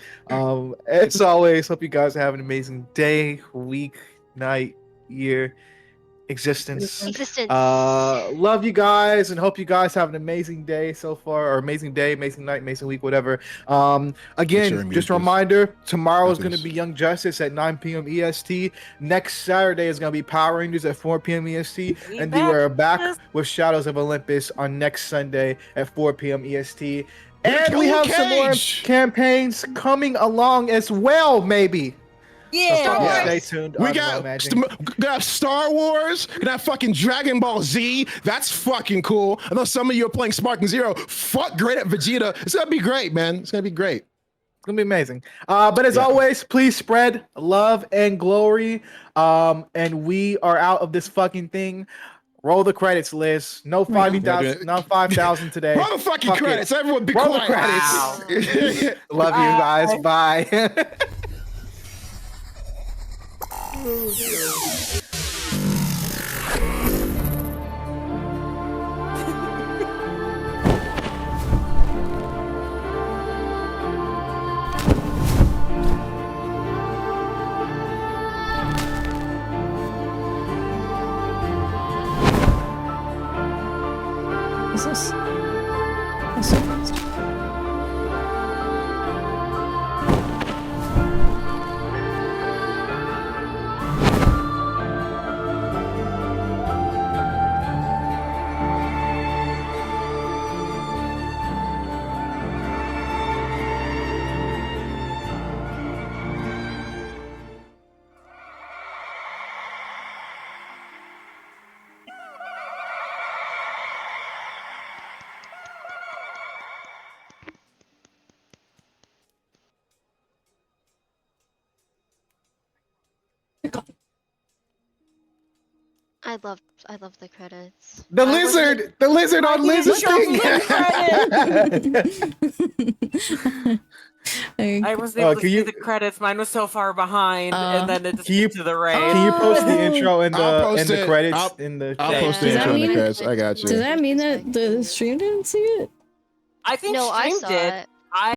As always, hope you guys have an amazing day, week, night, year, existence. Love you guys and hope you guys have an amazing day so far, or amazing day, amazing night, amazing week, whatever. Again, just a reminder, tomorrow is going to be Young Justice at 9 p.m. EST. Next Saturday is going to be Power Rangers at 4 p.m. EST. And then we're back with Shadows of Olympus on next Sunday at 4 p.m. EST. And we have some more campaigns coming along as well, maybe. Yeah. So stay tuned. We got Star Wars. We got fucking Dragon Ball Z. That's fucking cool. I know some of you are playing Sparking Zero. Fuck great at Vegeta. It's gonna be great, man. It's gonna be great. It's gonna be amazing. But as always, please spread love and glory. And we are out of this fucking thing. Roll the credits, Liz. No 5,000. No 5,000 today. Roll the fucking credits. Everyone, be Roll quiet. the credits. Love you guys. Bye. What's this? I love the credits. The lizard on lizard thing. I wasn't able to can see you- the credits. Mine was so far behind, and then it just Can you- went to the right. Can you post the Oh. intro and I'll the post it. credits in the I'll chat? post the Does that intro and the mean- credits. I got you. Does that mean that the stream didn't see it? I think No, I stream saw did. it. I